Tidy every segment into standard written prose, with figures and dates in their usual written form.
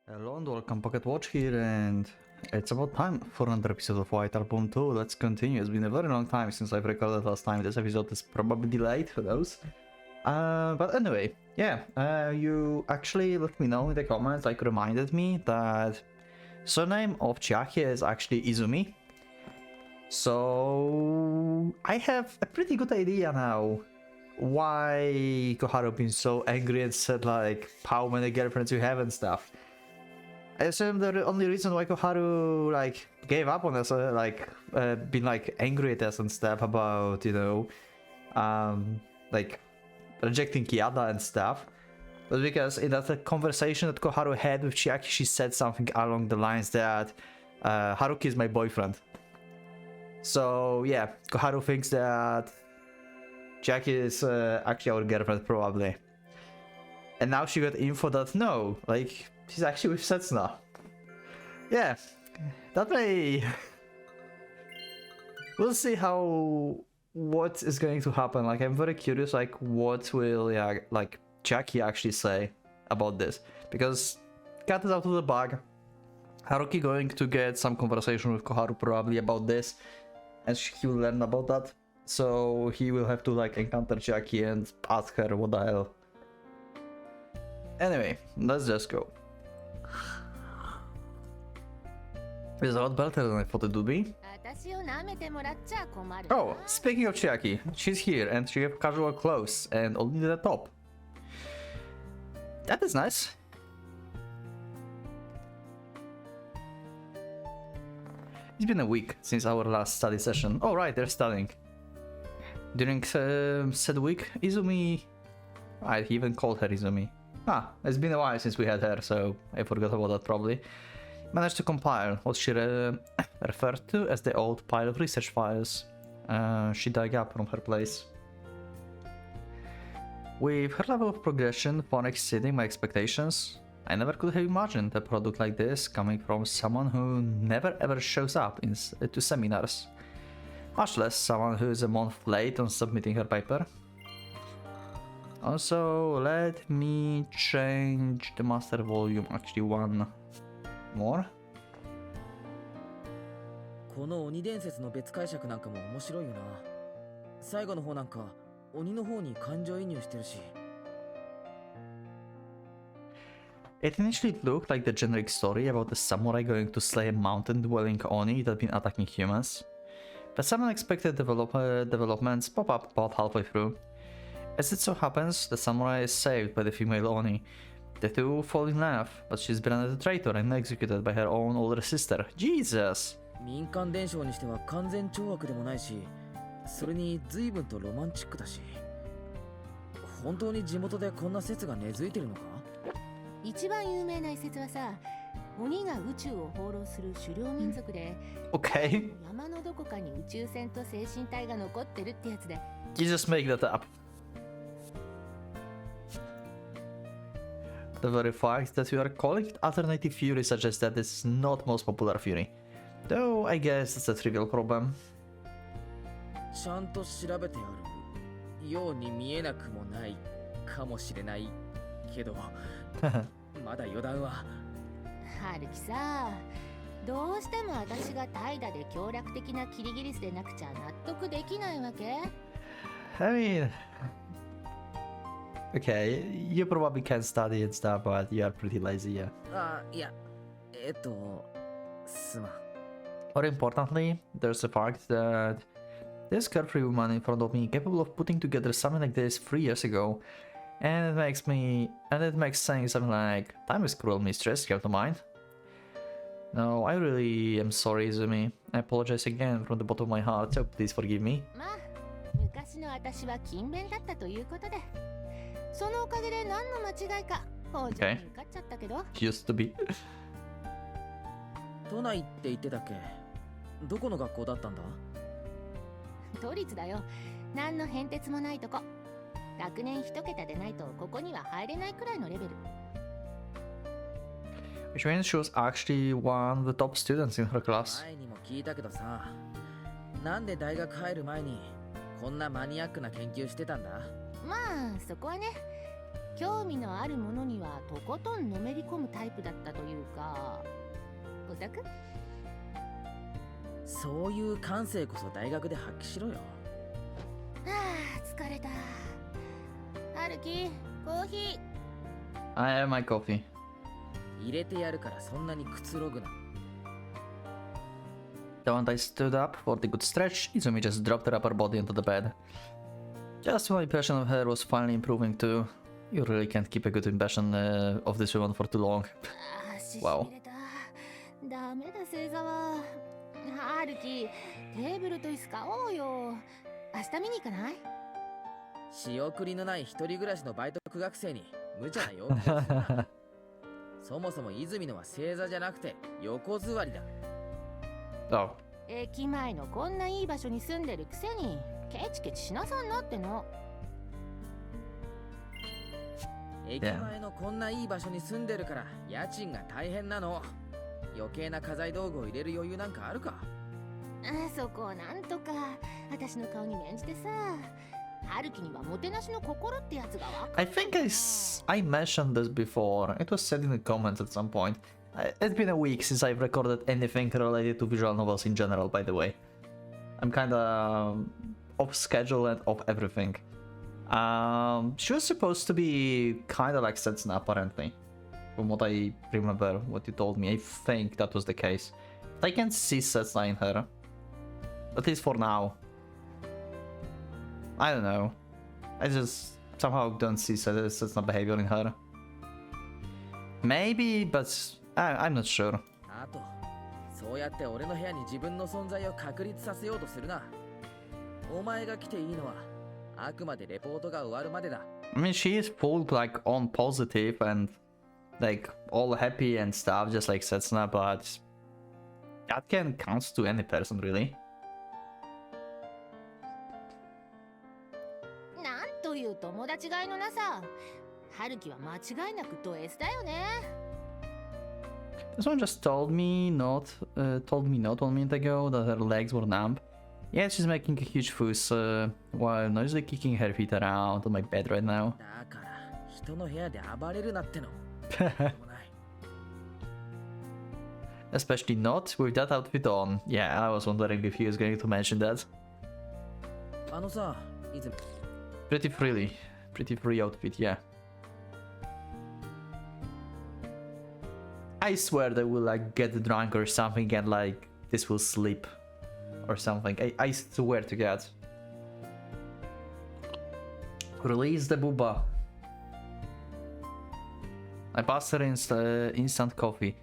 Hello and welcome, Pocket Watch here, and it's about time for another episode of White Album 2. Let's continue. It's been a very long time since I've recorded last time. This episode is probably delayed, who knows? But anyway, yeah, you actually let me know in the comments, like reminded me that surname of Chiaki is actually Izumi. So I have a pretty good idea now why Koharu been so angry and said like how many girlfriends you have and stuff. I assume the only reason why Koharu like gave up on us, been like angry at us and stuff about, you know, like rejecting Kiada and stuff, was because in that conversation that Koharu had with Chiaki, she said something along the lines that Haruki is my boyfriend. So yeah, Koharu thinks that Chiaki is actually our girlfriend probably, and now she got info that no, like she's actually with Setsuna. Yeah, that may... we'll see what is going to happen. Like, I'm very curious, like, what will, yeah, like, Chiaki actually say about this. Because cat is out of the bag. Haruki going to get some conversation with Koharu probably about this, and he will learn about that. So he will have to, like, encounter Chiaki and ask her what the hell. Anyway, let's just go. It's a lot better than I thought it would be. Oh, speaking of Chiaki, she's here and she has casual clothes and only the top. That is nice. It's been a week since our last study session. Oh right, they're studying. During said week, Izumi... I even called her Izumi. It's been a while since we had her, so I forgot about that probably. Managed to compile what she referred to as the old pile of research files she dug up from her place. With her level of progression far exceeding my expectations, I never could have imagined a product like this coming from someone who never ever shows up to seminars, much less someone who is a month late on submitting her paper. Also, let me change the master volume actually one more. この鬼伝説の別解釈なんかも面白いよな。最後の方なんか鬼の方に感情移入してるし。It initially looked like the generic story about a samurai going to slay a mountain-dwelling oni that had been attacking humans, but some unexpected developments pop up about halfway through. As it so happens, the samurai is saved by the female oni. The two fall in love, but she's branded a traitor and executed by her own older sister. Jesus! 民間伝承にしては完全懲悪でもないし、それに随分とロマンチックだし。本当に地元でこんな説が根付いてるのか？一番有名な一説はさ、鬼が宇宙を放浪する狩猟民族で、Okay. 山のどこかに宇宙船と精神体が残ってるってやつで。You just make that up. The very fact that you are calling it alternative fury suggests that this is not most popular fury. Though I guess it's a trivial problem. ちゃんと調べてあるように見えなくもないかもしれないけど、まだ余談は。春樹さ、どうしても私が怠惰で強力的なキリギリスでなくちゃ納得できないわけ？ I mean... Okay, you probably can study and stuff, but you are pretty lazy, yeah. いや、すまん。More importantly, there's the fact that this carefree woman in front of me capable of putting together something like this 3 years ago, and it makes saying something like, time is cruel, mistress, you have to mind. No, I really am sorry, Izumi. I apologize again from the bottom of my heart, so please forgive me. まあ、昔の私は勤勉だったということで。そのおかげで何の間違いか工場に受かっちゃったけど。Used to be. 都内って言ってたっけ？どこの学校だったんだ？都立だよ。何の変哲もないとこ。学年一桁でないとここには入れないくらいのレベル。Which means she was actually one of the top students in her class. 前にも聞いたけどさ、なんで大学入る前にこんなマニアックな研究してたんだ？まあそこはね、興味のあるものにはとことんのめり込むタイプだったというかオタク？そういう感性こそ大学で発揮しろよ。はあ疲れた。春樹コーヒー。 I have my coffee. 入れてやるからそんなにくつろぐな。 The moment I stood up for the good stretch, Izumi just dropped her upper body onto the bed. Just my impression of her was finally improving too. You really can't keep a good impression of this woman for too long. あーしし Wow. びれた。ダメだ星座は。春樹テーブルと椅子買おうよ。明日見に行かない？仕送りのない一人暮らしのバイト苦学生に無茶な要求をするな。そもそも泉のは正座じゃなくて横座りだ。Oh. 駅前のこんないい場所に住んでるくせにケチケチしなさんなっての。駅前のこんないい場所に住んでるから家賃が大変なの。余計な家財道具を入れる余裕なんかあるか？そこをなんとか私の顔に免じてさ。春樹にはもてなしの心ってやつがわか I think I mentioned this before. It was said in the comments at some point. It's been a week since I've recorded anything related to visual novels in general, by the way. I'm kinda off schedule and off everything. She was supposed to be kinda like Setsuna, apparently. From what I remember, what you told me, I think that was the case. But I can't see Setsuna in her. At least for now. I don't know. I just somehow don't see Setsuna behavior in her. Maybe, but I'm not sure. あと、そうやって俺の部屋に自分の存在を確立させようとするな。お前が来ていいのはあくまでレポートが終わるまでだ。I mean, she is full like on positive and like all happy and stuff, just like Setsuna, but that can count to any person, really. なんという友達がいのなさ。春樹は間違いなくド S だよね。This one just told me not 1 minute ago that her legs were numb. Yeah, she's making a huge fuss while noisily kicking her feet around on my bed right now. だから人の部屋で暴れるなっての。でもない Especially not with that outfit on. Yeah, I was wondering if he was going to mention that. あのさ、泉。Pretty free outfit, yeah. I swear they will like get drunk or something and like this will slip or something. I swear to God. Release the booba. I passed her instant coffee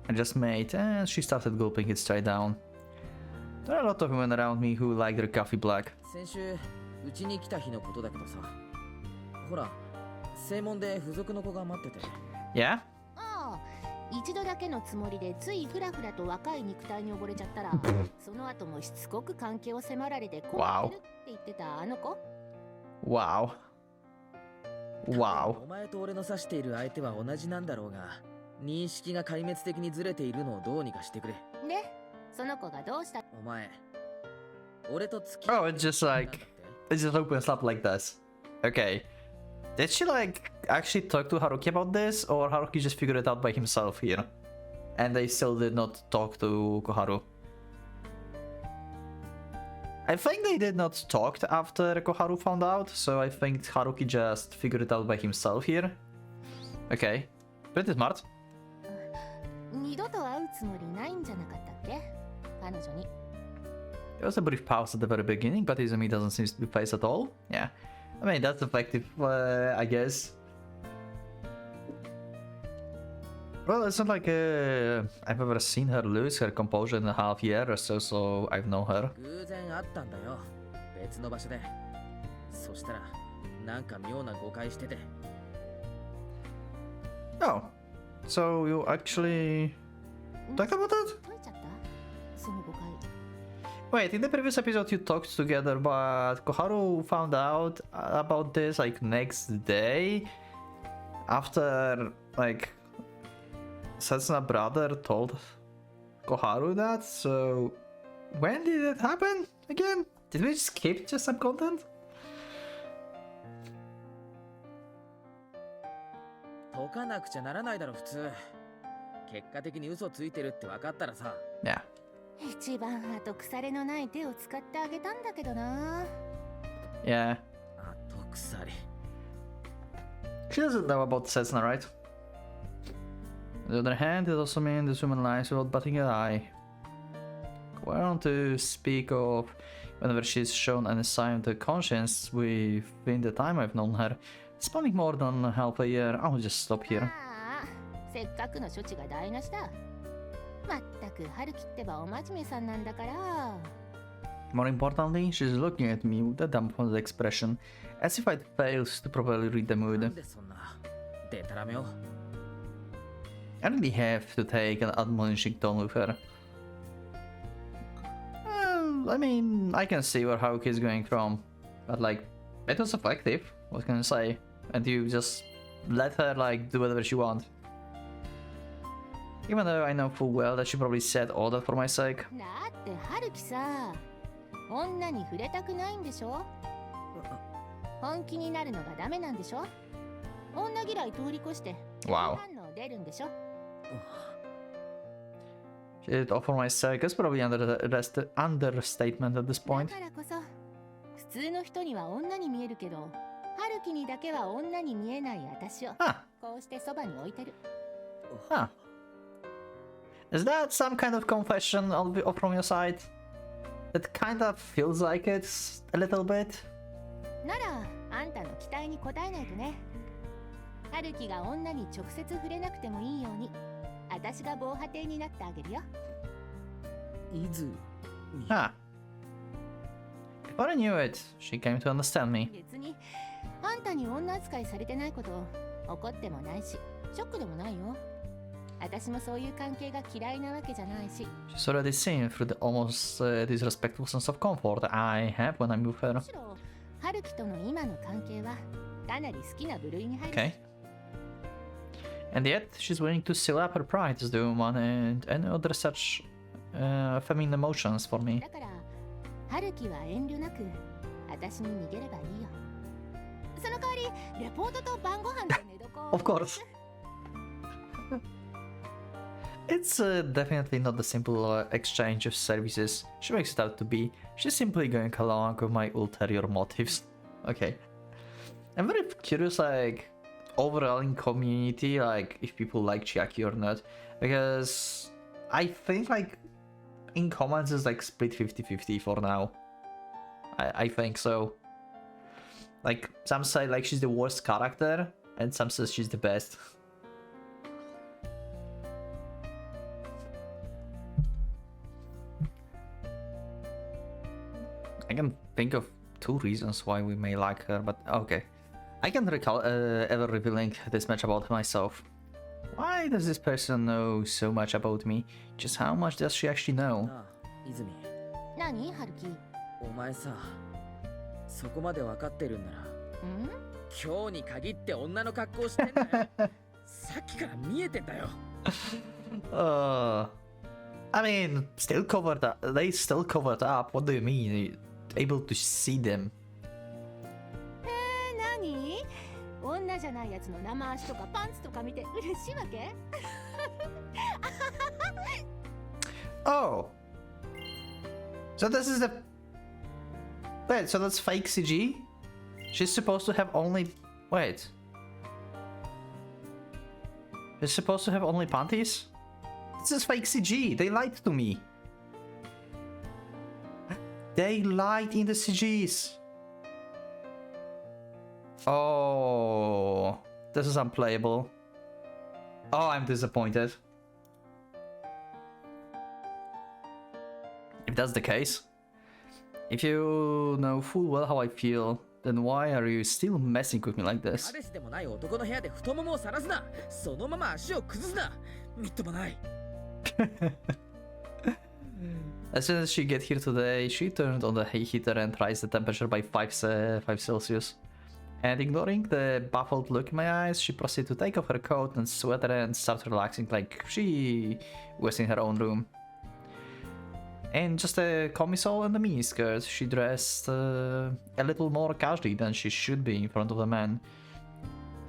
and just made, and she started gulping it straight down. There are a lot of women around me who like their coffee black. 先週うちに来た日のことだけどさ。ほら、正門で付属の子が待ってて。Yeah? ああ、一度だけのつもりでついフラフラと若い肉体に溺れちゃったらその後もしつこく関係を迫られて困ってるって言ってたあの子。 Wow. Wow. お前と俺の指している相手は同じなんだろうが、認識が壊滅的にずれているのをどうにかしてくれ。で、その子がどうした？お前、俺と付き合 Oh, う it's just like, it just opens up like this. Okay. Did she like actually talk to Haruki about this, or Haruki just figured it out by himself here? And they still did not talk to Koharu? I think they did not talk after Koharu found out, so I think Haruki just figured it out by himself here. Okay. Pretty smart. 二度と会うつもりないんじゃなかったっけ？彼女に。 There was a brief pause at the very beginning, but Izumi doesn't seem to be phased at all. Yeah. I mean, that's effective, I guess. Well, it's not like I've ever seen her lose her composure in a half year or so, so I've known her. 偶然会ったんだよ。別の場所で。そしたら、なんか妙な誤解してて。Oh. So you actually talked about that? 解いちゃった？その誤解。 Wait, in the previous episode you talked together, but Koharu found out about this like next day after like Setsuna brother told Koharu that. So when did it happen again? Did we skip just some content? 解かなくちゃならないだろ普通。結果的に嘘ついてるって分かったらさ。 Yeah. 一番後腐れのない手を使ってあげたんだけどな。 Yeah. 後腐れ。 She doesn't know about Cessna, right? On the other hand, it also means this woman lies without batting an eye. Why don't to speak of whenever she's shown any sign of the conscience within the time I've known her, spanning more than half a year, I'll just stop here. ああ、せっかくの処置が台無しだ。まったく春樹ってばお真面目さんなんだから。 More importantly, she's looking at me with a dumbfounded expression, as if I'd failed to properly read the な mood. んでそんなデタラメを。 I really have to take an admonishing tone with her. Well, I mean, I can see where Haruki is going from, but like, it was effective, what can I say? And you just let her like do whatever she wants. Even though I know full well that she probably said all that for my sake. だって春樹さ、女に触れたくないんでしょ。本気になるのがダメなんでしょ。女嫌い通り越して。 Wow. 反応出るんでしょ。 She did it all for my sake. It's probably understatement at this だ point. からこそ、普通の人には女に見えるけど、春樹にだけは女に見えない私を Huh. こうしてそばに置いてる。 Huh. Is that some kind of confession from your side? It kind of feels like it a little bit. なら、あんたの期待に応えないとね。春樹が女に直接触れなくてもいいように、私が防波堤になってあげるよ。泉。 Huh. But I knew it. She came to understand me. 別に、あんたに女扱いされてないこと怒ってもないし、ショックでもないよ。私もそういう関係が嫌いなわけじゃないし。 She's already seen through the almost disrespectful sense of comfort I have when I'm with her. むしろ、春樹との今の関係はかなり好きな部類に入る。 Okay. And yet, she's willing to seal up her pride as the woman and any other such feminine emotions for me. だから、春樹は遠慮なく私に逃げればいいよ。その代わり、レポートと晩ご飯で寝床を。Of course. It's definitely not the simple exchange of services she makes it out to be. She's simply going along with my ulterior motives. Okay. I'm very curious, like, overall in community, like, if people like Chiaki or not. Because I think, like, in comments it's like split 50-50 for now. I think so. Like, some say, like, she's the worst character, and some says she's the best. I can think of two reasons why we may like her, but okay. I can't recall ever revealing this much about myself. Why does this person know so much about me? Just how much does she actually know? なあ、泉。何春樹。お前さ、そこまで分かってるんなら、ん？今日に限って女の格好してんだよ。さっきから見えてんだよ。I mean, still covered up. They still covered up. What do you mean? Able to see them? 何？女じゃないやつの生足とかパンツとか見て嬉しいわけ？ Oh. So this is the... Wait, so that's fake CG? She's supposed to have only... Wait. She's supposed to have only panties? This is fake CG. They lied to me. They lied in the CGs. Oh. This is unplayable. Oh, I'm disappointed. If that's the case, if you know full well how I feel, then why are you still messing with me like this? 彼氏でもない男の部屋で太ももを晒すな。そのまま足を崩すな。みっともない。As soon as she get here today, she turned on the heater and raised the temperature by 5 Celsius. And ignoring the baffled look in my eyes, she proceeded to take off her coat and sweater and start relaxing like she was in her own room. In just a camisole and a miniskirt, she dressed a little more casually than she should be in front of the man.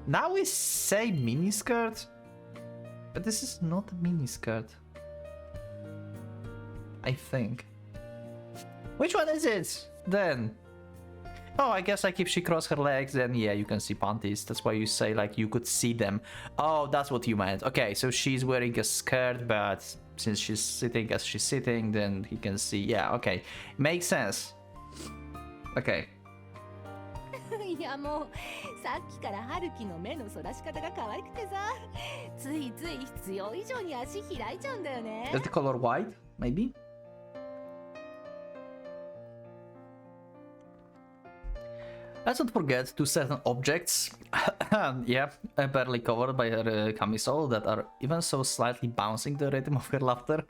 Now we say miniskirt? But this is not a mini skirt. I think. Which one is it then? Oh, I guess like if she crossed her legs, then yeah, you can see panties. That's why you say like you could see them. Oh, that's what you meant. Okay, so she's wearing a skirt, but since she's sitting as she's sitting, then he can see. Yeah, okay. Makes sense. Okay. いやもうさっきから春樹の目のそらし方が可愛くてさ、ついつい必要以上に足開いちゃうんだよね。Is the color white? Maybe? Let's not forget to certain objects, yeah, barely covered by her camisole that are even so slightly bouncing the rhythm of her laughter.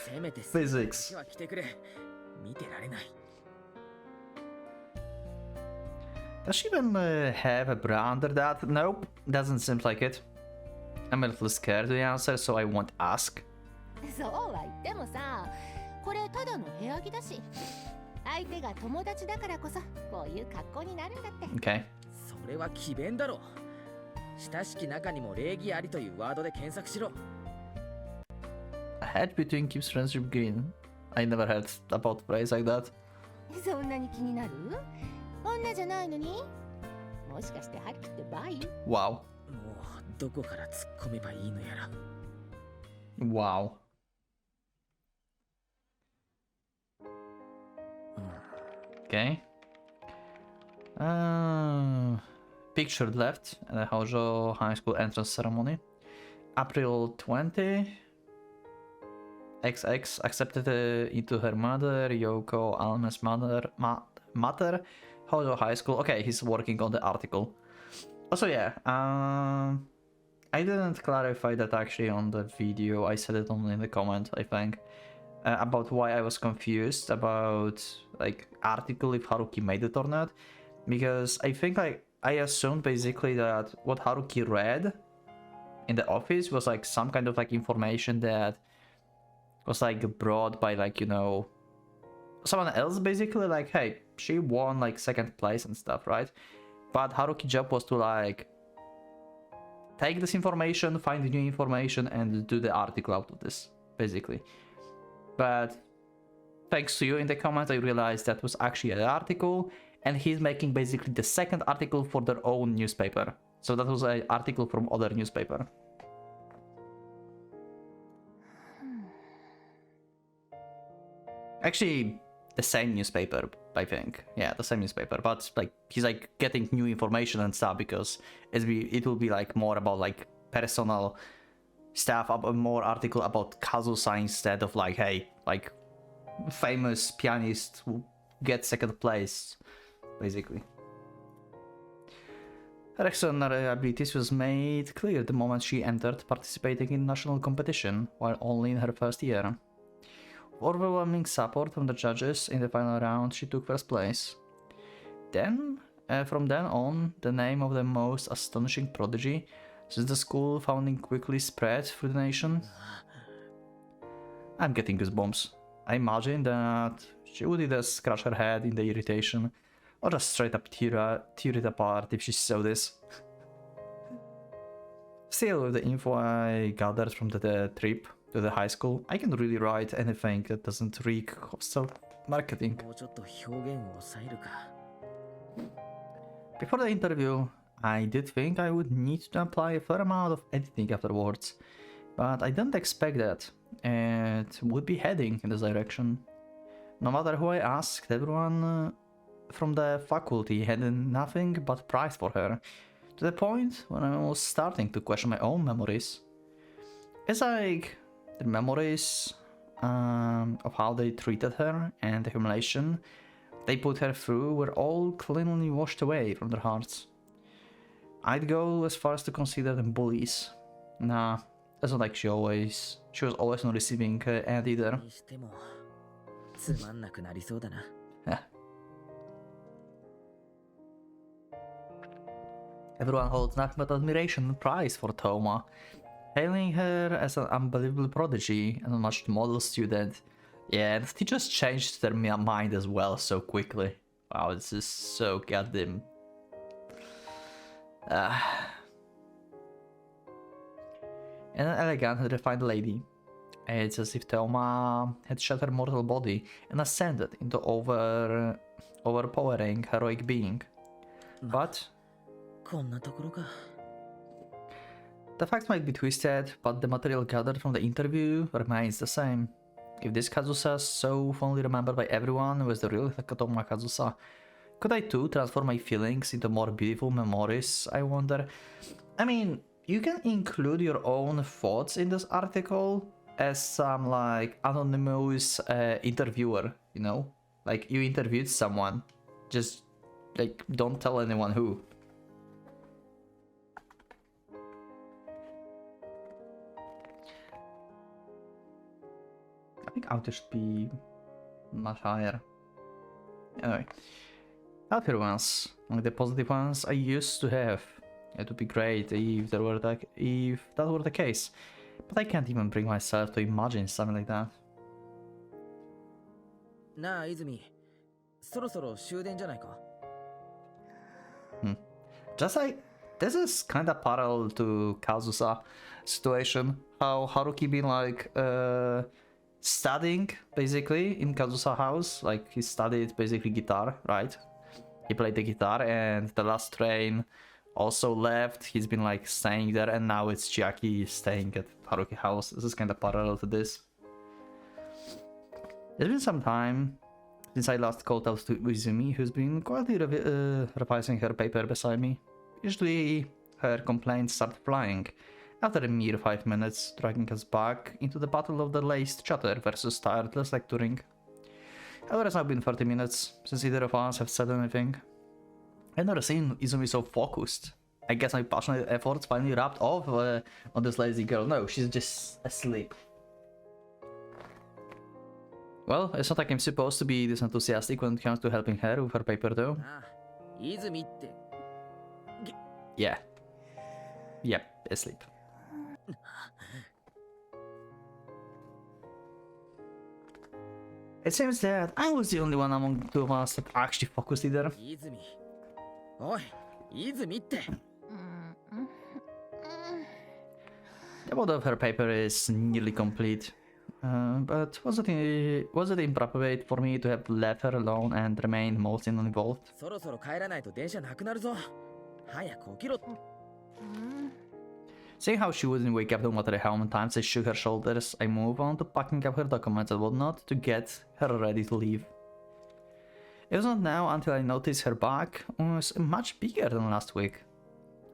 せめて Physics. は来てくれ。見てられない。 Does she even have a bra under that? Nope, doesn't seem like it. I'm a little scared to answer, so I won't ask. そうは言ってもさ、これただの部屋着だし、相手が友達だからこそこういう格好になるんだって。Okay. それは詭弁だろ。親しき中にも礼儀ありというワードで検索しろ。A hat between keeps friendship green. I never heard about phrase like that. そんなに気になる？女じゃないのに？もしかしてハルキってバイ？ Wow. もうどこから突っ込めばいいのやら。Wow. Okay. Picture left at the Hojo High School entrance ceremony. April 20. XX accepted into her mother, Yoko Alma's mother, Hojo High School. Okay, he's working on the article. Also, yeah, I didn't clarify that actually on the video. I said it only in the comment, I think, about why I was confused about like article if Haruki made it or not, because I think I assumed basically that what Haruki read in the office was like some kind of like information that was like brought by like, you know, someone else basically, like, hey, she won like second place and stuff, right? But Haruki's job was to like take this information, find new information, and do the article out of this, basically. But thanks to you in the comments, I realized that was actually an article, and he's making basically the second article for their own newspaper. So that was an article from other newspaper. Actually, the same newspaper, I think. Yeah, the same newspaper. But like he's like getting new information and stuff because it will be like more about like personal stuff, about more article about Kazusa instead of like, hey, like famous pianist who gets second place, basically. Her extraordinary abilities was made clear the moment she entered participating in national competition, while only in her first year. With overwhelming support from the judges in the final round, she took first place. Then, from then on, the name of the most astonishing prodigy since the school founding quickly spread through the nation. I'm getting goosebumps. I imagine that she would either scratch her head in the irritation or just straight up tear it apart if she saw this. Still, with the info I gathered from the trip to the high school, I can really write anything that doesn't reek of self-marketing. もうちょっと表現を抑えるか。 Before the interview, I did think I would need to apply a fair amount of editing afterwards, but I didn't expect that it would be heading in this direction. No matter who I asked, everyone from the faculty had nothing but praise for her, to the point when I was starting to question my own memories. It's like the memories of how they treated her and the humiliation they put her through were all cleanly washed away from their hearts. I'd go as far as to consider them bullies. Nah, it's not like she was always on receiving end either. にしてもつまんなくなりそうだな。Everyone holds nothing but admiration and praise for Toma, hailing her as an unbelievable prodigy and a much model student. Yeah, and the teachers changed their mind as well so quickly. Wow, this is so goddamn... and an elegant and refined lady. It's as if Thelma had shed her mortal body and ascended into overpowering heroic being. But こんなところか。 the facts might be twisted, but the material gathered from the interview remains the same. If this Kazusa, so fondly remembered by everyone, was the real Takatomo Kazusa, could I too transform my feelings into more beautiful memories, I wonder? I mean, you can include your own thoughts in this article as some, like, anonymous interviewer, you know? Like, you interviewed someone, just, like, don't tell anyone who. I think auto should be much higher. Anyway, healthier ones, like the positive ones I used to have. It would be great if that were the case, but I can't even bring myself to imagine something like that. なあ、泉。そろそろ終電じゃないか。Just like, this is kind of parallel to Kazusa situation. How Haruki been like studying basically in Kazusa house. Like he studied basically guitar, right? He played the guitar, and the last train also left. He's been like staying there, and now it's Chiaki staying at Haruki house. This is kind of parallel to this. It's been some time since I last called out to Izumi, who's been quietly revising her paper beside me. Usually, her complaints start flying after a mere 5 minutes, dragging us back into the battle of the laced chatter versus tireless lecturing. However, it's now been 30 minutes since either of us have said anything. I've never seen Izumi so focused. I guess my passionate efforts finally wrapped off on this lazy girl. No, she's just asleep. Well, it's not like I'm supposed to be this enthusiastic when it comes to helping her with her paper though. ああ、泉って。 Yeah. Yep, asleep. It seems that I was the only one among the two of us that actually focused either. 泉。おい、泉って。 The body of her paper is nearly complete. But was it inappropriate for me to have left her alone and remain mostly uninvolved? そろそろ帰らないと電車なくなるぞ。早く起きろ。 Seeing how she wouldn't wake up no matter how many times I shook her shoulders, I move on to packing up her documents and whatnot to get her ready to leave. It was not now until I noticed her bag was much bigger than last week.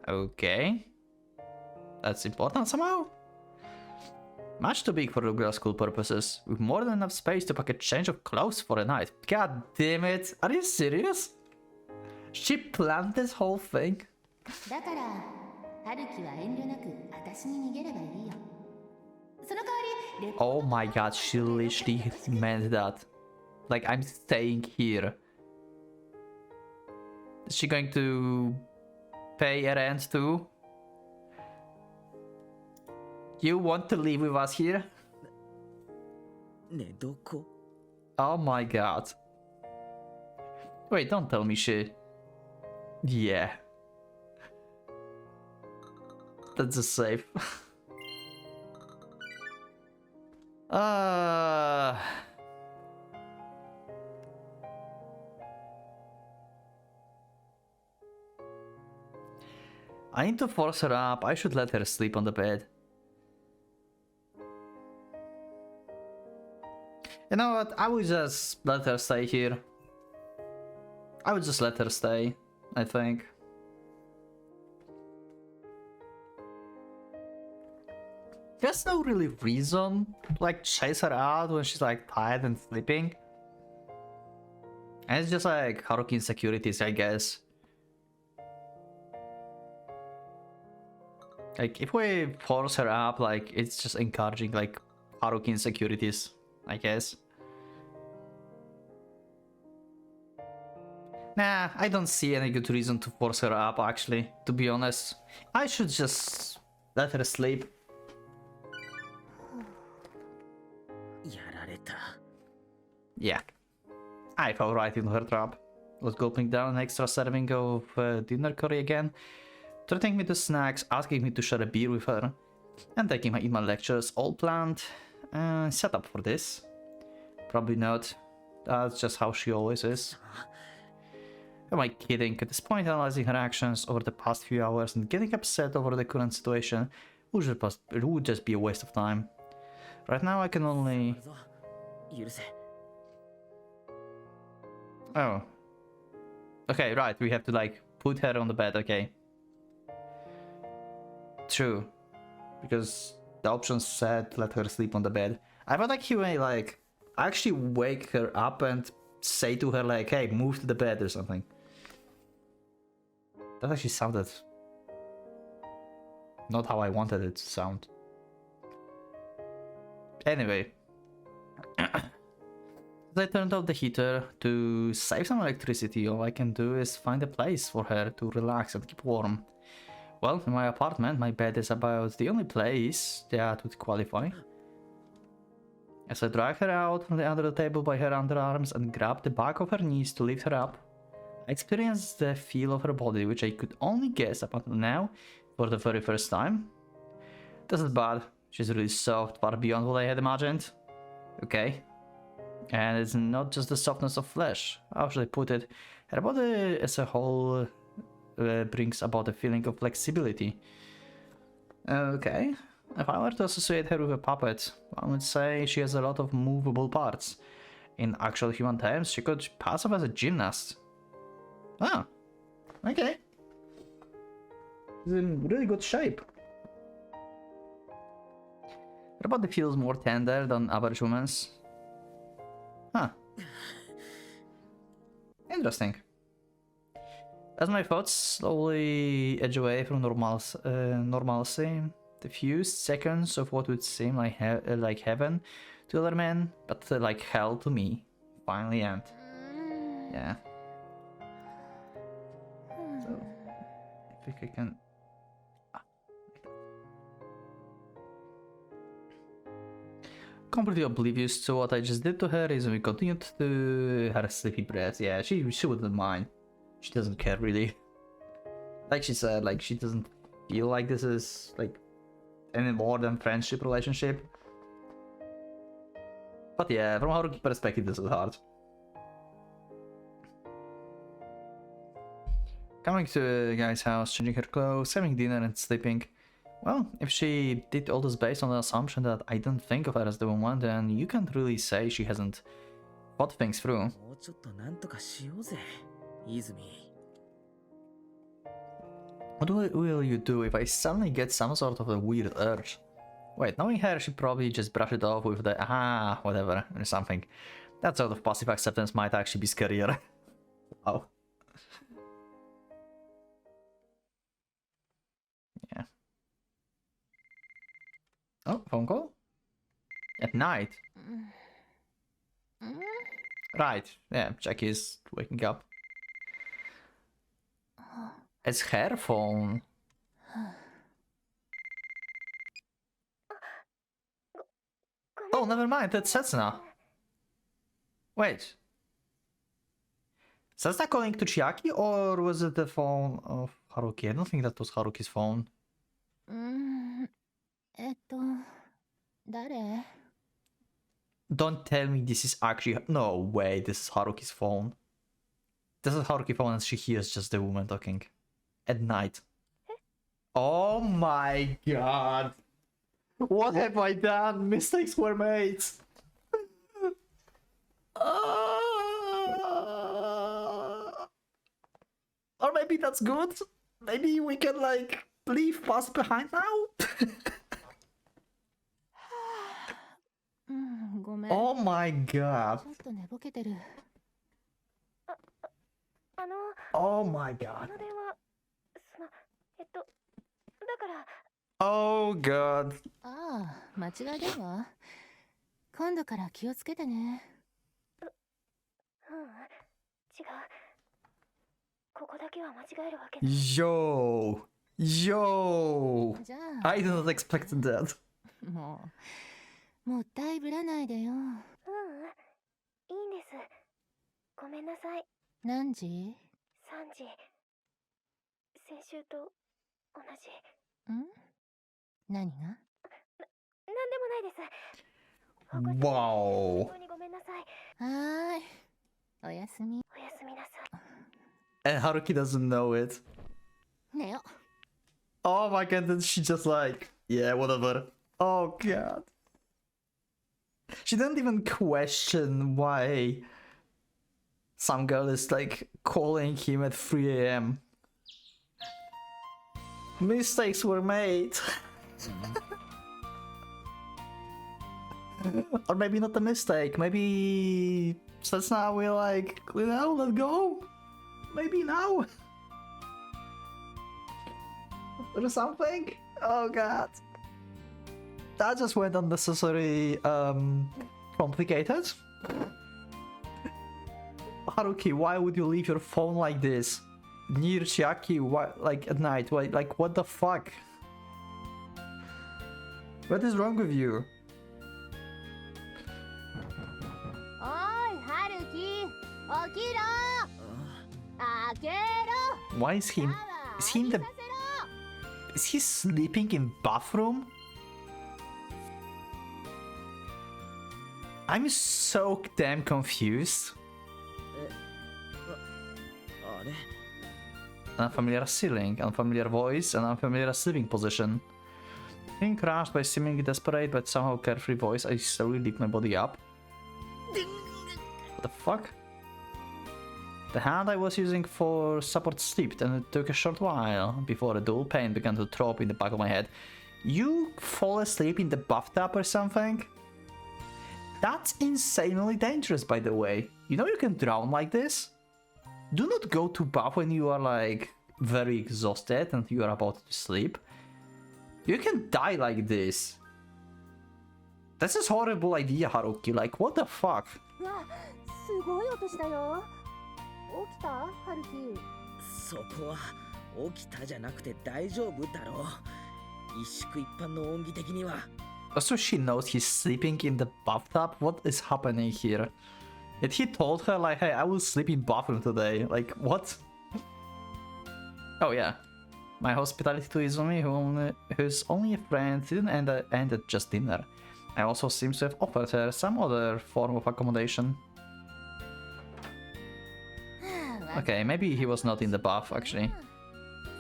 Okay. That's important somehow? Much too big for regular school purposes, with more than enough space to pack a change of clothes for a night. God damn it, are you serious? She planned this whole thing? だから、春樹は遠慮なく私に逃げればいいよ。その代わり、 Oh my god, she literally meant that. Like, I'm staying here. Is she going to pay a rent too? You want to live with us here? ね、どこ？ Oh my god. Wait, don't tell me she... Yeah. That's a safe. I need to force her up. I should let her sleep on the bed. You know what? I would just let her stay here. I would just let her stay, I think. There's no really reason to like chase her out when she's like tired and sleeping. And it's just like Haruki insecurities, I guess. Like if we force her up, like it's just encouraging like Haruki insecurities, I guess. Nah, I don't see any good reason to force her up actually, to be honest. I should just let her sleep. やられた。 Yeah, I fell right into her trap. Was gulping down an extra serving of dinner curry again, treating me to snacks, asking me to share a beer with her. And taking my lectures all planned. Set up for this. Probably not. That's just how she always is. Am I kidding? At this point, analyzing her actions over the past few hours and getting upset over the current situation would just be a waste of time. Right now I can only... Oh. Okay, right, we have to like put her on the bed, okay. True. Because the options said let her sleep on the bed. I thought like he may like actually wake her up and say to her like, hey, move to the bed or something. That actually sounded not how I wanted it to sound. Anyway. I turned off the heater to save some electricity. All I can do is find a place for her to relax and keep warm. Well, in my apartment, my bed is about the only place that would qualify. As I drag her out from under the table by her underarms and grab the back of her knees to lift her up, I experienced the feel of her body, which I could only guess up until now for the very first time. This is bad. She's really soft, far beyond what I had imagined. Okay. And it's not just the softness of flesh. How should I put it? Her body as a whole brings about a feeling of flexibility. Okay. If I were to associate her with a puppet, I would say she has a lot of movable parts. In actual human terms, she could pass off as a gymnast. Ah, okay. She's in really good shape. Her body feels more tender than average women's. Huh. Interesting. As my thoughts slowly edge away from normalcy, the few seconds of what would seem like heaven to other men, but like hell to me, finally end. Yeah. So, I think I can... Completely oblivious to what I just did to her is we continued to her sleepy breath. Yeah, she wouldn't mind. She doesn't care really. Like she said, like she doesn't feel like this is like any more than friendship relationship. But yeah, from her perspective, this is hard. Coming to the guy's house, changing her clothes, having dinner and sleeping. Well, if she did all this based on the assumption that I don't think of her as the woman, then you can't really say she hasn't thought things through. What will you do if I suddenly get some sort of a weird urge? Wait, knowing her, she'd probably just brush it off with the whatever, or something. That sort of passive acceptance might actually be scarier. Wow. Yeah. Oh, phone call? At night? Right, yeah, Jackie is waking up. It's her phone. Oh, never mind, that's Setsuna. Wait. Setsuna calling to Chiaki, or was it the phone of Haruki? I don't think that was Haruki's phone. 誰？ Don't tell me this is actually... No way, this is Haruki's phone. This is Haruki's phone and she hears just the woman talking. At night. Oh my god. What have I done? Mistakes were made. Or maybe that's good. Maybe we can like leave past behind now. Oh my god. Oh my god. Oh god. ああ、間違いだわ。今度から気をつけてね。違う。ここだけは間違えるわけない。Yo. I did not expect that. もったいぶらないでよ。いいんです。ごめんなさい。何時？ 3時。先週と同じ。ん？何が？なんでもないです。 Wow. 本当にごめんなさい。はーい。おやすみ。おやすみなさい。 And Haruki doesn't know it. 寝よ。Oh my god, then she just like, yeah, whatever. Oh god. She didn't even question why some girl is like calling him at 3 a.m. Mistakes were made. Or maybe not a mistake, maybe since now we're like, you know, let go. Maybe now. Or something. Oh god. That just went unnecessary complicated. Haruki, why would you leave your phone like this? Near Chiaki, why, like at night? Why, like what the fuck? What is wrong with you? おーい、はるき。起きろ。開けろ。 Why is he in the... Is he sleeping in bathroom? I'm so damn confused. あれ Unfamiliar ceiling, unfamiliar voice, and unfamiliar sleeping position. Being crushed by seemingly desperate but somehow carefree voice, I slowly lift my body up. What the fuck? The hand I was using for support slipped, and it took a short while before a dull pain began to throb in the back of my head. You fall asleep in the bathtub or something? That's insanely dangerous, by the way. You know you can drown like this? Do not go to bath when you are like very exhausted and you are about to sleep. You can die like this. This is horrible idea, Haruki. Like, what the fuck? うわ、すごい音したよ。起きた？はるき。そこは起きたじゃなくて大丈夫だろう。一宿一般の恩義的には。 Also, she knows he's sleeping in the bathtub. What is happening here? And he told her like, hey, I will sleep in bathroom today. Like, what? Oh yeah. My hospitality to Izumi, who's only a friend, didn't end at just dinner. I also seem to have offered her some other form of accommodation. Okay, maybe he was not in the bath, actually.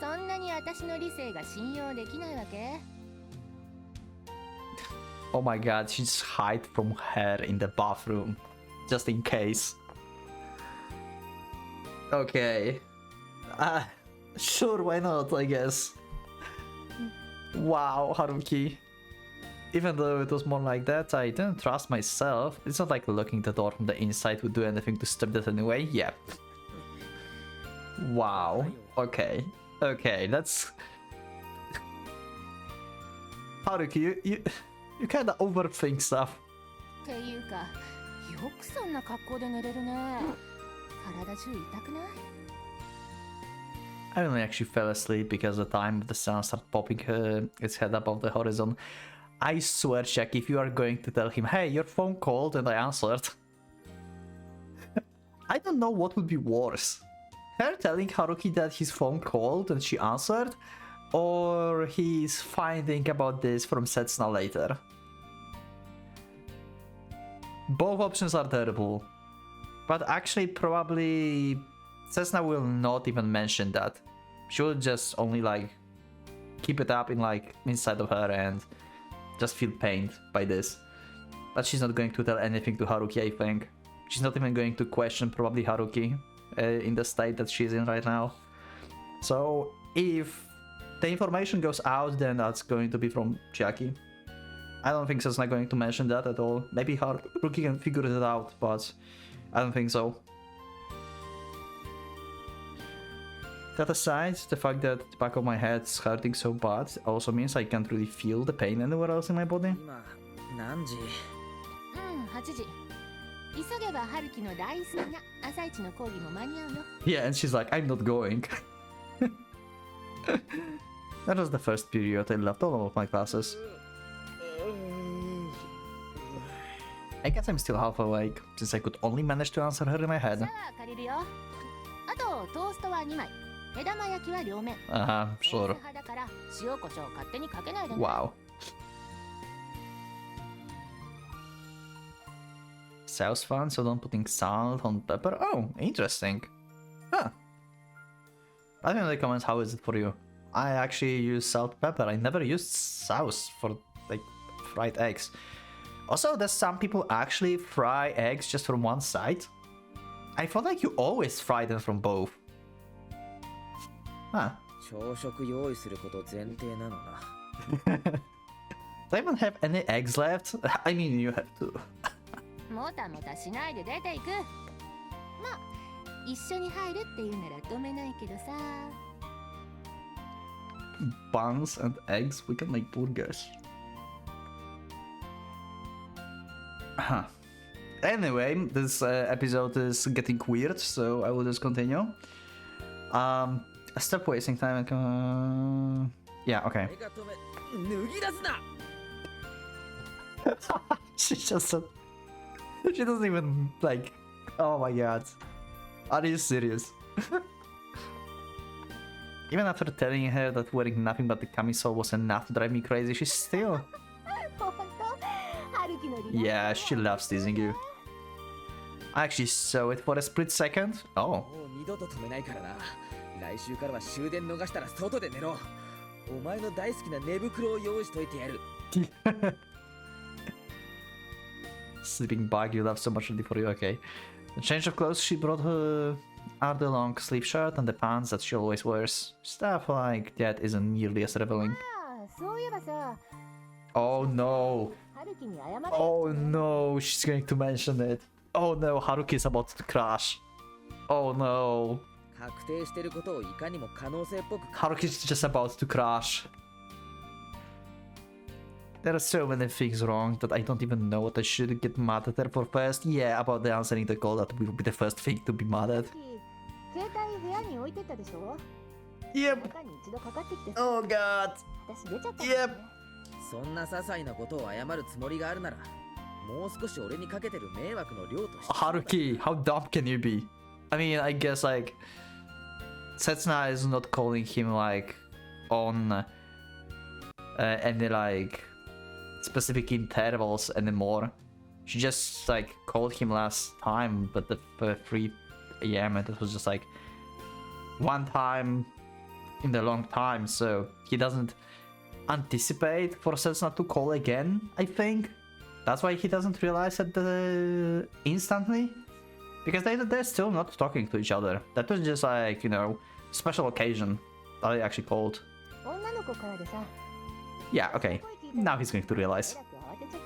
そんなに私の理性が信用できないわけ？ Oh my god, she just hide from her in the bathroom. Just in case. Okay. Sure, why not, I guess. Wow, Haruki. Even though it was more like that, I didn't trust myself. It's not like locking the door from the inside would do anything to stop that anyway. Yeah. Wow. Okay. Okay, that's... Haruki, you kinda overthink stuff. っていうか、よくそんな格好で寝れるね。体中痛くない？ I only actually fell asleep because the time the sun started popping its head above the horizon. I swear, Jack, if you are going to tell him, hey, your phone called and I answered. I don't know what would be worse. Her telling Haruki that his phone called and she answered, or he's finding about this from Setsuna later. Both options are terrible. But actually, probably Setsuna will not even mention that. She will just only like keep it up in like inside of her and just feel pained by this. But she's not going to tell anything to Haruki, I think. She's not even going to question probably Haruki in the state that she's in right now. So if the information goes out, then that's going to be from Chiaki. I don't think Setsuna going to mention that at all. Maybe Haruki can figure it out, but I don't think so. That aside, the fact that the back of my head is hurting so bad also means I can't really feel the pain anywhere else in my body. 今何時？ 8時。急げば春樹の大好きな朝一の講義も間に合うよ。 Yeah, and she's like, I'm not going. That was the first period I left all of my classes. I guess I'm still half awake, since I could only manage to answer her in my シャ head. ワー借りるよ。あとトーストは2枚。目玉焼きは両面。 Sure. 派だから塩コショウ勝手にかけないでね。 Wow. Sauce fun, so don't putting salt on pepper. Oh, interesting. Huh. Let me know in the comments how is it for you. I actually use salt pepper. I never used sauce for like fried eggs. Also, there's some people actually fry eggs just from one side. I feel like you always fry them from both. Huh. 朝食用意すること前提なのな。Do I even have any eggs left? I mean, you have to. もたもたしないで出ていく。まあ一緒に入るっていうなら止めないけどさ。Buns and eggs, we can make burgers. Huh. Anyway, this episode is getting weird, so I will just continue. Stop wasting time. Yeah, okay. 誰が止め脱ぎ出すな。She just said. She doesn't even like. Oh my god. Are you serious? Even after telling her that wearing nothing but the camisole was enough to drive me crazy, she's still. 本当春樹のリラックス Yeah, she loves teasing you. I actually saw it for a split second. Oh. もう二度と止めないからな。来週からは終電逃したら外で寝ろ。お前の大好きな寝袋を用意しといてやる。Sleeping bag you love so much for you, okay. The change of clothes she brought her are the long sleeve shirt and the pants that she always wears. Stuff like that isn't nearly as revealing. ああそういえばさ Oh no. 春樹に謝れ Oh no, she's going to mention it. Oh no, Haruki is about to crash. Oh no. 確定してることをいかにも可能性っぽく。 Haruki's just about to crash. There are so many things wrong that I don't even know what I should get mad at her for first. Yeah, about the answering the call, that will be the first thing to be mad at. 携帯部屋に置いてったでしょ Yep. 中に一度かかってきて Oh god. 私出ちゃったんだよねそんな些細なことを謝るつもりがあるなら、もう少し俺にかけてる迷惑の量として。Haruki, how dumb can you be? I mean, I guess like Setsuna is not calling him like on any like specific intervals anymore. She just like called him last time, but the 3 a.m. and it was just like one time in the long time, so he doesn't anticipate for Setsuna to call again, I think. That's why he doesn't realize it instantly. Because they're still not talking to each other. That was just like, you know, special occasion that I actually called. 女の子からでさ Yeah, okay. 声聞いたら Now he's going to realize. えらく慌てちゃっ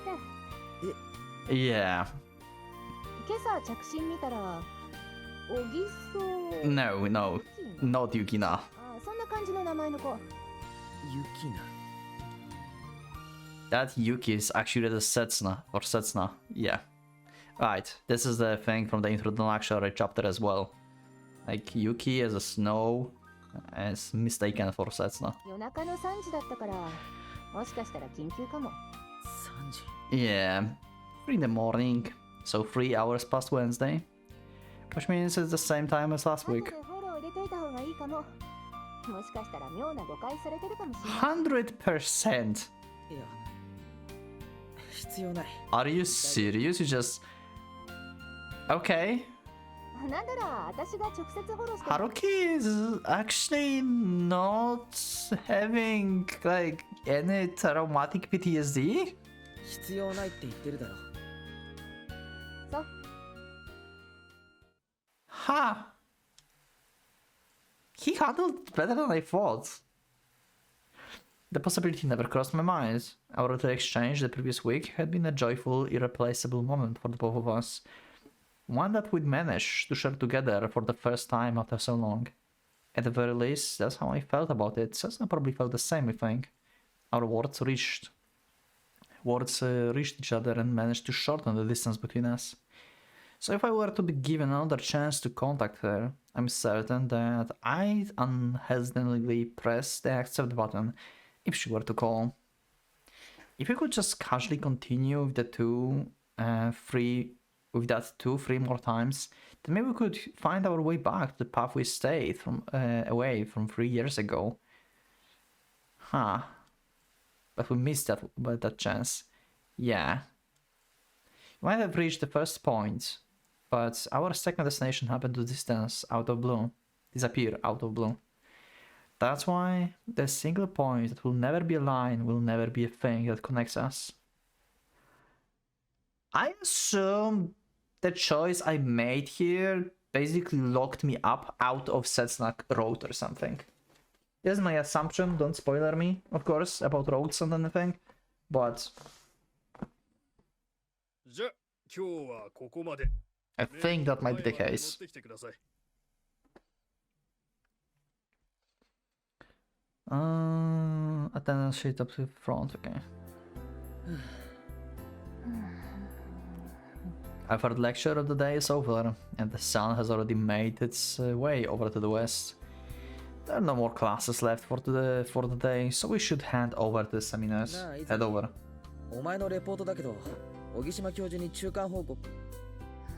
た Yeah. 今朝着信見たら小木曽 No, no. ユキナ Not Yukina. あそんな感じの名前の子ユキナ。 That Yuki is actually the Setsuna, or Setsuna. Yeah. Right, this is the thing from the introductory chapter as well. Like, Yuki as a snow is mistaken for Setsuna. 夜中の3時だったからもしかしたら緊急かも3時。 Yeah, 3 in the morning, so 3 hours past Wednesday. Which means it's the same time as last 後で week. フォロー入れといた方がいいかももしかしたら妙な誤解されてるかもしれない 100%. いや、必要ない。 Are you serious? You just... Okay. なんなら私が直接フォローして Haruki is actually not having like any traumatic PTSD. 必要ないって言ってるだろ。そう Huh. He handled it better than I thought. The possibility never crossed my mind. Our little exchange the previous week had been a joyful, irreplaceable moment for the both of us. One that we'd managed to share together for the first time after so long. At the very least, that's how I felt about it. Setsuna probably felt the same, I think. Our words reached each other and managed to shorten the distance between us. So if I were to be given another chance to contact her, I'm certain that I'd unhesitatingly press the accept button if she were to call. If we could just casually continue with that 2-3 more times, then maybe we could find our way back to the path we stayed away from 3 years ago. Huh. But we missed that chance. Yeah. might have reached the first point, but our second destination happened to disappear out of blue. That's why the single point that will never be a line will never be a thing that connects us. I assume the choice I made here basically locked me up out of Setsuna Road or something. This is my assumption, don't spoiler me, of course, about roads and anything, but I think that might be the case. Attendance sheet up to the front, okay. I've heard lecture of the day is over, and the sun has already made its way over to the west. There are no more classes left for the day, so we should hand over to the seminars. Head over.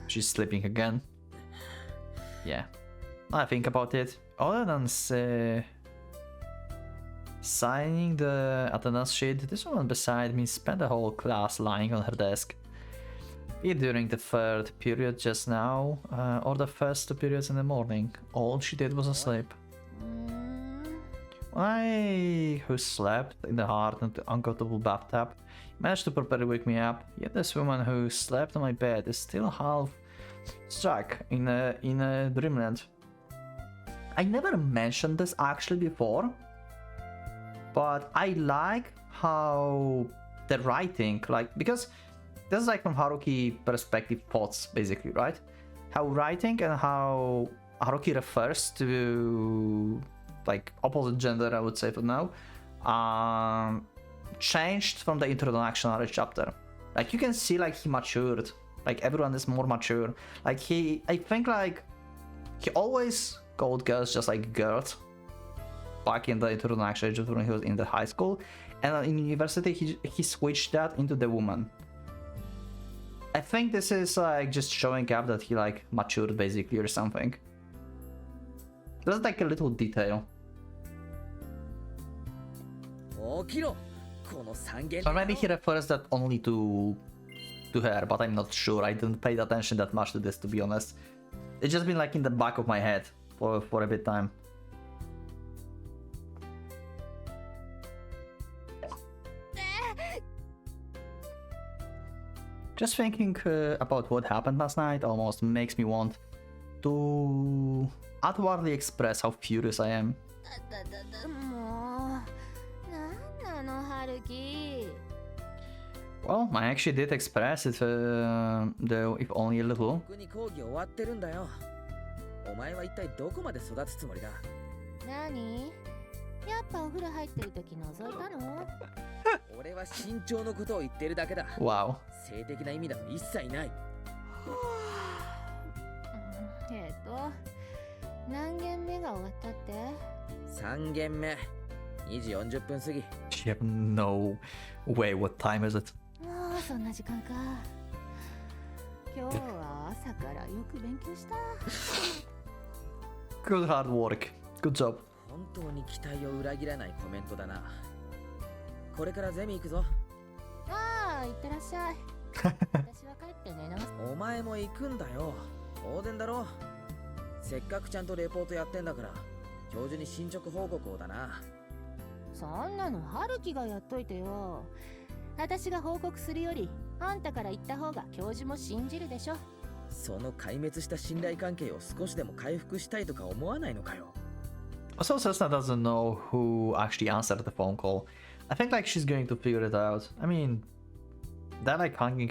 She's sleeping again. Yeah. I think about it. Other than signing the attendance sheet, this woman beside me spent the whole class lying on her desk. Be it during the third period just now, or the first 2 periods in the morning. All she did was sleep. I, who slept in the hard and uncomfortable bathtub, managed to properly wake me up, yet this woman who slept on my bed is still half stuck in a dreamland. I never mentioned this actually before, but I like how the writing, like, because this is like from Haruki perspective thoughts basically, right? How writing and how Haruki refers to like opposite gender, I would say for now, changed from the introductory chapter. Like you can see like he matured, like everyone is more mature. Like I think like he always called girls just like girls back in the introductory chapter when he was in the high school, and in university he switched that into the woman. I think this is like just showing up that he like matured basically or something. That's like a little detail. Or maybe he refers that only to her, but I'm not sure. I didn't pay attention that much to this, to be honest. It's just been like in the back of my head for a bit time. Just thinking about what happened last night almost makes me want to outwardly express how furious I am. Well, I actually did express it, though if only a little. Wow. 何軒目が終わったって 3軒目2時40分過ぎ You have no way. What time is it? もうそんな時間か今日は朝からよく勉強した Good hard work. Good job. 本当に期待を裏切らないコメントだなこれからゼミ行くぞああ行ってらっしゃい私は帰って寝直すお前も行くんだよ当然だろせっかくちゃんとレポートやってんだから教授に進捗報告をだなそんなの春樹がやっといてよ私が報告するよりあんたから言った方が教授も信じるでしょその壊滅した信頼関係を少しでも回復したいとか思わないのかよ Also, Cessna doesn't know who actually answered the phone call. I think like she's going to figure it out. I mean, they're like hanging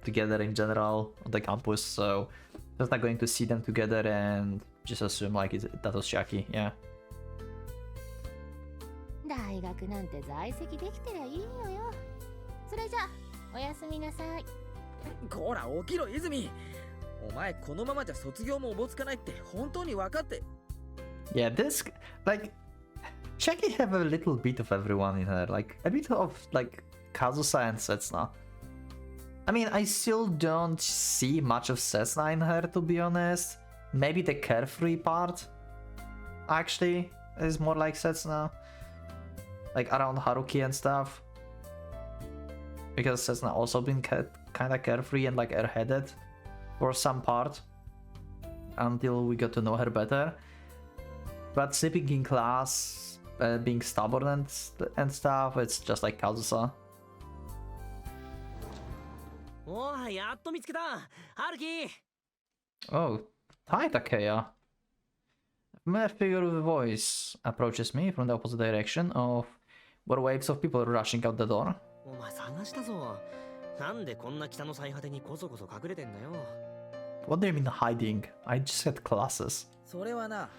together in general on the campus, so just not going to see them together and just assume like that was Shaki, yeah. 大学なんて在籍できてりゃいいのよそれじゃおやすみなさいこら起きろ泉お前このままじゃ卒業もおぼつかないって本当に分かって Yeah, this, like, Shaki have a little bit of everyone in her, like, a bit of, like, Kazusa and Setsuna. I mean, I still don't see much of Setsuna in her, to be honest. Maybe the carefree part, actually, is more like Setsuna. Like, around Haruki and stuff. Because Setsuna also been kind kind of carefree and like airheaded for some part until we got to know her better. But sleeping in class, being stubborn and stuff, it's just like Kazusa. Oh, Oh, hi Takeya. A familiar figure with a voice approaches me from the opposite direction of where waves of people rushing out the door. What do you mean hiding? I just had classes. それはな、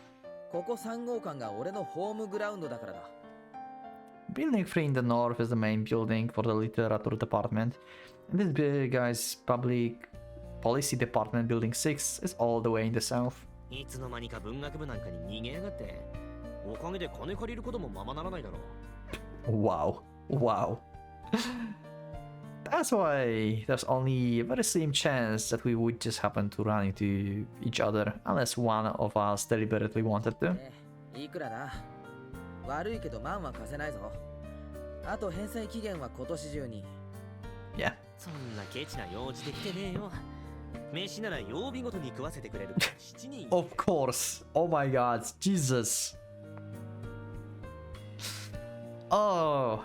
ここ3号館が俺のホームグラウンドだからだ。Building 3 in the north is the main building for the literature department, and this big guy's public policy department building 6 is all the way in the south. いつの間にか文学部なんかに逃げやがって、おかげで金借りることもままならないだろう。Wow. Wow. That's why there's only a very slim chance that we would just happen to run into each other, unless one of us deliberately wanted to. いくらだ。悪いけど万は貸せないぞ。あと返済期限は今年中に。Yeah. そんなケチな用事できてねえよ。飯なら曜日ごとに食わせてくれるから7人。Of course. Oh my god, Jesus. Oh.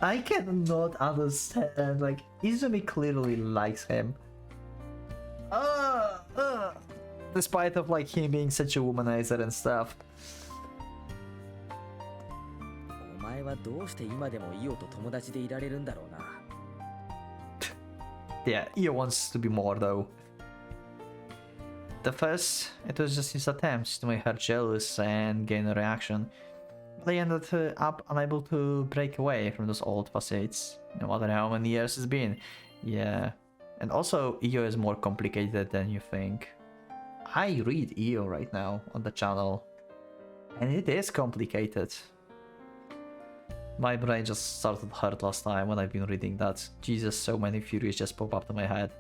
I cannot understand. Like, Izumi clearly likes him. Despite of like him being such a womanizer and stuff. お前はどうして今でもイオと友達でいられるんだろうな。Yeah, Io wants to be more though. At first, it was just his attempts to make her jealous and gain a reaction. But I ended up unable to break away from those old facades, no matter how many years it's been. Yeah, and also Io is more complicated than you think. I read Io right now on the channel, and it is complicated. My brain just started to hurt last time when I've been reading that. Jesus, so many furies just pop up to my head.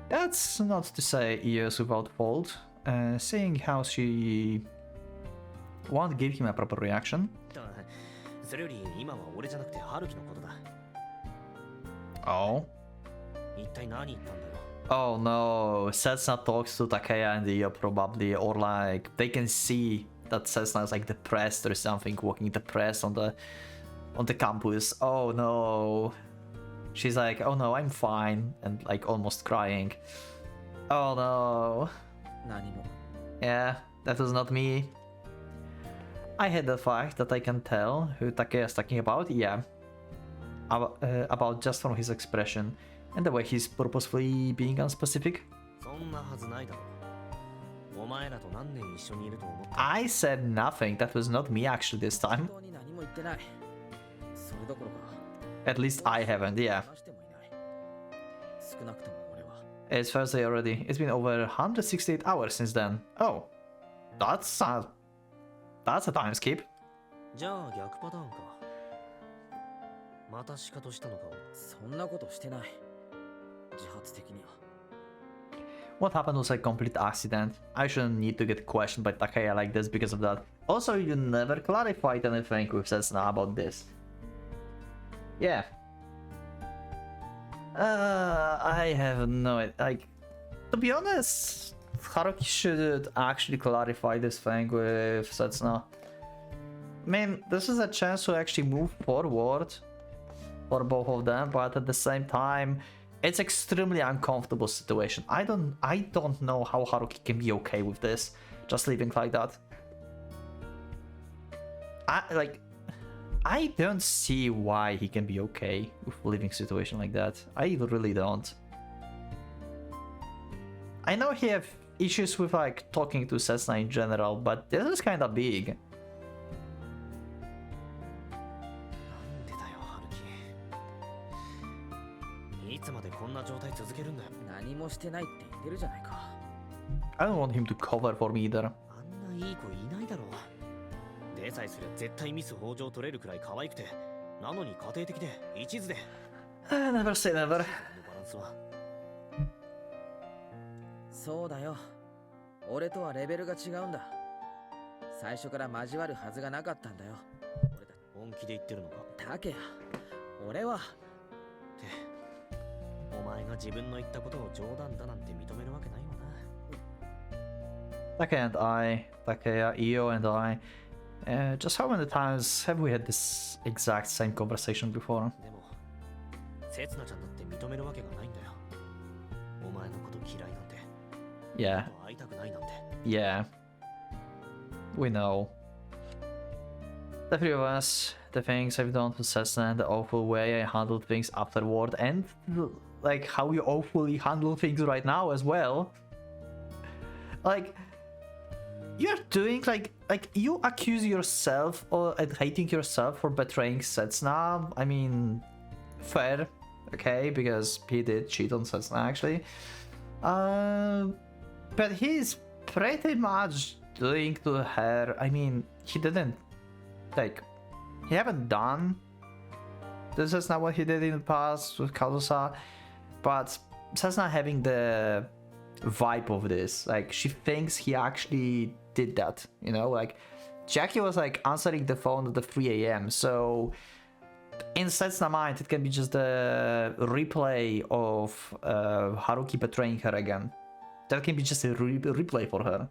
That's not to say Io is without fault. Seeing how she won't give him a proper reaction. Oh. Oh no, Setsuna talks to Takeya and Io probably, or like they can see that Setsuna is like depressed or something, walking depressed on the campus. Oh no. She's like, oh no, I'm fine, and like almost crying. Oh no. Yeah, that was not me. I hate the fact that I can tell who Takeya is talking about, yeah. About just from his expression and the way he's purposefully being unspecific. I said nothing, that was not me actually this time. At least I haven't, yeah. It's Thursday already. It's been over 168 hours since then. Oh, that's a time skip. What happened was a complete accident. I shouldn't need to get questioned by Takeya like this because of that. Also, you never clarified anything with Setsuna about this. Yeah. I have no idea. Like, to be honest, Haruki should actually clarify this thing with Setsuna. I mean, this is a chance to actually move forward for both of them, but at the same time, it's extremely uncomfortable situation. I don't know how Haruki can be okay with this, just leaving like that. I don't see why he can be okay with leaving a situation like that. I really don't. I know he have issues with like talking to Setsuna in general, but this is kinda big. I don't want him to cover for me either. Never say never. そうだよ。俺とはレベルが違うんだ。最初から交わるはずがなかったんだよ。俺たち本気で言ってるのか。タケヤ、俺はってお前が自分の言ったことを冗談だなんて認めるわけないよな。 Takeya, Io and I, just how many times have we had this exact same conversation before? でもせつなちゃんだって認めるわけがないんだよ。お前のこと嫌いなんて、 Yeah, 会いたくないなんて。 yeah. We know. The three of us, the things I've done to Cessna, the awful way I handled things afterward, and like how you awfully handle things right now as well. Like, you're doing like you accuse yourself and hating yourself for betraying Setsuna. I mean, fair, okay, because he did cheat on Setsuna actually. But he's pretty much doing to her. I mean, he didn't like, he haven't done. This is not what he did in the past with Kazusa, but Setsuna having the vibe of this, like she thinks he actually did that, you know, like Jackie was like answering the phone at the 3 a.m. so in Setsuna mind it can be just a replay of Haruki betraying her again. That can be just a replay for her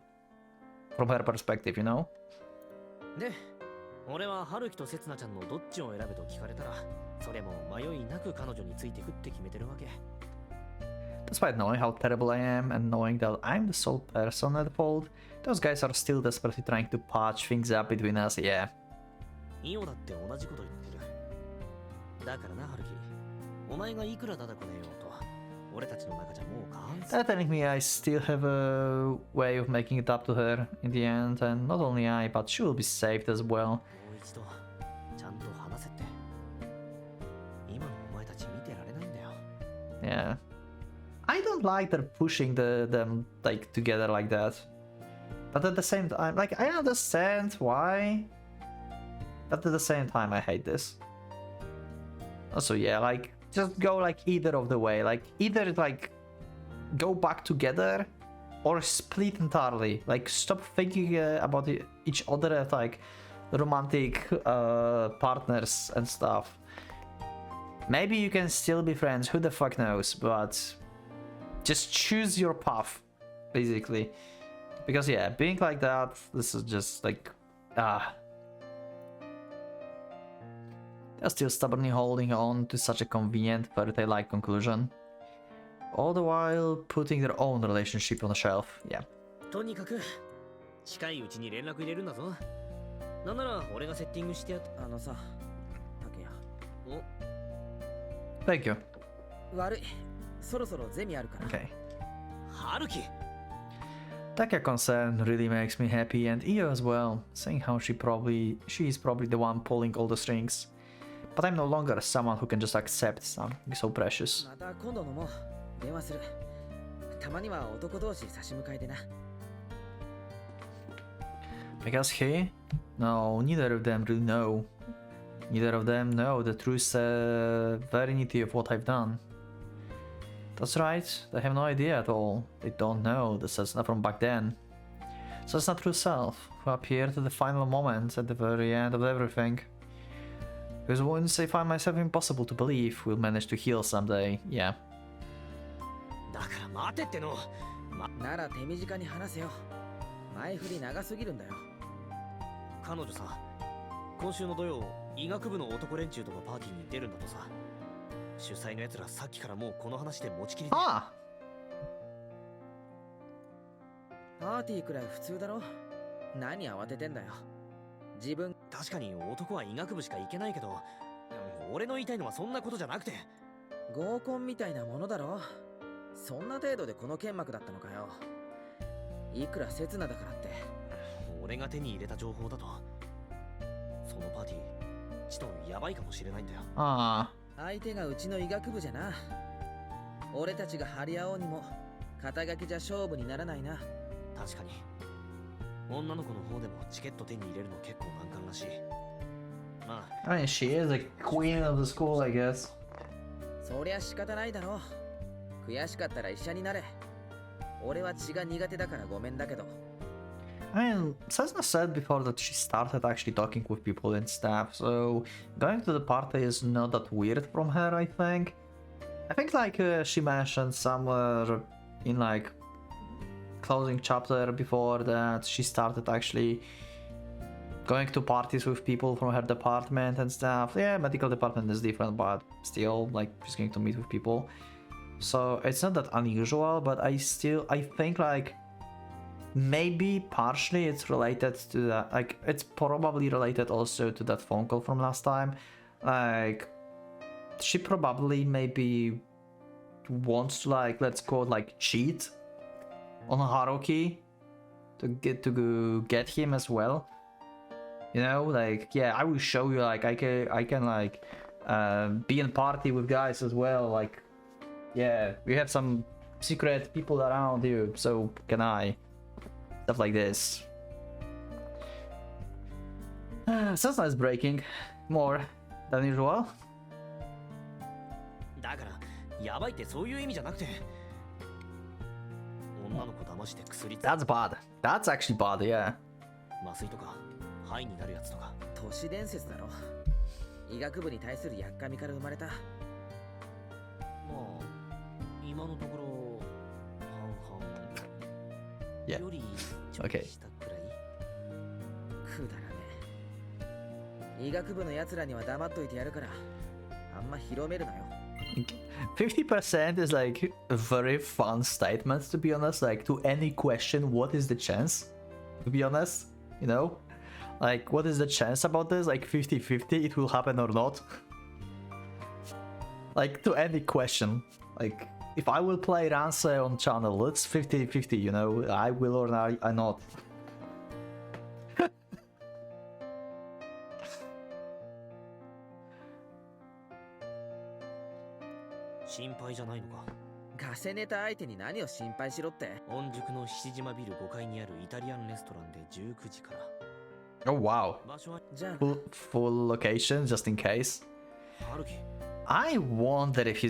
from her perspective, you know. で、俺は春樹とせつなちゃんのどっちを選べと聞かれたら、それも迷いなく彼女についてくって決めてるわけ。 Despite knowing how terrible I am and knowing that I'm the sole person at fault, those guys are still desperately trying to patch things up between us, yeah. イオだって同じこと言ってる。だからな、春樹。お前がいくらだだこねようと、俺たちの中じゃもう過半数。 They're telling me I still have a way of making it up to her in the end, and not only I, but she will be saved as well. もう一度、ちゃんと話せって。今のお前たち見てられないんだよ。 Yeah. I don't like they're pushing them like together like that. But at the same time, like I understand why. But at the same time I hate this. Also yeah, like just go like either of the way. Like either like go back together or split entirely. Like stop thinking about each other as like romantic partners and stuff. Maybe you can still be friends, who the fuck knows, but just choose your path, basically. Because yeah, being like that, this is just like, they're still stubbornly holding on to such a convenient fairy-tale-like conclusion. All the while putting their own relationship on the shelf, yeah. とにかく、近いうちに連絡入れるんだぞ。なんなら俺がセッティングしてやっあのさ、タケヤ。お Thank you. 悪い。そろそろゼミあるから。Okay. 春樹 Takeya concern really makes me happy, and Io as well, saying how she is probably the one pulling all the strings. But I'm no longer someone who can just accept something so precious. また今度のも電話する。たまには男同士差し向かいでな。Because he? No, neither of them really know. Neither of them know the true severity of what I've done. That's right, they have no idea at all. They don't know the Cessna from back then. Cessna true self, who appeared at the final moment at the very end of everything. Whose wounds I find myself impossible to believe will manage to heal someday, yeah. だから待てっての。なら手短に話せよ。前振り長すぎるんだよ。彼女さ、今週の土曜、医学部の男連中とかパーティーに出るんだとさ。主催の奴らさっきからもうこの話で持ちきりで。Ah! パーティーくらい普通だろ。何慌ててんだよ。自分確かに男は医学部しか行けないけど、俺の言いたいのはそんなことじゃなくて。合コンみたいなものだろ。そんな程度でこの剣幕だったのかよ。いくら刹那だからって。俺が手に入れた情報だと、そのパーティーちとヤバいかもしれないんだよ。Ah. 相手がうちの医学部じゃな。俺たちが張り合おうにも肩書きじゃ勝負にならないな。確かに女の子の方でもチケット手に入れるの結構難関らしい。まあ I mean, she is the queen of the school, I guess. そりゃ仕方ないだろ。悔しかったら医者になれ。俺は血が苦手だからごめんだけど。I mean, Cessna said before that she started actually talking with people and stuff, so going to the party is not that weird from her, I think. I think like she mentioned somewhere in like closing chapter before that she started actually going to parties with people from her department and stuff. Yeah, medical department is different, but still, like, she's going to meet with people. So it's not that unusual, but I think like maybe partially it's related to that, like it's probably related also to that phone call from last time. Like she probably maybe wants to, like, let's call it like cheat on Haruki to get him as well. You know, like, yeah, I will show you, like, I can like be in party with guys as well, like, yeah, we have some secret people around you, so can I. Stuff like this. Cessna is breaking more than usual. だからやばいってそういう意味じゃなくて女の子騙して薬 That's bad. That's actually bad, yeah. 麻酔とか肺になるやつとか都市伝説だろ。医学部に対するやっかみから生まれた。まあ今のところ半々 Yeah. よりちょっとしたくらい、くだらねえ。医学部のやつらには黙っといてやるからあんま広めるなよ。50% is like a very fun statement, to be honest. Like, to any question, what is the chance? To be honest, you know? Like, what is the chance about this? Like 50-50, it will happen or not? Like, to any question. Like, if I will play Ranse on channel, it's 50-50, you know? I will or I not. 心配じゃないのか。ガセネタ相手に何を心配しろって。御宿の七島ビル5階にあるイタリアンレストランで19時から。Oh wow. 場所は Full location, just in case. 春樹。 I wonder if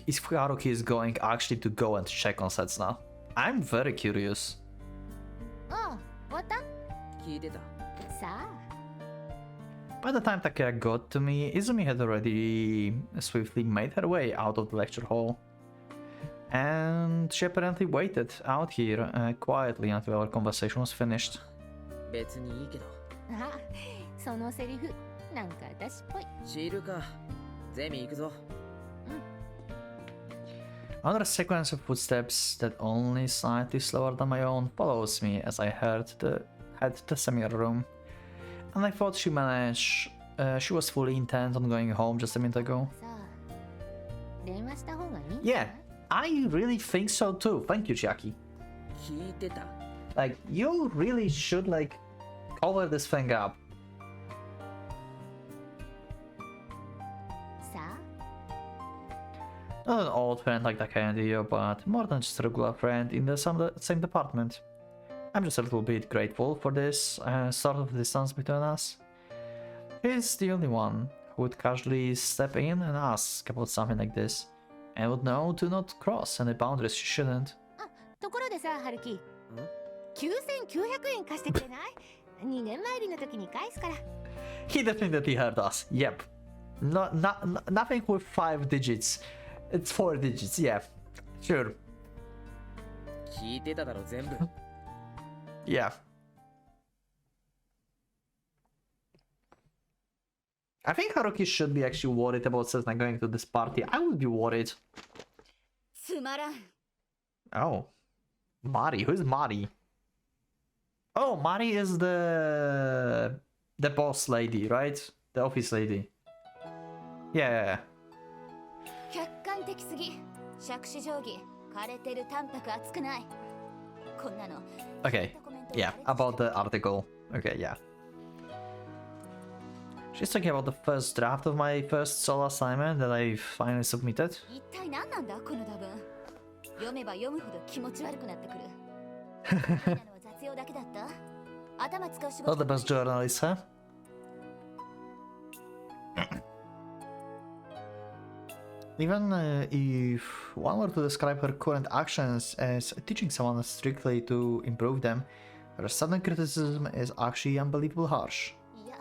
if Haruki is going actually to go and check on Setsuna. I'm very curious. ああ、終わった聞いてた。さあ。 By the time Takeda got to me, Izumi had already swiftly made her way out of the lecture hall. And she apparently waited out here quietly until our conversation was finished. 別にいいけど。あ、そのセリフ、なんか私っぽい。シールか。ゼミ行くぞ。Another sequence of footsteps that only slightly slower than my own follows me as I head to the seminar room. And I thought she was fully intent on going home just a minute ago. さあ、電話した方がいいんじゃない Yeah, I really think so too. Thank you, Jackie. 聞いてた。Like, you really should, like, cover this thing up. さあ、 Not an old friend like Takeda, but more than just a regular friend in the same department. I'm just a little bit grateful for this sort of distance between us. He's the only one who would casually step in and ask about something like this, and would know to not cross any boundaries she shouldn't. あ、ところでさ、ハルキ。9900円貸してくれない ?2 年前りの時に返すから。He definitely heard us. Yep. Nothing with 5 digits. It's 4 digits. Yeah. Sure. 聞いてただろ全部。Yeah. I think Haruki should be actually worried about Setsuna going to this party. I would be worried. つまらん。 Oh. Mari. Who's Mari? Oh, Mari is the boss lady, right? The office lady. Yeah. 客観的すぎ。杓子定規。枯れてる淡白熱くない。こんなの。 Okay. Yeah, about the article. Okay, yeah. She's talking about the first draft of my first solo assignment that I finally submitted. 一体何なんだこの多分。読めば読むほど気持ち悪くなってくる。今のは雑用だけだった。頭使う仕 Not 事。 the best journalist, huh? Even if one were to describe her current actions as teaching someone strictly to improve them, Her sudden criticism is actually unbelievably harsh. いや、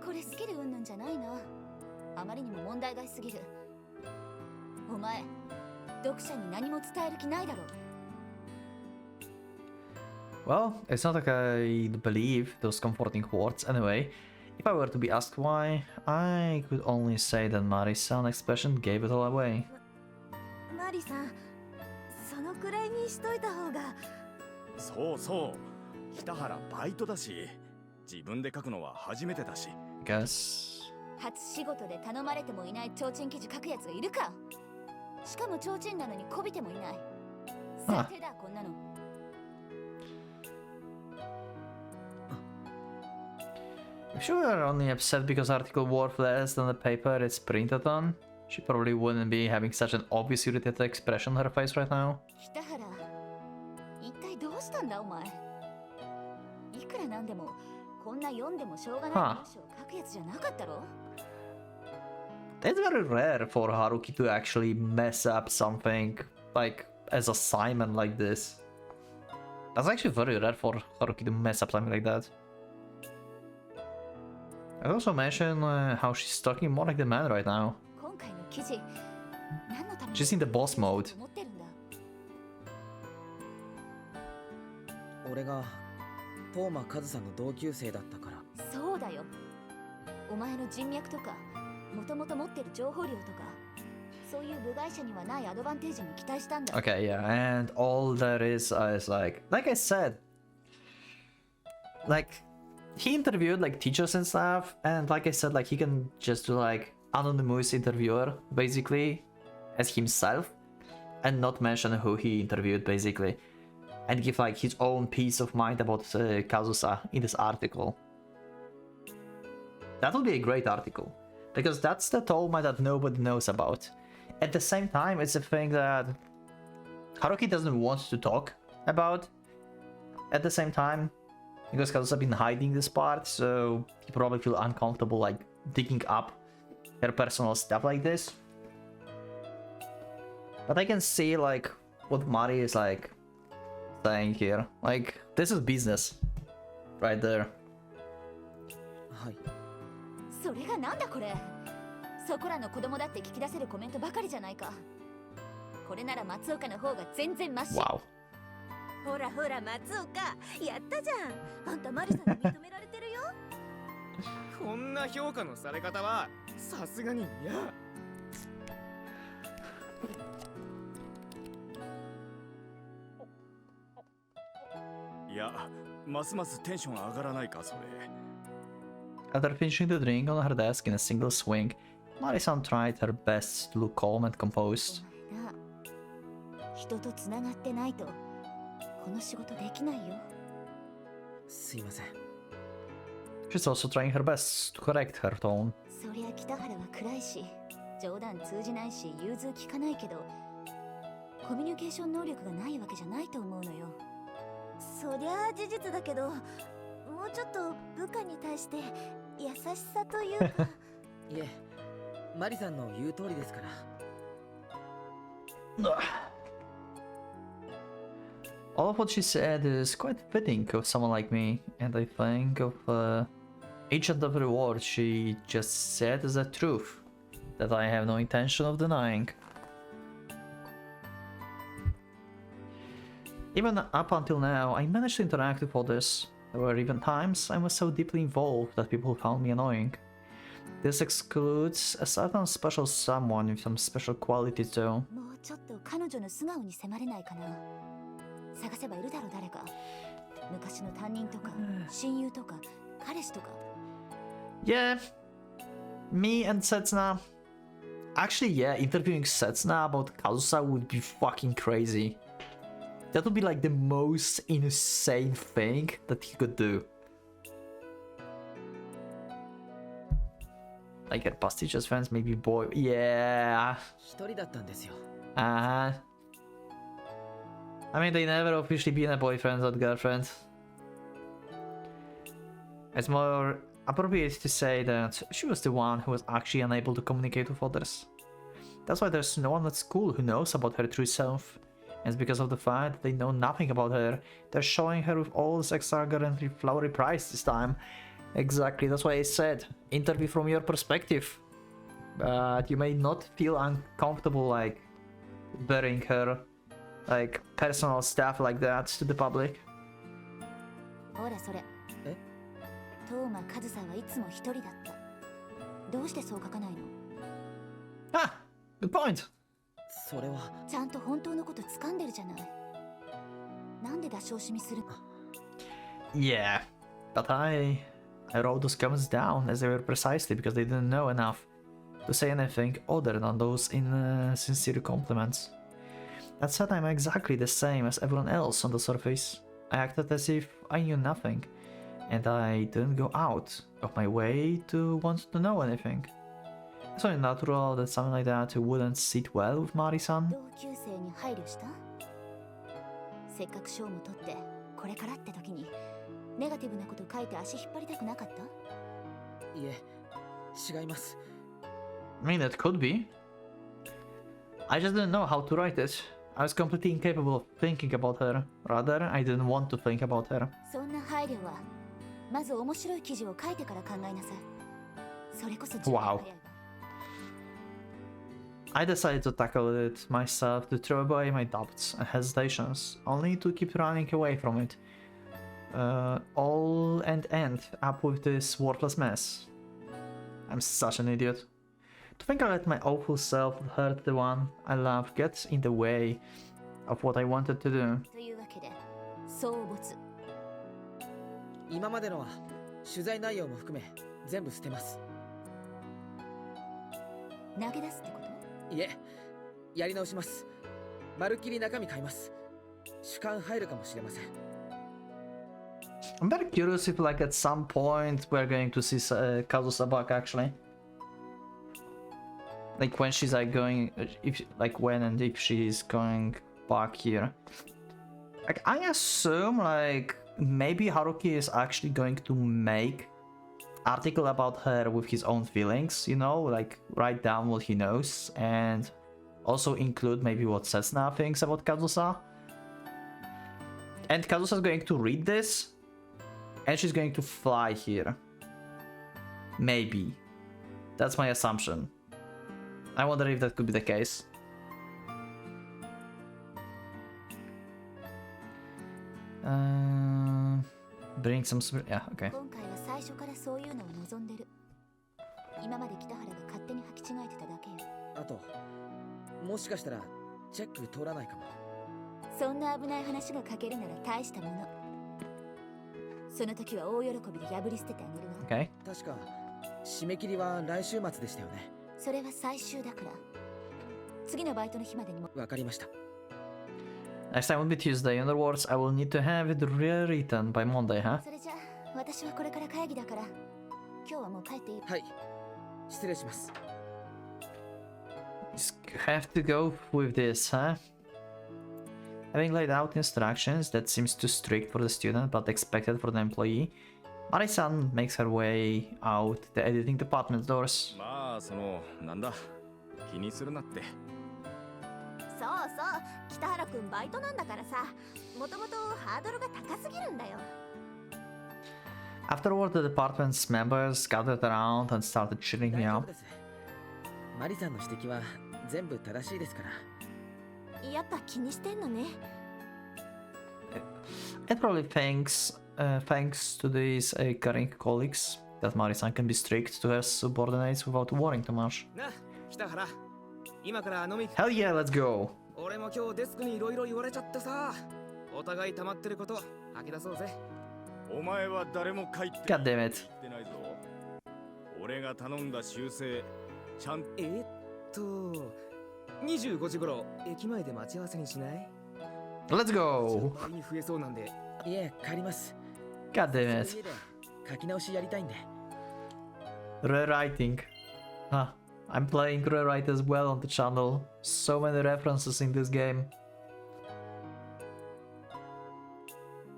これスキル云々じゃないな。あまりにも問題がすぎる。お前、読者に何も伝える気ないだろう。Well, it's not like I believe those comforting words anyway. If I were to be asked why, I could only say that Mari's sound expression gave it all away. マリさん、そのくらいにしといた方が。そうそう。北原バイトだし、自分で書くのは初めてだし。I guess. 初仕事で頼まれてもいない提灯記事書くやつがいるか。しかも提灯なのにこびてもいない。最低だ、こんなの。If she were only upset because article worth less than the paper it's printed on, she probably wouldn't be having such an obvious irritated expression on her face right now. 北原、一体どうしたんだお前。いくらなんでもこんな読んでもしょうがない文章を書くやつじゃなかったろ。It's very rare for Haruki to actually mess up something like as assignment like this. That's actually very rare for Haruki to mess up something like that. I also mentioned how she's talking more like the man right now. 今回の記事、何のために She's in the boss mode. 持ってるんだ。俺がトーマカズさんの同級生だったから。そうだよ。お前の人脈とか、もともと持ってる情報量とか、そういう部外者にはないアドバンテージに期待したんだ。Okay, yeah, and all there is like I said, like he interviewed like teachers and stuff, and like I said, like he can just do like anonymous interviewer basically as himself, and not mention who he interviewed basically, and give like his own peace of mind about Kazusa in this article. That would be a great article, because that's the Tolma that nobody knows about. At the same time, it's a thing that Haruki doesn't want to talk about at the same time, because Kazusa been hiding this part, so he probably feel uncomfortable like digging up her personal stuff like this. But I can see like what Mari is like saying here. Like, this is business right there. はい。それがなんだこれ。そこらの子供だって聞き出せるコメントばかりじゃないか。これなら松岡の方が全然マシ。Wow. ほらほら松岡、やったじゃん。あんたマリさんに認められてるよ。こんな評価のされ方はさすがに嫌。いや、ますますテンション上がらないかそれ。After finishing the drink on her desk in a single swing, Mari-san tried her best to look calm and composed. お前な、人とつながってないとこの仕事できないよ。すいません。She's also trying her best to correct her tone. そりゃ北原は暗いし、冗談通じないし、融通聞かないけど、コミュニケーション能力がないわけじゃないと思うのよ。そりゃあ事実だけど、もうちょっと部下に対して優しさというか。いえ、マリさんの言う通りですから。All of what she said is quite fitting of someone like me, and I think of each and every word she just said is the truth that I have no intention of denying. Even up until now, I managed to interact with others. There were even times I was so deeply involved that people found me annoying. This excludes a certain special someone with some special quality too. もうちょっと彼女の素顔に迫れないかな。探せばいるだろう誰か。昔の担任とか、親友とか、彼氏とか。Yeah, me and Setsuna. Actually, yeah, interviewing Setsuna about Kazusa would be fucking crazy. That would be like the most insane thing that he could do. Like her past teachers, friends, maybe boy. Yeah. 一人だったんですよ。I mean, they never officially been a boyfriend or girlfriend. It's more appropriate to say that she was the one who was actually unable to communicate with others. That's why there's no one at school who knows about her true self, It's because of the fact that they know nothing about her. They're showing her with all this extravagantly flowery price this time. Exactly, that's why I said, interview from your perspective. But you may not feel uncomfortable like burying her like personal stuff like that to the public. ほらそれ。え？トーマカズサはいつも一人だった。どうしてそう書かないの？ Ah, good point. それはちゃんと本当のこと掴んでるじゃない。なんで出し惜しみする？ Yeah, but I wrote those comments down as they were precisely because they didn't know enough to say anything other than those sincere compliments. That said, I'm exactly the same as everyone else on the surface. I acted as if I knew nothing, and I didn't go out of my way to want to know anything. It's only natural that something like that wouldn't sit well with Mari-san. 同級生に配慮した？せっかく賞も取ってこれからって時にネガティブなこと書いて足引っ張りたくなかった？いえ、違います。 I mean, that could be. I just didn't know how to write it. I was completely incapable of thinking about her. Rather, I didn't want to think about her. そんな配慮はまず面白い記事を書いてから考えなさい。それこそ準備が早いわ。I decided to tackle it myself, to throw away my doubts and hesitations, only to keep running away from it. All and end up with this worthless mess. I'm such an idiot. To think I let my awful self hurt the one I love get in the way of what I wanted to do. というわけで、総没。今までのは取材内容も含め全部捨てます。投げ出すってこと？いえ、やり直します。まるっきり中身変えます。主観入るかもしれません。I'm very curious if, like, at some point we're going to see Kazusa back actually. Like when she's like going, if like when and if she's going back here. Like I assume like maybe Haruki is actually going to make article about her with his own feelings, you know, like write down what he knows and also include maybe what Setsuna thinks about Kazusa. And Kazusa is going to read this and she's going to fly here. Maybe. That's my assumption. I wonder if that could be the case. Bring some... yeah, okay. 今回は最初からそういうのを望んでる。今まで北原が勝手に履き違えてただけよ。あと、もしかしたらチェック通らないかも。そんな危ない話が書けるなら大したもの。その時は大喜びで破り捨ててあげるわ。Okay. 確か締め切りは来週末でしたよね。それは最終だから。次のバイトの日までにも。わかりました。Next time will be Tuesday. In other words, I will need to have it rewritten by Monday, huh? それじゃあ、私はこれから会議だから。今日はもう帰っていい？はい。失礼します。Just have to go with this, huh? Having laid out instructions that seems too strict for the student but expected for the employee, Mari-san makes her way out the editing department's doors. まあそのなんだ気にするなって。そうそう、北原くんバイトなんだからさ、もともとハードルが高すぎるんだよ。Afterward, the department's members gathered around and started cheering me 大丈 up. 夫です。マリさんの指摘は全部正しいですから。やっぱ気にしてんのね。It probably thanks to these caring colleagues that Mari-san can be strict to her subordinates without worrying too much. な、北原。今から飲み。Hell yeah, let's go! 俺も今日デスクにいろいろ言われちゃってさ。お互い溜まってること吐き出そうぜ。お前は誰も書いて God damn it. 言ってないぞ。俺が頼んだ修正ちゃん25時頃駅前で待ち合わせにしない？ Let's go! 倍に増えそうなんで。いえ、帰ります。 God damn it. 家で書き直しやりたいんで。Rewriting. Huh. I'm playing rewrite as well on the channel. So many references in this game.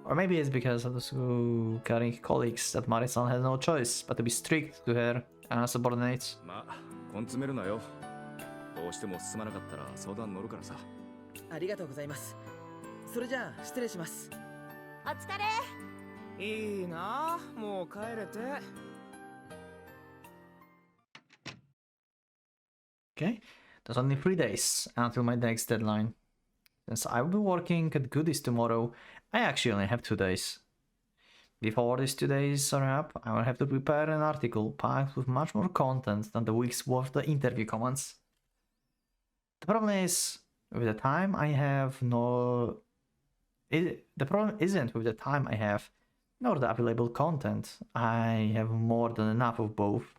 Or maybe it's because of the caring colleagues that Mari-san has no choice but to be strict to her subordinates. まあ根詰めるなよ。どうしても進まなかったら相談乗るからさ。ありがとうございます。それじゃあ失礼します。お疲れ。いいな、もう帰れて。Okay, there's only 3 days until my next deadline. Since I will be working at Goodies tomorrow, I actually only have 2 days. Before these 2 days are up, I will have to prepare an article packed with much more content than the week's worth of interview comments. The problem is, with the time I have the problem isn't with the time I have, nor the available content. I have more than enough of both.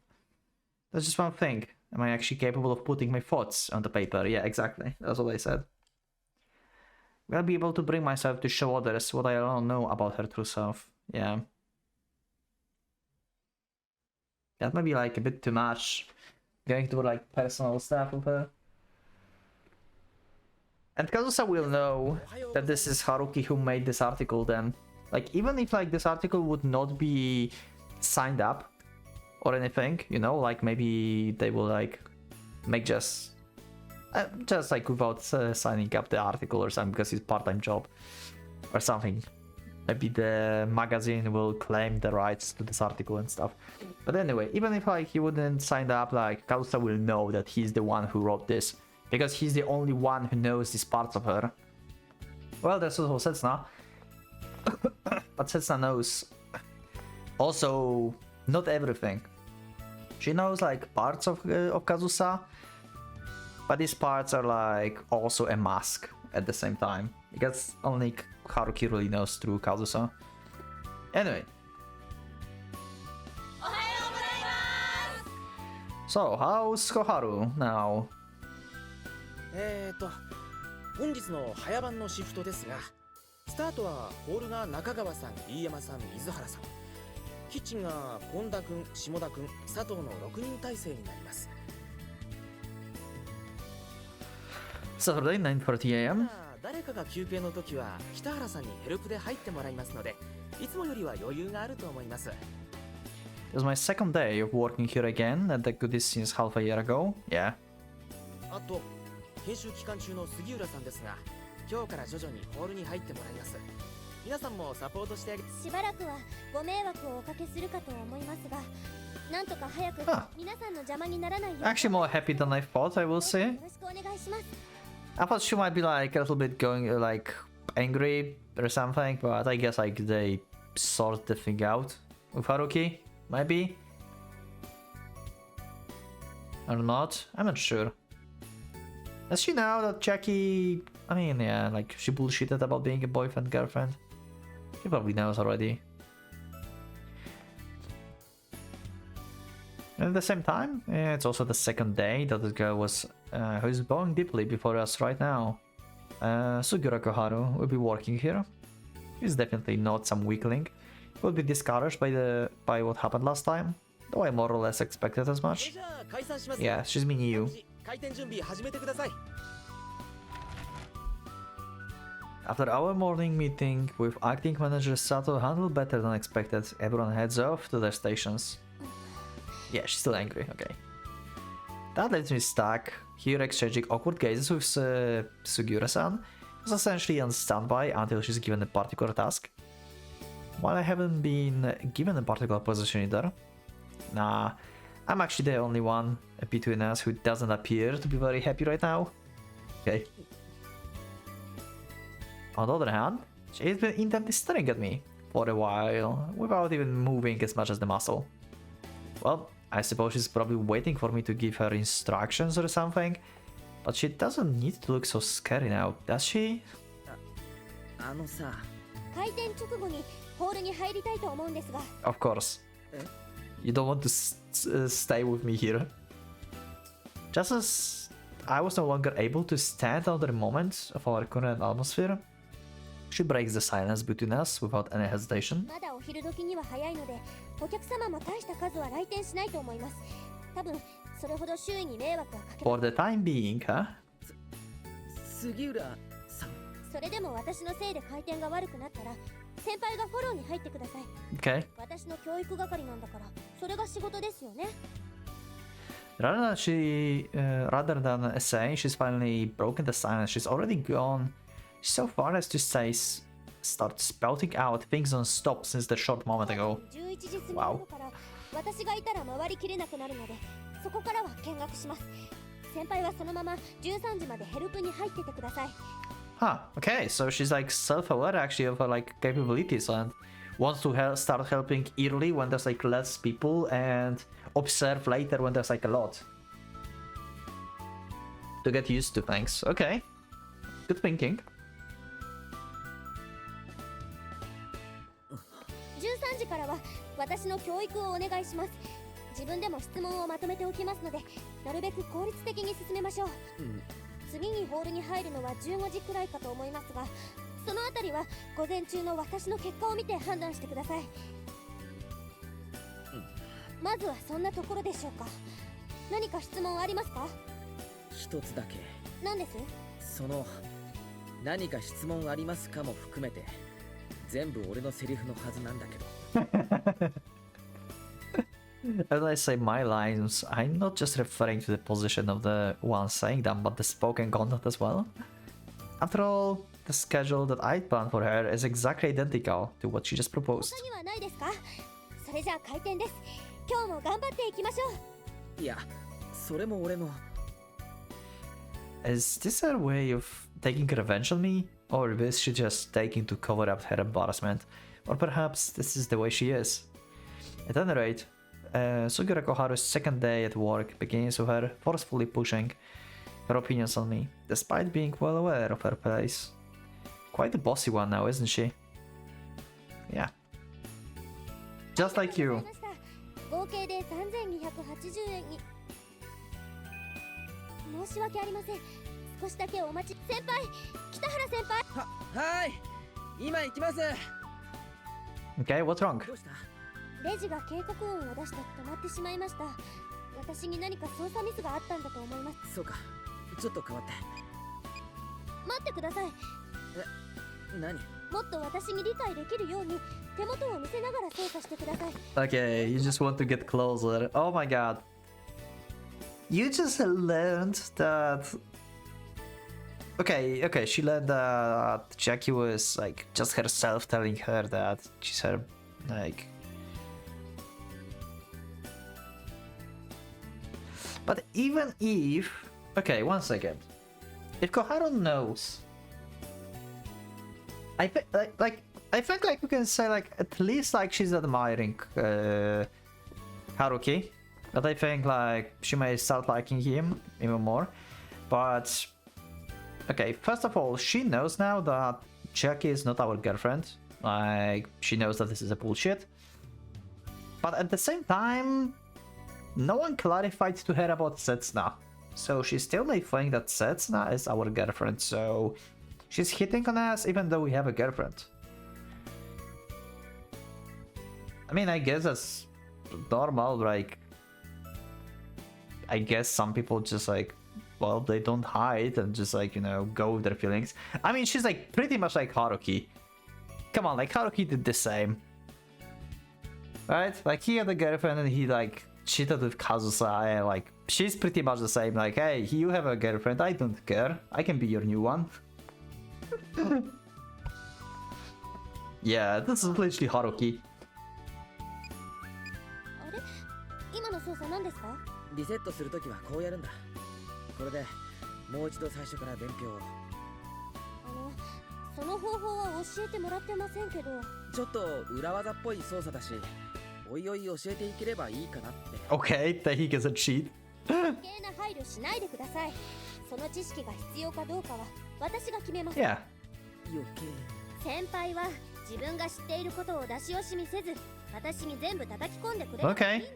That's just one thing. Am I actually capable of putting my thoughts on the paper? Yeah, exactly. That's what I said. Will I be able to bring myself to show others what I don't know about her true self? Yeah. That might be like a bit too much. Going to like personal stuff with her. And Kazusa will know that this is Haruki who made this article then. Like, even if like this article would not be signed up or anything, you know, like maybe they will like make just like without signing up the article or something because it's part-time job or something. Maybe the magazine will claim the rights to this article and stuff. But anyway, even if like he wouldn't sign up, like Kazusa will know that he's the one who wrote this because he's the only one who knows these parts of her. Well, that's also Setsuna. But Setsuna knows also not everything. She knows like parts of Kazusa, but these parts are like also a mask at the same time, because only Haruki really knows true Kazusa. Anyway. So, how's Koharu now? 本日の早番のシフトですが、スタートはホールが中川さん、飯山さん、水原さん、キッチンが本田くん、下田くん、佐藤の6人体制になります。Saturday 9:30 a.m. 誰かが休憩の時は北原さんにヘルプで入ってもらいますので、いつもよりは余裕があると思います。It was my second day of working here again at the Goodies since half a year ago. Yeah. あと研修期間中の杉浦さんですが、今日から徐々にホールに入ってもらいます。皆さんもサポートしてあげて。しばらくはご迷惑をおかけするかと思いますが、なんとか早く皆さんの邪魔にならないように。Actually more happy than I thought, I will say. よろしくお願いします。I thought she might be like a little bit going like angry or something, but I guess like they sort the thing out with Haruki, maybe? Or not? I'm not sure. Does she know that Jackie, I mean, yeah, like she bullshitted about being a boyfriend, girlfriend? She probably knows already. And at the same time, it's also the second day that this girl was who's bowing deeply before us right now. Sugura Koharu will be working here. He's definitely not some weakling. He will be discouraged by what happened last time, though I more or less expected as much. Yeah, she's been new. After our morning meeting with acting manager Sato handled better than expected, everyone heads off to their stations. Yeah, she's still angry, okay. That leaves me stuck here exchanging awkward gazes with Sugura-san, who's essentially on standby until she's given a particular task. While I haven't been given a particular position either. Nah, I'm actually the only one between us who doesn't appear to be very happy right now. Okay. On the other hand, she's been intently staring at me for a while, without even moving as much as the muscle. Well, I suppose she's probably waiting for me to give her instructions or something, but she doesn't need to look so scary now, does she? あのさ、開店直後にホールに入りたいと思うんですが。Of course. You don't want to stay with me here. Just as I was no longer able to stand under the moment of our current atmosphere, she breaks the silence between us without any hesitation. まだお昼時には早いので、お客様も大した数は来店しないと思います。多分それほど周囲に迷惑はかけ。For the time being, huh? 杉浦さん。それでも私のせいで回転が悪くなったら、先輩がフォローに入ってください。Okay. 私の教育係なんだから、それが仕事ですよね。Rather than saying she's finally broken the silence, she's already gone so far as to say, start spouting out things non-stop since the short moment ago. Wow. 私がいたら回りきれなくなるので、そこからは見学します。先輩はそのまま13時までヘルプに入っててください。Huh, okay, so she's like self-aware actually of her like capabilities and wants to start helping early when there's like less people and observe later when there's like a lot. To get used to things. Okay. Good thinking. 13時からは私の教育をお願いします。自分でも質問をまとめておきますので、なるべく効率的に進めましょう。次にホールに入るのは15時くらいかと思いますが、そのあたりは午前中の私の結果を見て判断してください。まずはそんなところでしょうか。何か質問ありますか？一つだけ。何です？その何か質問ありますかも含めて全部俺のセリフのはずなんだけど。As I say my lines, I'm not just referring to the position of the one saying them, but the spoken content as well. After all, the schedule that I planned for her is exactly identical to what she just proposed. 他にはないですか？それじゃあ開店です。今日も頑張っていきましょう。いや、それも俺の。Is this her way of taking revenge on me? Or is she just taking to cover up her embarrassment? Or perhaps this is the way she is? At any rate, Sugura Koharu's second day at work begins with her forcefully pushing her opinions on me, despite being well aware of her place. Quite a bossy one now, isn't she? Yeah. Just like you. 合計で3280円に。申し訳ありません。少しだけお待ち。先輩、北原先輩。はい。今行きます。Okay, what's wrong? どうした？レジが警告音を出して止まってしまいました。私に何か操作ミスがあったんだと思います。そうか。ちょっと変わって。待ってください。何？もっと私に理解できるように手元を見せながら操作してください。Okay, you just want to get closer. Oh my god. You just learned that... Okay, she learned that Jackie was like just herself telling her that she's her, like... But even if... Okay, one second. If Koharu knows... I think like we can say like at least like she's admiring Haruki. But I think like she may start liking him even more. But okay, first of all, she knows now that Jackie is not our girlfriend. Like she knows that this is a bullshit. But at the same time, no one clarified to her about Setsuna. So she still may think that Setsuna is our girlfriend, so she's hitting on us even though we have a girlfriend. I mean, I guess that's normal, like... I guess some people just like, well, they don't hide and just like, you know, go with their feelings. I mean, she's like pretty much like Haruki. Come on, like Haruki did the same. Right? Like he had a girlfriend and he like cheated with Kazusa and like, she's pretty much the same. Like, hey, you have a girlfriend, I don't care. I can be your new one. Yeah, this is literally Haruki. あれ？今の操作何ですか？リセットするときはこうやるんだ。これでもう一度最初から伝票を。その方法は教えてもらってませんけど。ちょっと裏技っぽい操作だし、おいおい教えていければいいかなって。Okay, that he gets a cheat. 余計な配慮しないでください。その知識が必要かどうかは私が決めます。Yeah. 余計。先輩は自分が知っていることを出し惜しみせず、私に全部叩き込んでくれればいいんです。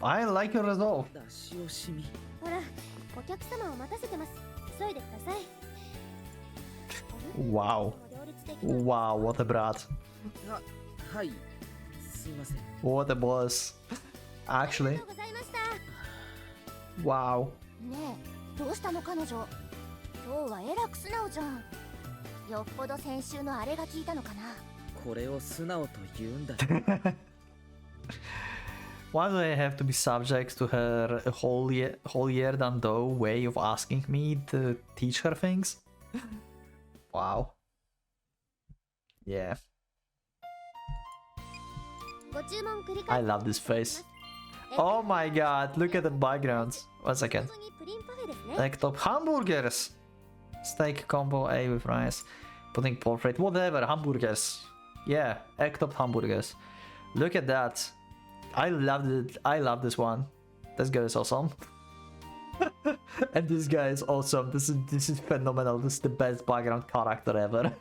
I like your resolve. 出し惜しみ。ほら、お客様を待たせてます。急いでください。Wow. Wow, what a brat. はい。すいません。What a boss. Actually. ありがとうございました。Wow. ねえ、どうしたの彼女。今日はえらく素直じゃん。よっぽど先週のあれが効いたのかな。これを素直と言うんだ。Why do I have to be subject to her holier than thou way of asking me to teach her things? Wow. Yeah. I love this face. Oh my god, look at the backgrounds. 1 second. Egg top hamburgers. Steak combo A with rice. Pudding portrait. Whatever, hamburgers. Yeah, egg top hamburgers. Look at that. I love it. I love this one. This guy is awesome. And this guy is awesome. This is phenomenal. This is the best background character ever.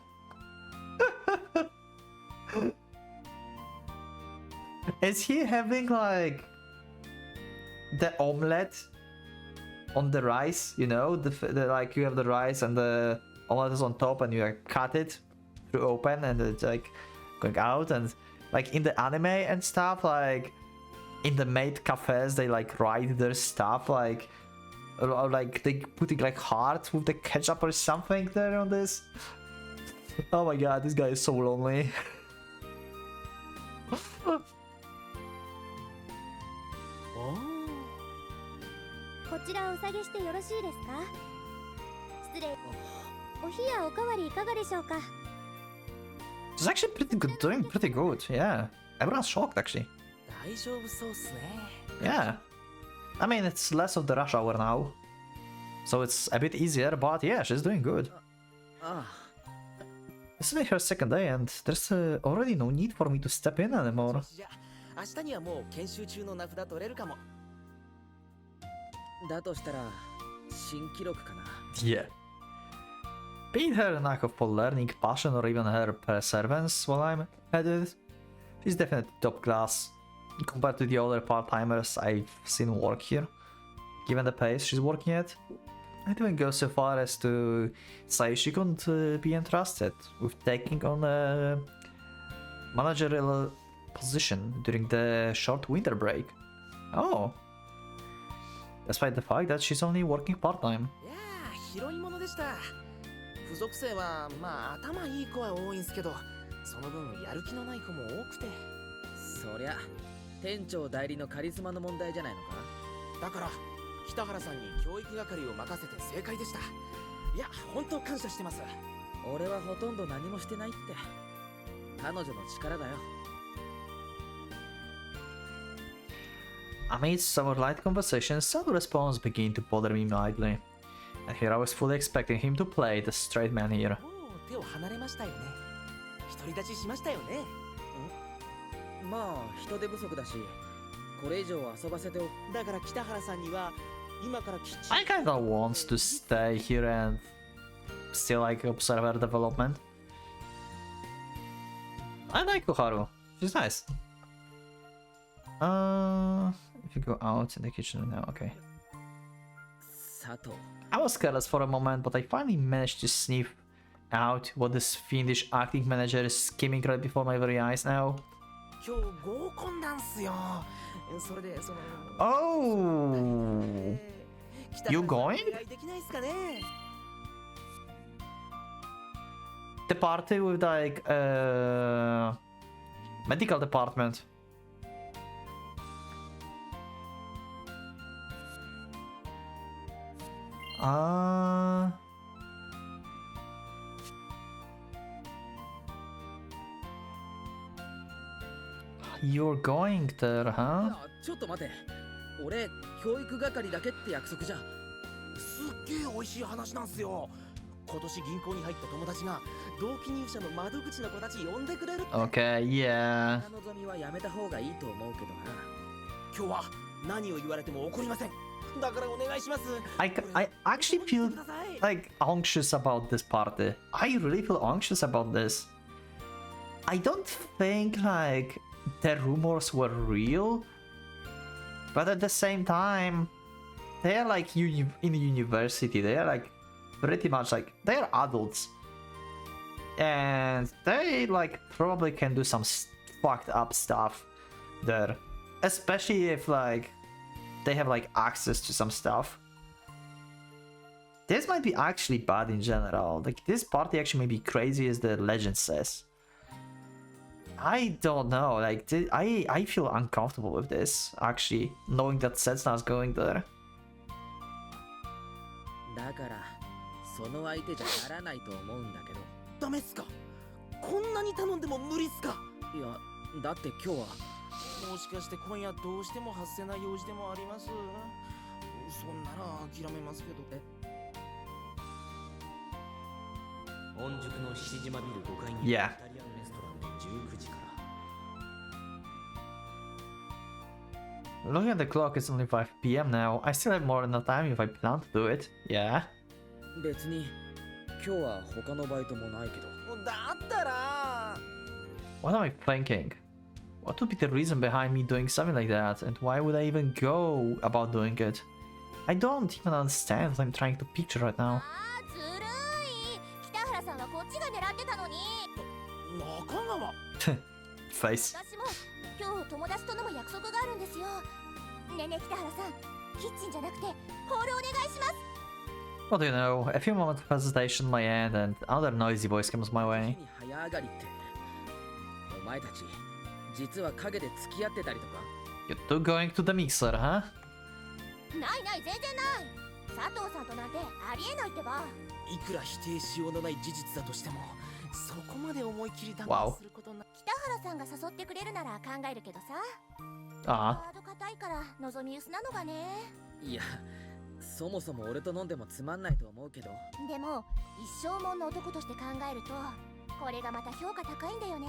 Is he having like the omelette on the rice? You know, the like you have the rice and the omelette is on top, and you like cut it through open, and it's like going out, and like in the anime and stuff, like in the maid cafes, they like write their stuff like, or like they putting like hearts with the ketchup or something there on this. Oh my god, this guy is so lonely. It's actually pretty good, doing pretty good, yeah. Everyone's shocked actually. Yeah. I mean, it's less of the rush hour now, so it's a bit easier, but yeah, she's doing good. This is like her second day, and there's already no need for me to step in anymore. Yeah. Be it her knack for learning, passion, or even her perseverance while I'm at it, she's definitely top class compared to the other part-timers I've seen work here. Given the pace she's working at, I'd even go so far as to say she couldn't be entrusted with taking on a managerial position during the short winter break. Oh, despite the fact that she's only working part-time. 付属生はまあ頭いい子は多いんすけど、その分やる気のない子も多くて。そりゃ店長代理のカリスマの問題じゃないのか。だから北原さんに教育係を任せて正解でした。いや本当感謝してます。俺はほとんど何もしてないって。彼女の力だよ。Amidst some light conversations, some response began to bother me mildly. And here I was fully expecting him to play the straight man here. 手を離れましたよね。独り立ちしましたよね。まあ人手不足だし、これ以上遊ばせておだから北原さんには今からきっちり I kinda wants to stay here and still like observe her development. I like Koharu. She's nice. If you go out in the kitchen now, okay. Sato. I was careless for a moment, but I finally managed to sniff out what this fiendish acting manager is scheming right before my very eyes now. Oh! You going? The party with like medical department. You're going there, huh? ちょっと待て。俺、教育係だけって約束じゃ。すっげえ美味しい話なんすよ。今年銀行に入った友達が同期入社の窓口の子たち呼んでくれるって。Okay, yeah. 望みはやめた方がいいと思うけどな。今日は何を言われても怒りません。だからお願いします。I actually feel like anxious about this party. I really feel anxious about this. I don't think like the rumors were real, but at the same time, they're like in university. They're like pretty much like they're adults, and they like probably can do some fucked up stuff there, especially if like they have like access to some stuff. This might be actually bad in general. Like this party actually may be crazy as the legend says. I don't know. Like, I feel uncomfortable with this, actually, knowing that Setsuna's going there. だからその相手じゃならないと思うんだけど。ダメっすか？こんなに頼んでも無理っすか？いや、だって今日はもしかして今夜どうしても発せない用事でもあります？そんなら諦めますけど。御宿の七島ビル5階に Yeah. イタリアンレストランで19時から。Looking at the clock, it's only 5 p.m. now. I still have more than enough time if I plan to do it. Yeah. 別に今日は他のバイトもないけど。だったら What am I thinking? What would be the reason behind me doing something like that? And why would I even go about doing it? I don't even understand what I'm trying to picture right now. ずるい。北原さんはこっちが狙ってたのに。中川。 Face. 私も今日友達と飲む約束があるんですよ。ねえねえ北原さん、キッチンじゃなくてホールお願いします。 What do you know? A few moments of hesitation on my end, and another noisy voice comes my way. 早上がりってお前たち実は陰で付き合ってたりとか。 You two going to the mixer, huh? ないない全然ない。佐藤さんとなんてありえないってば。いくら否定しようのない事実だとしてもそこまで思い切り談 Wow. 判することな。北原さんが誘ってくれるなら考えるけどさ。 Ah. ハード硬いから望み薄なのがね。いやそもそも俺と飲んでもつまんないと思うけど。でも一生もんの男として考えるとこれがまた評価高いんだよね。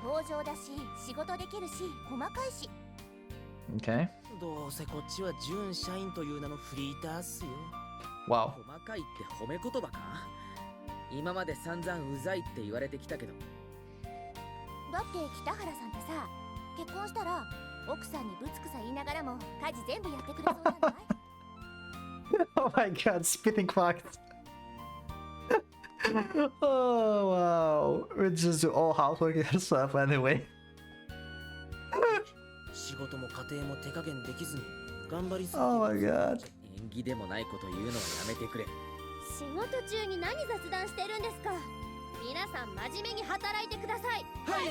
登場だし仕事できるし細かいし。 Okay. どうせこっちは準社員という名のフリーターっすよ。 Wow. 細かいって褒め言葉か？今まで散々うざいって言われてきたけど。だって北原さんってさ、結婚したら奥さんにぶつくさ言いながらも家事全部やってくれそうじゃない？ Oh my god, spitting facts. Oh wow. We just do all housework yourself anyway. 仕事も家庭も手加減できずに頑張りすぎて。 Oh my god. 縁起でもないこと言うのはやめてくれ。仕事中に何雑談してるんですか？皆さん真面目に働いてください。はい。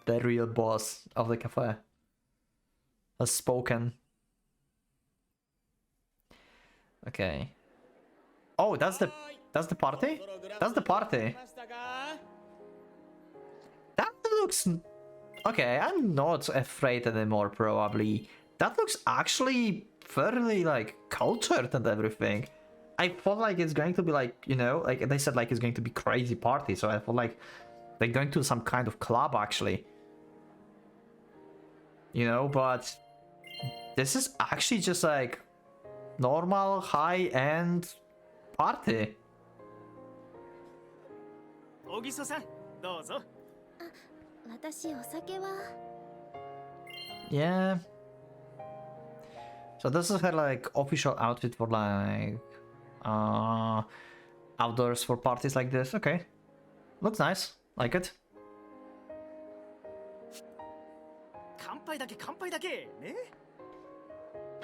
The real boss of the cafe has spoken. Okay. Oh, that's the party? That's the party. That looks okay. I'm not afraid anymore. Probably that looks actually fairly like cultured and everything. I thought like it's going to be like, you know, like they said like it's going to be crazy party. So I thought like they're going to some kind of club actually. You know, but this is actually just like normal high-end party. 小木曽さんどうぞ。私お酒は。 Yeah. So this is her like official outfit for like outdoors for parties like this. Okay. Looks nice. Like it. 乾杯だけ乾杯だけね。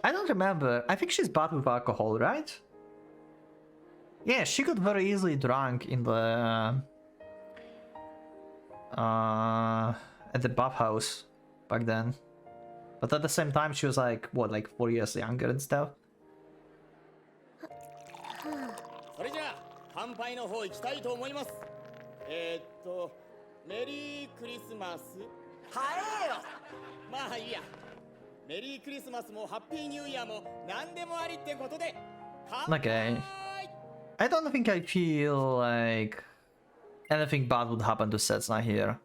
I don't remember. I think she's bad with alcohol, right? Yeah, she got very easily drunk in the at the bathhouse back then. But at the same time, she was like, what, like 4 years younger and stuff? それじゃあ乾杯の方行きたいと思います。メリークリスマス。早えよ。まあいいや。メリークリスマスもハッピーニューイヤーも何でもありってことで。Okay. I don't think I feel like anything bad would happen to Setsuna here.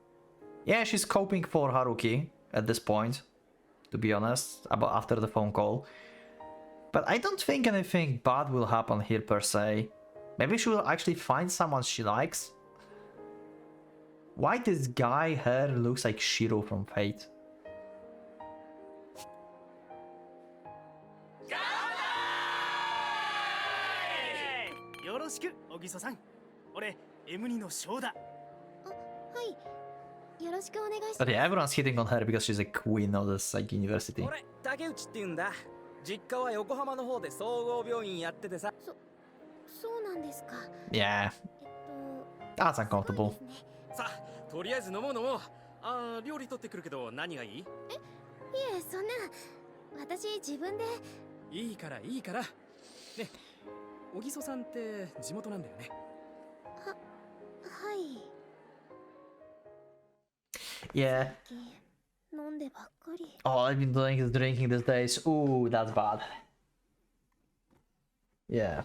Yeah, she's coping for Haruki at this point, to be honest, about after the phone call. But I don't think anything bad will happen here per se. Maybe she will actually find someone she likes. Why this guy hair looks like Shiro from Fate? よろしく小木曽さん。俺 M2 の翔だ。はい。よろしくお願いします。 But yeah, everyone's hitting on her because she's a queen of this like university. 俺竹内って言うんだ。実家は横浜の方で総合病院やっててさ。そうなんですか。Yeah, that's uncomfortable. さあとりあえず飲もう。料理取ってくるけど何がいい？いえ、そんな。私自分で。いいからね。小木曽さんって地元なんだよね。はい。 Yeah. 飲んでばっかり。 All I've been doing is drinking these days. Ooh, that's bad. Yeah.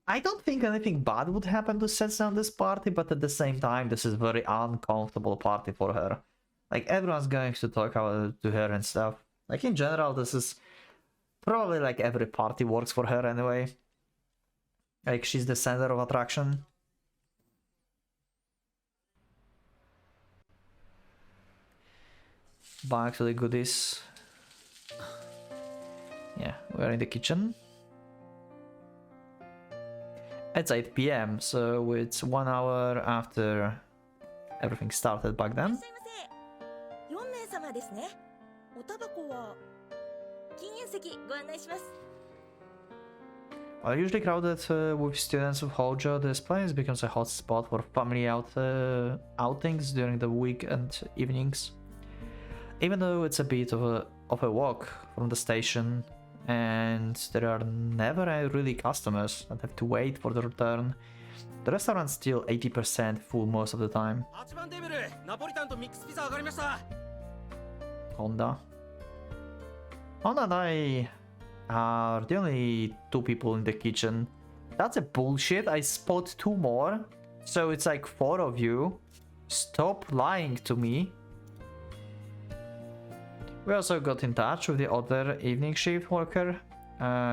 I don't think anything bad would happen to Setsu on this party, but at the same time, this is a very uncomfortable party for her. Like, everyone's going to talk to her and stuff. Like, in general, this is probably like every party works for her anyway. Like, she's the center of attraction. Back to the goodies. Yeah, we're in the kitchen. It's 8 p.m, so it's 1 hour after everything started back then. 4名様ですね。おタバコは禁煙席ご案内します。 While usually crowded with students of Hojo, this place becomes a hot spot for family outings during the weekend evenings. Even though it's a bit of a walk from the station, and there are never really customers that have to wait for the return, the restaurant's still 80% full most of the time. 8番テーブルナポリタンとミックスピザ上がりました。 Honda and I are the only 2 people in the kitchen. That's a bullshit. I spot 2 more, so it's like 4 of you. Stop lying to me. We also got in touch with the other evening shift worker,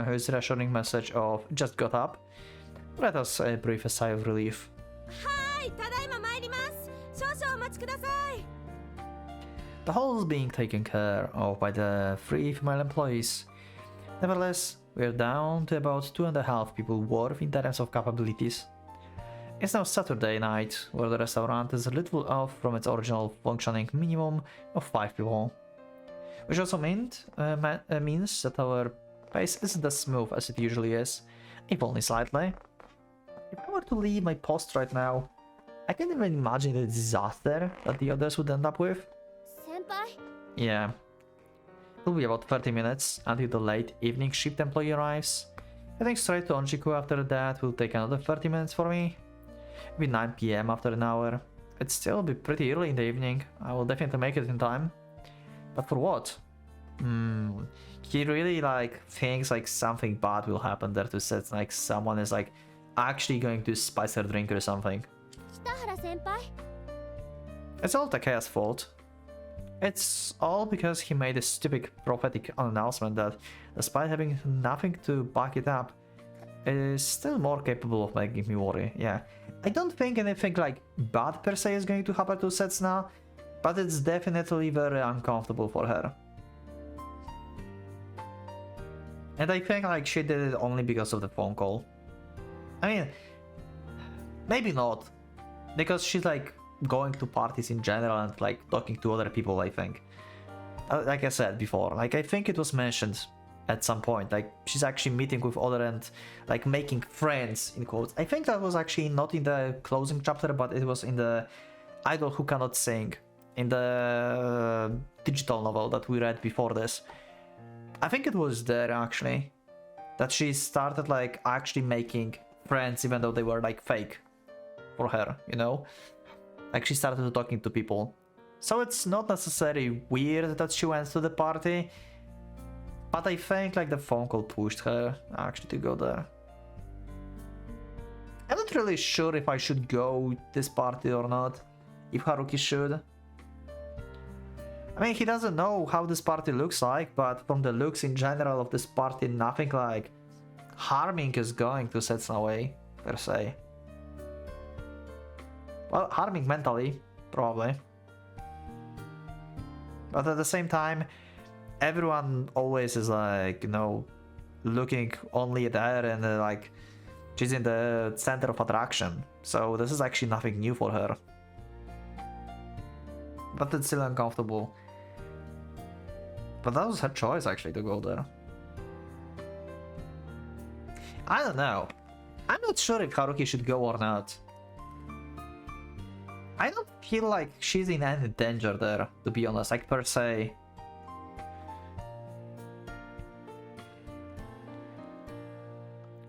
whose reassuring message of just got up let us breathe a sigh of relief. はい、ただいま参ります。少々お待ちください。 The hall is being taken care of by the 3 female employees. Nevertheless, we're down to about 2.5 people worth in terms of capabilities. It's now Saturday night, where the restaurant is a little off from its original functioning minimum of 5 people. Which also means that our pace isn't as smooth as it usually is, if only slightly. If I were to leave my post right now, I can't even imagine the disaster that the others would end up with. 先輩? Yeah. It'll be about 30 minutes until the late evening shift employee arrives. Heading straight to Onchiku after that will take another 30 minutes for me. It'll be 9 PM after an hour. It'd still be pretty early in the evening. I will definitely make it in time. But for what? He really thinks something bad will happen there to set someone is actually going to spice her drink or something. 北原先輩? It's all Takeya's fault. It's all because he made a stupid prophetic announcement that, despite having nothing to back it up, is still more capable of making me worry. Yeah, I don't think anything bad per se is going to happen to Setsuna, but it's definitely very uncomfortable for her. And I think she did it only because of the phone call. I mean, maybe not, because she's going to parties in general and talking to other people, I think. Like I said before, I think it was mentioned at some point, she's actually meeting with other and making friends in quotes. I think that was actually not in the closing chapter, but it was in the Idol Who Cannot Sing, in the digital novel that we read before this. I think it was there actually that she started actually making friends, even though they were fake for her, you know? She started talking to people. So it's not necessarily weird that she went to the party, but I think the phone call pushed her actually to go there. I'm not really sure if I should go this party or not, if Haruki should. I mean, he doesn't know how this party looks like, but from the looks in general of this party, nothing harming is going to Setsuna away, per se. Well, harming mentally, probably. But at the same time, everyone always is looking only at her and she's in the center of attraction. So this is actually nothing new for her. But it's still uncomfortable. But that was her choice actually to go there. I don't know. I'm not sure if Haruki should go or not. I don't feel like she's in any danger there, to be honest, like per se.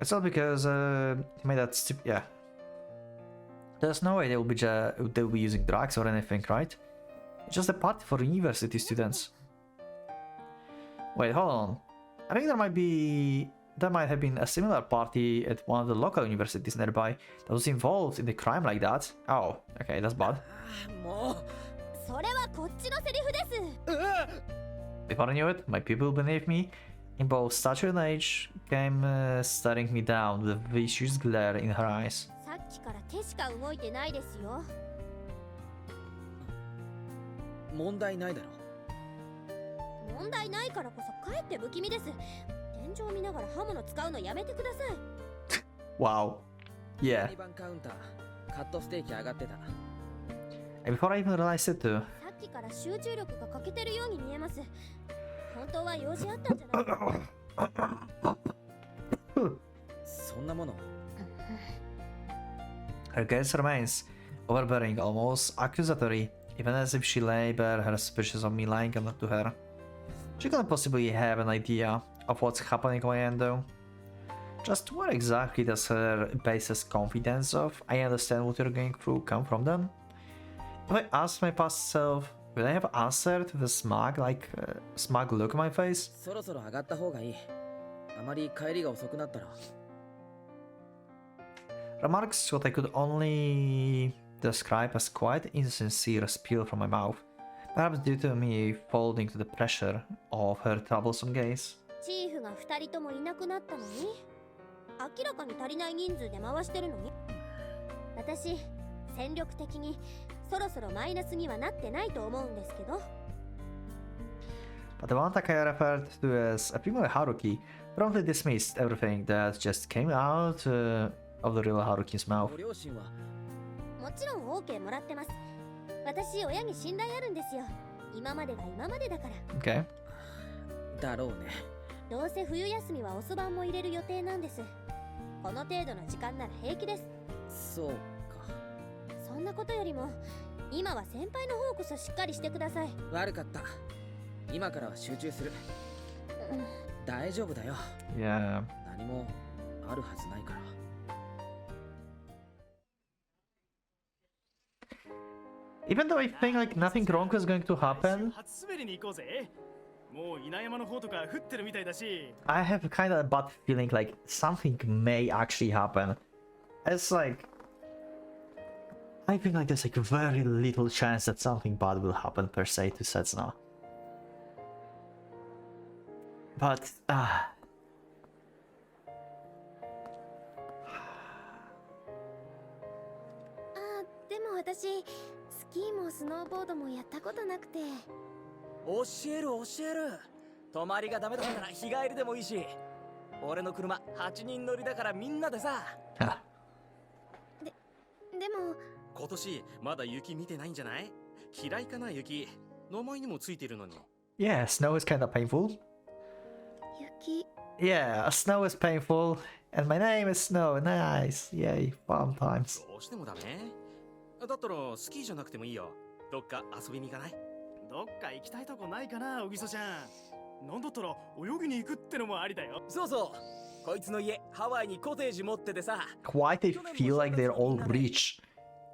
It's not because he made that stupid. Yeah. There's no way they'll be using drugs or anything, right? It's just a party for university students. Wait, hold on. I think there might have been a similar party at one of the local universities nearby that was involved in the crime like that. Oh, okay, that's bad. Before I knew it, my people beneath me, in both stature and age, came staring me down with a vicious glare in her eyes. さっきから手しか動いてないですよ。問題ないだろ。問題ないからこそかえって不気味です。天井見ながら刃物使うのやめてください。Wow. Yeah. 2番カウンター、カットステーキ上がってた。And before I even realized it too. さっきから集中力が欠けてるように見えます。本当は用事あったんじゃないか。そんなもの。Her gaze remains overbearing, almost accusatory, even as if she lay bare her suspicions of me lying to her. She couldn't possibly have an idea of what's happening on my end though. Just where exactly does her basest confidence of "I understand what you're going through" come from then? If I asked my past self, would I have answered with a smug look on my face? そろそろ上がった方がいい。あまり帰りが遅くなったら。Remarks what I could only describe as quite insincere spiel from my mouth, perhaps due to me folding to the pressure of her troublesome gaze. チーフが2人ともいなくなったのに、明らかに足りない人数で回してるのに。私、戦力的にそろそろマイナスにはなってないと思うんですけど。But the one that I referred to as a primo Haruki promptly dismissed everything that just came out of the real Haruki's mouth. ご両親はもちろん OK もらってます。私、親に信頼あるんですよ。今までが今までだから。Okay. だろうね。どうせ冬休みは遅番も入れる予定なんです。この程度の時間なら平気です。そうか。そんなことよりも、今は先輩の方こそしっかりしてください。悪かった。今からは集中する。大丈夫だよ。Yeah. 何もあるはずないから。Even though I think like nothing wrong was going to happen, 初滑りに行こうぜ。もう稲山の方とか降ってるみたいだし。I have kind of a bad feeling like something may actually happen. It's like I think like there's like very little chance that something bad will happen per se to Setsuna. Butでも私、スキーもスノーボードもやったことなくて。教える。泊まりがダメだったら日帰りでもいいし。俺の車8人乗りだからみんなでさ。でも今年まだ雪見てないんじゃない？嫌いかな雪。名前にもついてるのに。yeah, snow is kind of painful. 雪。Yeah, snow is painful, and my name is Snow. Nice, yay, fun times. どうしてもダメ？だったらスキーじゃなくてもいいよ。どっか遊びに行かない？どっか行きたいとこないかな、おぎそちゃん。なんだったら泳ぎに行くってのもありだよ。そうそう。こいつの家ハワイにコテージ持っててさ。Quite they feel like they're all rich.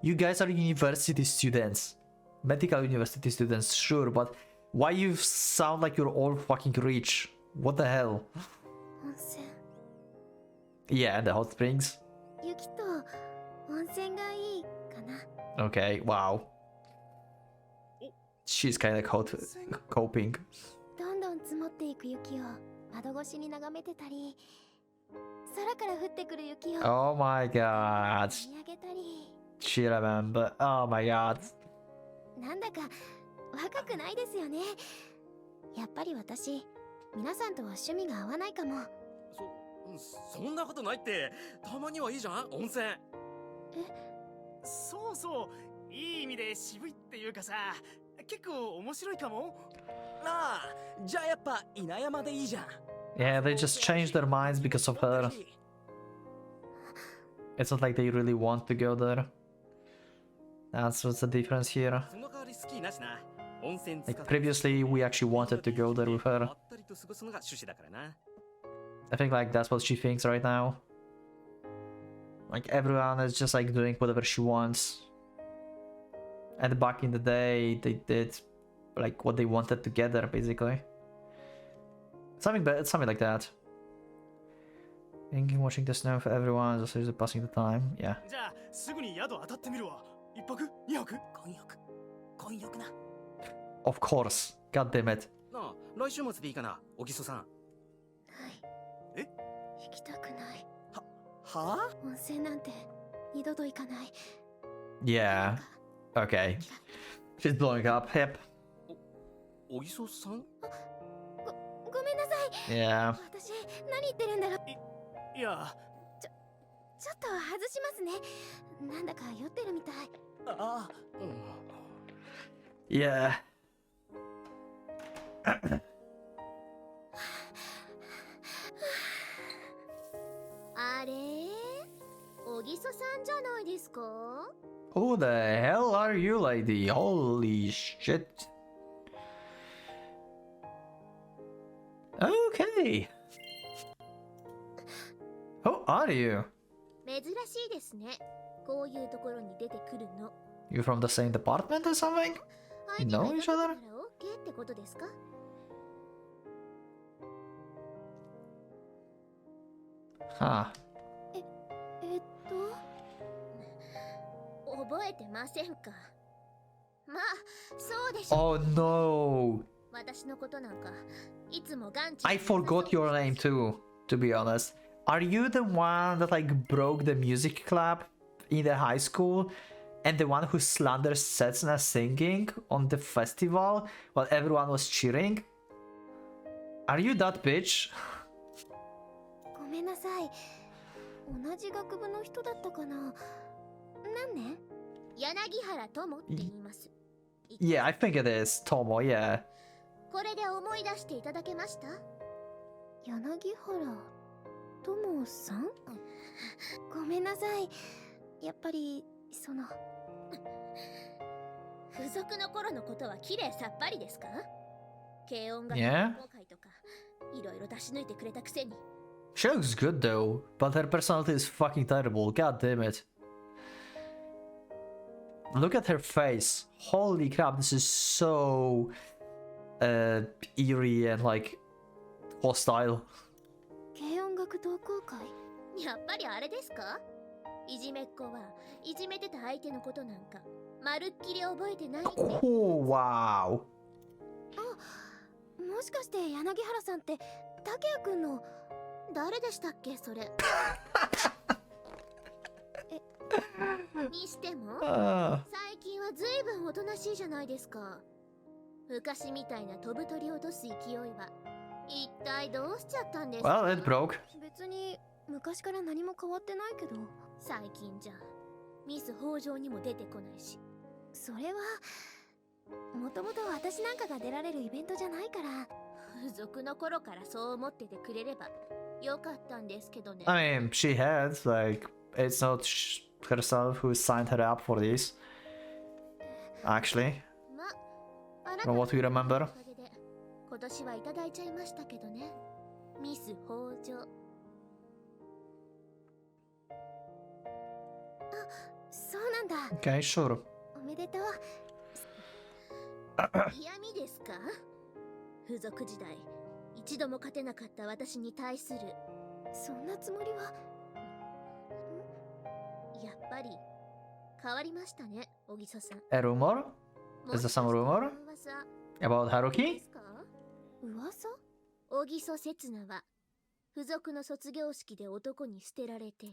You guys are university students. Medical university students, sure, but why you sound like you're all fucking rich? What the hell? 温泉。 Yeah, the hot springs. 雪と温泉がいいかな。 Okay, wow. She's kind of coping. どんどん積もっていく雪を窓越しに眺めてたり、空から降ってくる雪を Oh my god. 見上げたり。She remember. Oh my god. なんだか若くないですよね。やっぱり私、皆さんとは趣味が合わないかも。そんなことないって。たまにはいいじゃん、温泉。そうそう。いい意味で渋いっていうかさ、結構面白いかも。ああ、じゃあやっぱ稲山でいいじゃん。Yeah, they just changed their minds because of her. It's not like they really want to go there. That's what's the difference here. その代わりスキーなしな。温泉使 Like って previously, we actually wanted to go there with her. まったりと過ごすのが趣旨だからな。 I think like that's what she thinks right now. Like everyone is just like doing whatever she wants. And back in the day, they did like what they wanted together, basically. Something like that. Thinking, watching the snow for everyone, just usually passing the time. Yeah. じゃあすぐに宿当たってみるわ。一泊二泊。混浴な。 Of course. God damn it. なあ、来週末でいいかな、小木曽さん。ない。え？行きたくない。はあ？温泉なんて二度と行かない。 Yeah. Okay. She's blowing up. Yep. 小木曽さん？ごめんなさい。 Yeah. 私何言ってるんだろう。いや。ちょっと外しますね。なんだか酔ってるみたい。ああ。Yeah. あれ小木曽さんじゃないですか？ Who the hell are you, lady? Holy shit. Okay. Who are you? 珍しいですね。こういうところに出てくるの。 You from the same department or something? 相手が know い each た other? なら OK ってことですか？Huh. 覚えてませんか？まあ、そうでしょ。 Oh no. 私のことなんかいつもガンチ。 I forgot your name too, to be honest. Are you the one that like broke the music club in the high school? And the one who slandered Setsuna singing on the festival while everyone was cheering? Are you that bitch? ごめんなさい。同じ学部の人だったかな。何年？柳原友って言います。 Yeah, I think it is Tomo, yeah. これで思い出していただけました？柳原友さん？ごめんなさい。やっぱりその付属の頃のことは綺麗さっぱりですか？軽音楽 Yeah. 公開とかいろいろ出し抜いてくれたくせに。 She looks good though, but her personality is fucking terrible. God damn it. Look at her face. Holy crap, this is so eerie and like hostile. 軽音楽同好会？やっぱりあれですか？いじめっ子はいじめてた相手のことなんかまるっきり覚えてないって。 Oh, wow. もしかして柳原さんって竹谷くんの誰でしたっけそれ？にしても最近はずいぶんおとなしいじゃないですか。昔みたいな飛ぶ鳥を落とす勢いは一体どうしちゃったんですか？ Well, it broke. 別に昔から何も変わってないけど。最近じゃミス北条にも出てこないし。それはもともと私なんかが出られるイベントじゃないから。付属の頃からそう思っててくれればよかったんですけどね。 I mean, she had, like, it's not herself who signed her up for this. Actually, まあなた from what we の remember. おかげで今年はいただいちゃいましたけどね。ミス北条。そうなんだ。 Okay, sure. おめでとう。嫌味ですか？付属時代一度も勝てなかった私に対する。そんなつもりは。やっぱり変わりましたね、小木曽さん。 A rumor? Is there some rumor about Haruki? 噂？小木曽刹那は付属の卒業式で男に捨てられて、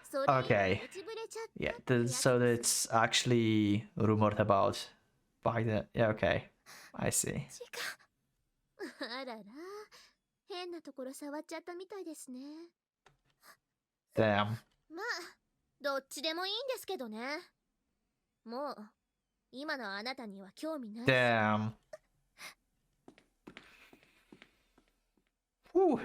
それ Okay. 落ちぶれちゃった Yeah, ってやつ so it's actually rumored about by the. Yeah, okay. I see. あらら、変なところ触っちゃったみたいですね。 Damn. まあ、どっちでもいいんですけどね。もう、今のあなたには興味ない。 Damn. Whew.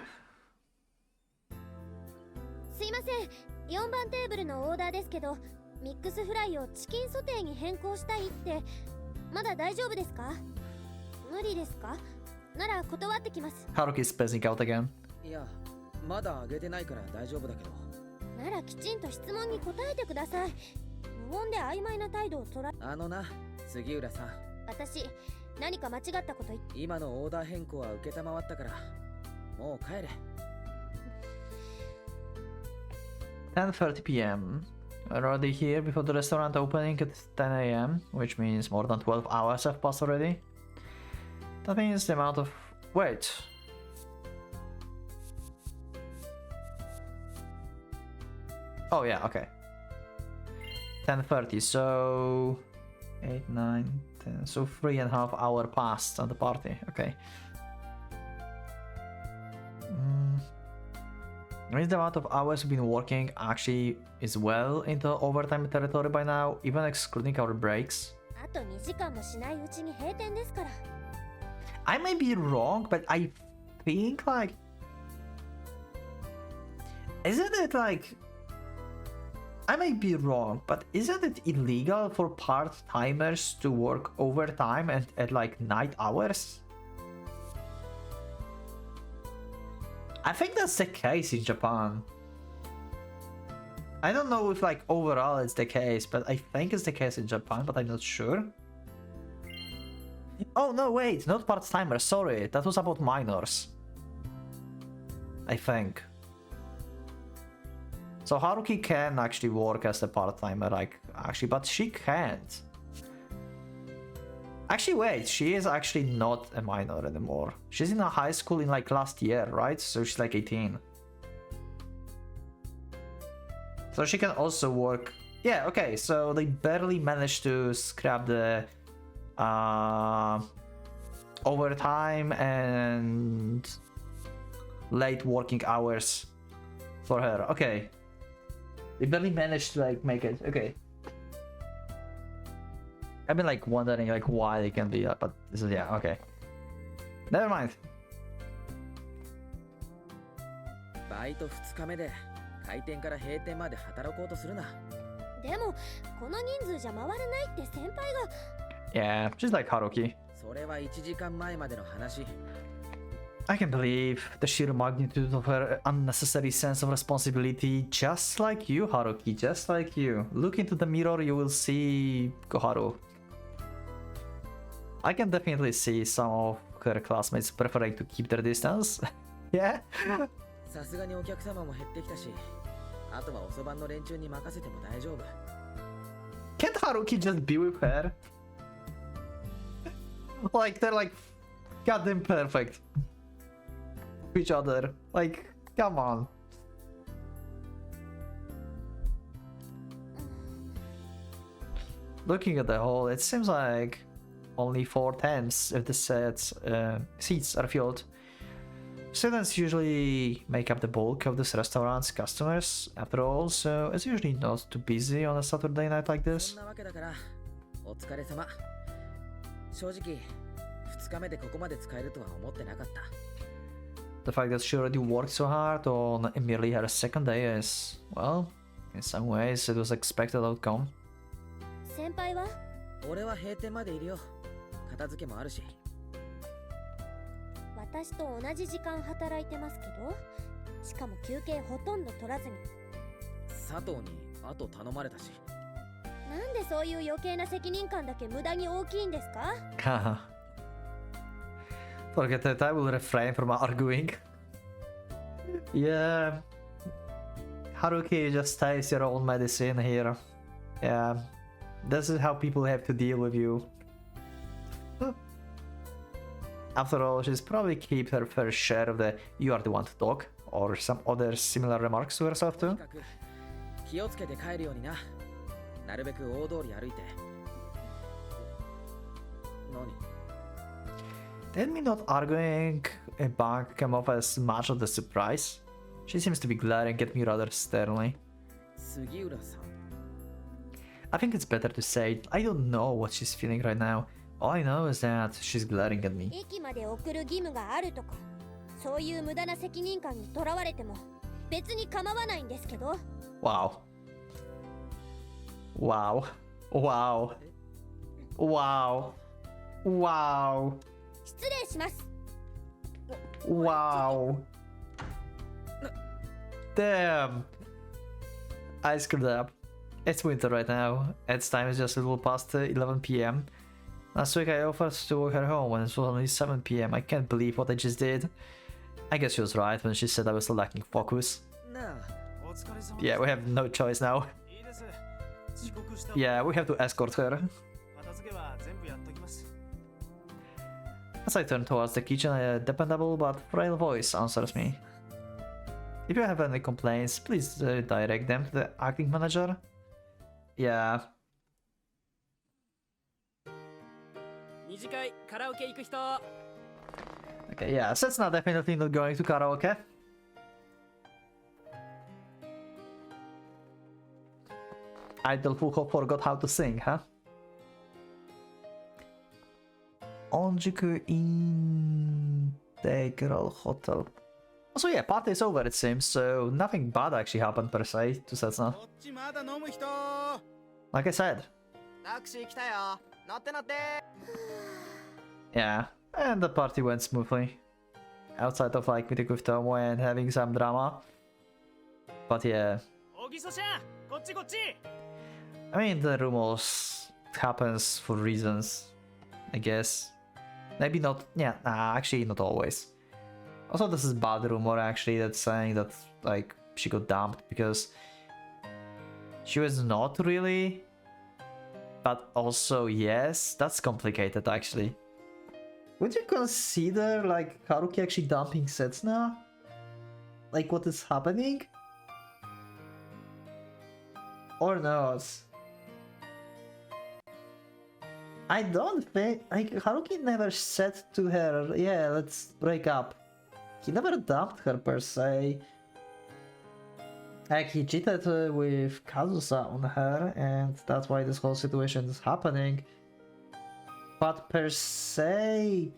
すいません。4番テーブルのオーダーですけど、ミックスフライをチキンソテーに変更したいって。まだ大丈夫ですか？無理ですか？なら断ってきます。 Haruki is spacing out again. いや、まだあげてないから大丈夫だけど。ならきちんと質問に答えてください。無言で曖昧な態度を取ら。あのな、杉浦さん。私、何か間違ったこと言って。今のオーダー変更は受けたまわったから、もう帰れ。10:30 p.m. Already here before the restaurant opening at 10 a.m., which means more than 12 hours have passed already. That means the amount of... Wait. Oh yeah, okay. 10:30, so... 8, 9, 10... So 3.5 hours passed on the party, okay. Means the amount of hours we've been working actually is well into overtime territory by now, even excluding our breaks. あと2時間もしないうちに閉店ですから。I may be wrong, but I think like... Isn't it like... I may be wrong, but isn't it illegal for part-timers to work overtime and at like night hours? I think that's the case in Japan. I don't know if like overall it's the case, but I think it's the case in Japan, but I'm not sure. Oh no, wait, not part-timers, sorry, that was about minors. I think. So Haruki can actually work as a part-timer, like, actually, but she can't. Actually, wait, she is actually not a minor anymore. She's in a high school in like last year, right? So she's like 18. So she can also work. Yeah, okay, so they barely managed to scrap the overtime and late working hours for her. Okay. They barely managed to like make it. Okay. I've been like wondering like why they can be that, but this is, yeah, okay. Never mind. バイト2日目で開店から閉店まで働こうとするな。でもこの人数じゃ回らないって先輩が。 Yeah, she's like Haruki. それは1時間前までの話。 I can believe the sheer magnitude of her unnecessary sense of responsibility, just like you, Haruki, just like you. Look into the mirror, you will see Koharu. I can definitely see some of her classmates preferring to keep their distance. Yeah? さすがにお客様も減ってきたし、あとは遅番の連中に任せても大丈夫。 Can't Haruki just be with her? Like, they're like goddamn perfect to each other. Like, come on. Looking at the whole, it seems like only 4 tents if the seats are filled. Students usually make up the bulk of this restaurant's customers, after all, so it's usually not too busy on a Saturday night like this. そんなわけだから、お疲れ様。正直、2日目でここまで使えるとは思ってなかった。 The fact that she already worked so hard on merely her second day is, well, in some ways it was expected outcome. 先輩は？俺は閉店までいるよ。片付けもあるし。私と同じ時間働いてますけど、しかも休憩ほとんど取らずに。佐藤にあと頼まれたし。なんでそういう余計な責任感だけ無駄に大きいんですか？ Forget that, I will refrain from arguing. Yeah. Haruki, just taste your own medicine here. Yeah. This is how people have to deal with you. After all, she's probably keep her fair share of the "you are the one to talk" or some other similar remarks to herself too. 気をつけて帰るようにな。なるべく大通り歩いて。何？ Did me not arguing back come off as much of a surprise? She seems to be glaring at me rather sternly. 杉浦さん。 I think it's better to say I don't know what she's feeling right now. All I know is that she's glaring at me. 駅まで送る義務があるとか、そういう無駄な責任感にとらわれても別に構わないんですけど。 Wow. Wow. Wow. Wow. Wow. 失礼します。 Wow. Damn. I screwed up. It's winter right now. Its time is just a little past 11 p.m. Last week I offered to walk her home when it was only 7 p.m. I can't believe what I just did. I guess she was right when she said I was lacking focus. Yeah, we have no choice now. Yeah, we have to escort her. As I turn towards the kitchen, a dependable but frail voice answers me. If you have any complaints, please direct them to the acting manager. Yeah. 二次会カラオケ行く人。 Okay, yeah, so it's not definitely not going to karaoke. Idol who forgot how to sing, huh? Onjuku Integral Hotel. So yeah, party is over it seems, so nothing bad actually happened per se to Setsuna. こっちまだ飲む人。 Like I said. タクシー来たよ。乗って乗って。 Yeah, and the party went smoothly. Outside of like meeting with Tomo and having some drama. But yeah. 小木曽ちゃん、こっちこっち。 I mean, the rumors happens for reasons, I guess. Maybe not, yeah, nah, actually not always. Also, this is bad rumor actually that's saying that like she got dumped because she was not really, but also yes, that's complicated actually. Would you consider like Haruki actually dumping Setsuna? Like what is happening? Or not? I don't think like Haruki never said to her, yeah, let's break up. He never dumped her per se. Like he cheated with Kazusa on her, and that's why this whole situation is happening. But per se,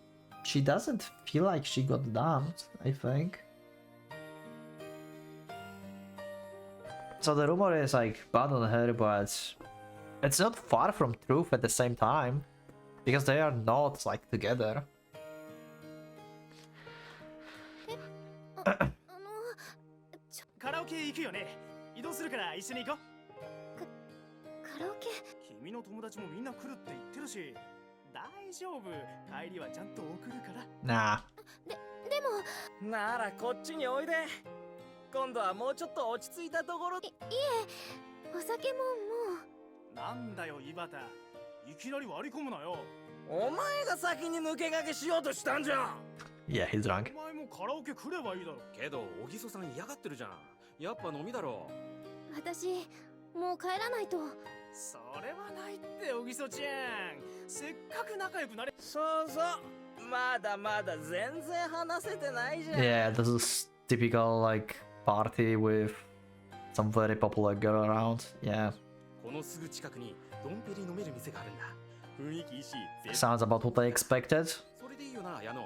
she doesn't feel like she got dumped, I think. So the rumor is like bad on her, but it's not far from truth at the same time, because they are not like together. カラオケ行くよね。移動するから一緒に行こう。カラオケ。君の友達もみんな来るって言ってるし、大丈夫。帰りはちゃんと送るから。Nah. でも。ならこっちにおいで。今度はもうちょっと落ち着いたところ。いえ、お酒ももう。なんだよ井端。いきなり割り込むなよ。お前が先に抜け駆けしようとしたんじゃん。 Yeah, he's drunk. お前もカラオケ来ればいいだろ。けど小木曽さん嫌がってるじゃん。やっぱ飲みだろ。私もう帰らないと。それはないって小木曽ちゃん。せっかく仲良くなれ。そうそう。まだまだ全然話せてないじゃん。 Yeah, this is typical like party with some very popular girl around. Yeah. このすぐ近くにドンペリ飲める店があるんだ。雰囲気いいし。Sounds about what I expected. それでいいよな、矢野。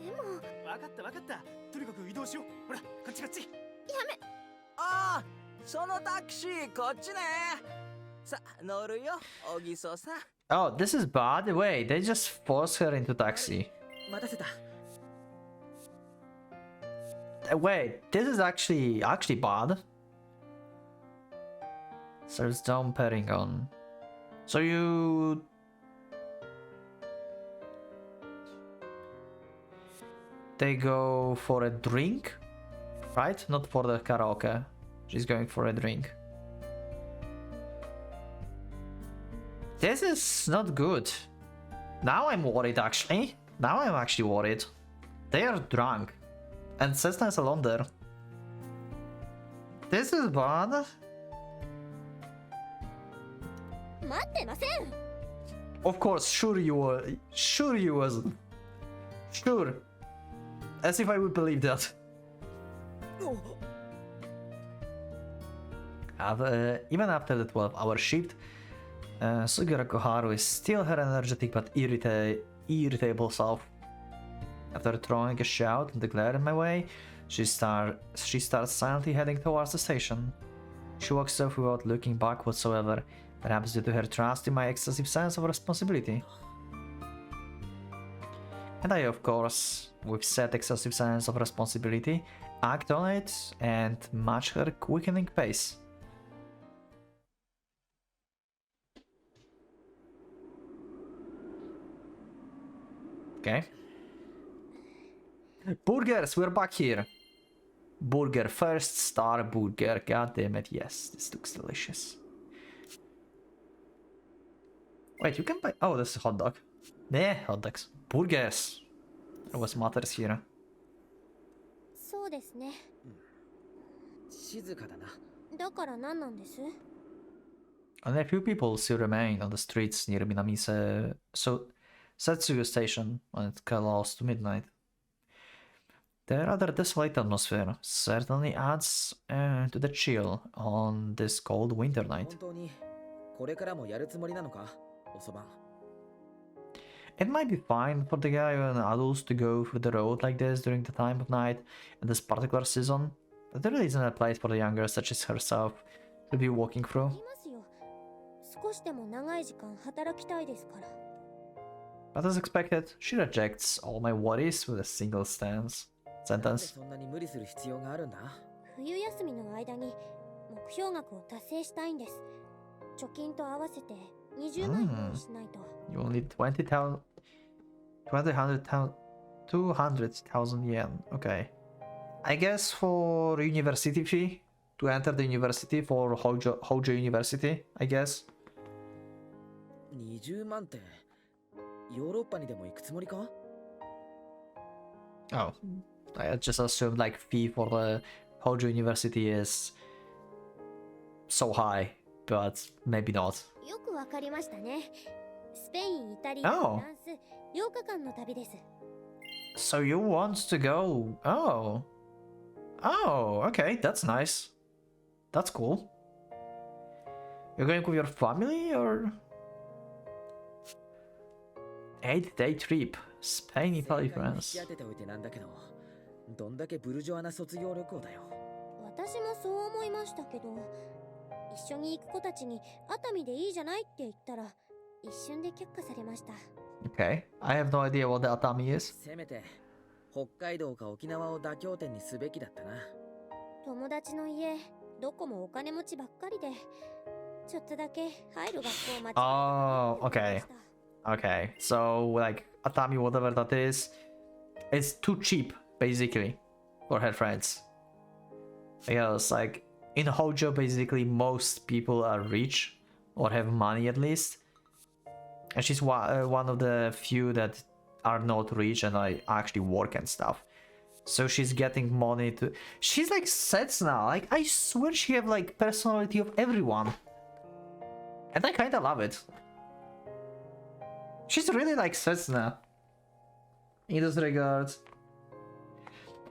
でも。わかったわかった。とにかく移動しよう。ほら、こっちこっち。やめ。ああ、そのタクシーこっちね。さ、乗るよ、小木曽さん。 Oh, this is bad. Wait, they just forced her into taxi. 待たせた。 Wait, this is actually bad. So it's Dom Perringon. So you... They go for a drink? Right? Not for the karaoke. She's going for a drink. This is not good. Now I'm worried actually. Now I'm actually worried. They are drunk. And Cessna is alone there. This is bad. Of course, sure you were. Sure you wasn't. Sure. As if I would believe that. Even after the 12-hour shift, Sugura Koharu is still her energetic but irritable self. After throwing a shout and a glare in my way, She starts silently heading towards the station. She walks off without looking back whatsoever, perhaps due to her trust in my excessive sense of responsibility. And I, of course, with said excessive sense of responsibility, act on it and match her quickening pace. Okay. Burgers, we're back here. Burger, first star burger. God damn it, yes, this looks delicious. Wait, you can buy. Oh, this is a hot dog. Yeah, hot dogs. Burgers. What matters here? そうですね。静かだな。だから何なんです？ Only a few people still remain on the streets near Minamise Setsugu station when it's close to midnight. The rather desolate atmosphere certainly adds to the chill on this cold winter night. 本当にこれからもやるつもりなのか、おそばん。 It might be fine for the guy and adults to go through the road like this during the time of night in this particular season, but there isn't a place for the younger such as herself to be walking through. いますよ。少しでも長い時間働きたいですから。 But as expected, she rejects all my worries with a single sentence. なんでそんなに無理する必要があるんだ？冬休みの間に目標額を達成したいんです。貯金と合わせて20万用意しないと。You will need 200,000 yen. Okay. I guess for university fee to enter the university for Hojo University, I guess. 20万ってヨーロッパにでも行くつもりか？ Oh, I just assumed like fee for the Hojo University is so high, but maybe not. よくわかりましたね。スペイン、イタリア、フランス、8日間の旅です。So you want to go? Oh. Oh, okay, that's nice. That's cool. You're going with your family or? 8-day trip. Spain, Italy, France. 引き当てておいてなんだけど、どんだけブルジョアな卒業旅行だよ。私もそう思いましたけど、一緒に行く子たちに熱海でいいじゃないって言ったら一瞬で却下されました。Okay, I have no idea what the Atami is. せめて北海道か沖縄を妥協点にすべきだったな。友達の家、どこもお金持ちばっかりで、ちょっとだけ入る学校間違えた。Oh, okay. Okay, so like Atami, whatever that is, it's too cheap basically for her friends. Because like in Hojo, basically most people are rich or have money at least, and she's one of the few that are not rich and like actually work and stuff. So she's getting money to. She's like Setsuna. Like I swear she have like personality of everyone, and I kind of love it. She's really like Setsuna in this regard.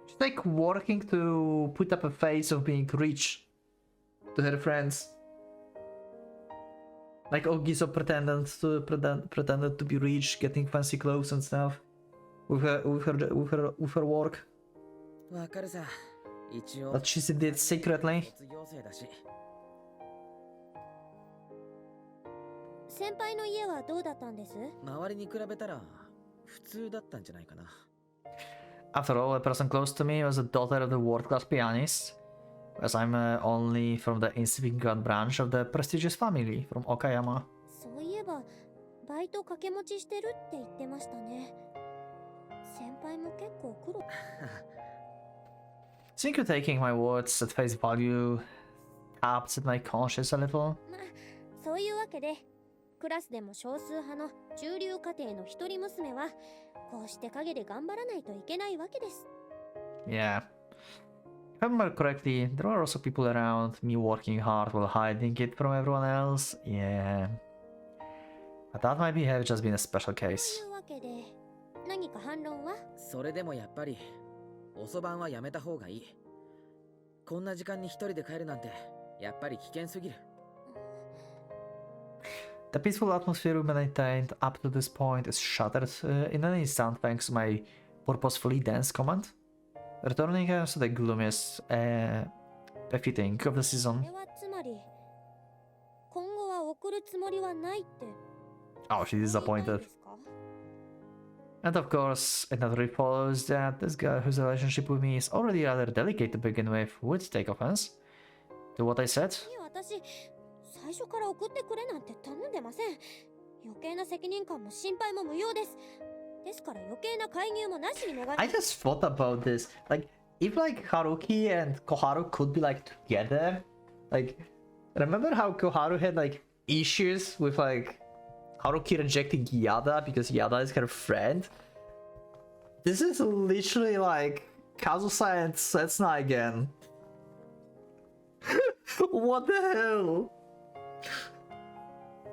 She's like working to put up a face of being rich to her friends. Like Ogiso pretended to be rich, getting fancy clothes and stuff with her work. わかるさ。一応 That she did secretly. 卒業生だし。先輩の家はどうだったんです？周りに比べたら普通だったんじゃないかな。After all, a person close to me was the daughter of the world-class pianist, as I'm only from the insignificant branch of the prestigious family from Okayama. そういえばバイト掛け持ちしてるって言ってましたね。先輩も結構苦労。Think you're taking my words at face value taps at my conscience a little? まあそういうわけで、クラスでも少数派の中流家庭の一人娘はこうして陰で頑張らないといけないわけです。Yeah. If I remember correctly, there are also people around me working hard while hiding it from everyone else. Yeah. But that might have just been a special と case. いうわけで、何か反論は？それでもやっぱり遅番はやめた方がいい。こんな時間に一人で帰るなんてやっぱり危険すぎる。The peaceful atmosphere we maintained up to this point is shattered in an instant thanks to my purposefully dense comment. Returning us to the gloomiest befitting of the そ season. れはつまり今後は送るつもりはないって Oh, she's そう言いたいん disappointed. ですか？ And of course, it naturally follows that this girl whose relationship with me is already rather delicate to begin with would take offense to what I said. いや私最初から送ってくれなんて頼んでません。余計な責任感も心配も無用です。ですから余計な介入もなしに願い I just thought about this. Like, if like Haruki and Koharu could be like together, like, remember how Koharu had like issues with like Haruki rejecting Yada because Yada is her friend? This is literally like Kazusa and Setsuna again. What the hell?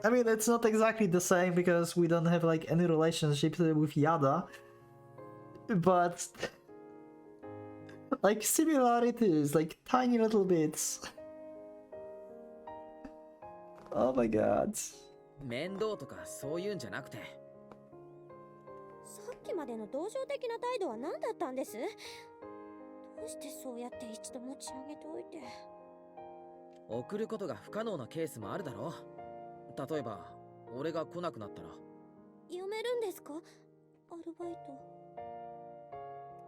I mean, it's not exactly the same because we don't have like any relationship with Yada, but like similarities, like tiny little bits. Oh my god. 面倒とかそういうんじゃなくて、さっきまでの同情的な態度は何だったんです？どうしてそうやって一度持ち上げておいて。送ることが不可能なケースもあるだろ。例えば俺が来なくなったら。やめるんですか？アルバイト。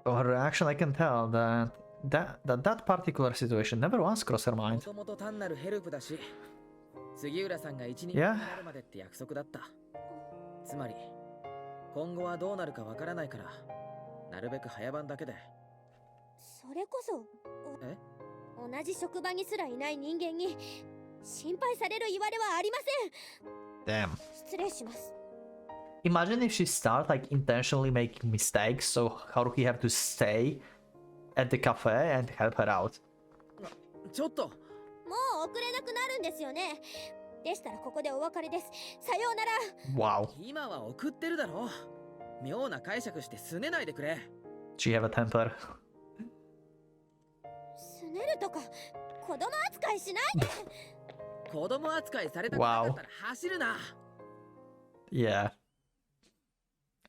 From her reaction, I can tell that particular situation never once crossed her も mind. ともと単なるヘルプだし、杉浦さんが一人 Yeah. になるまでって約束だった。つまり今後はどうなるかわからないから、なるべく早番だけで。それこそえ？同じ職場にすらいない人間に心配される言われはありません。 Damn. 失礼します。 Imagine if she start like intentionally making mistakes, so Haruki have to stay at the cafe and help her out. ちょっと。もう遅れなくなるんですよね。でしたらここでお別れです。さようなら。 Wow. 今は送ってるだろ。妙な解釈して拗ねないでくれ。She have a temper. すねるとか子供扱いしないで。子供扱いされたくなかったら走るな。Yeah.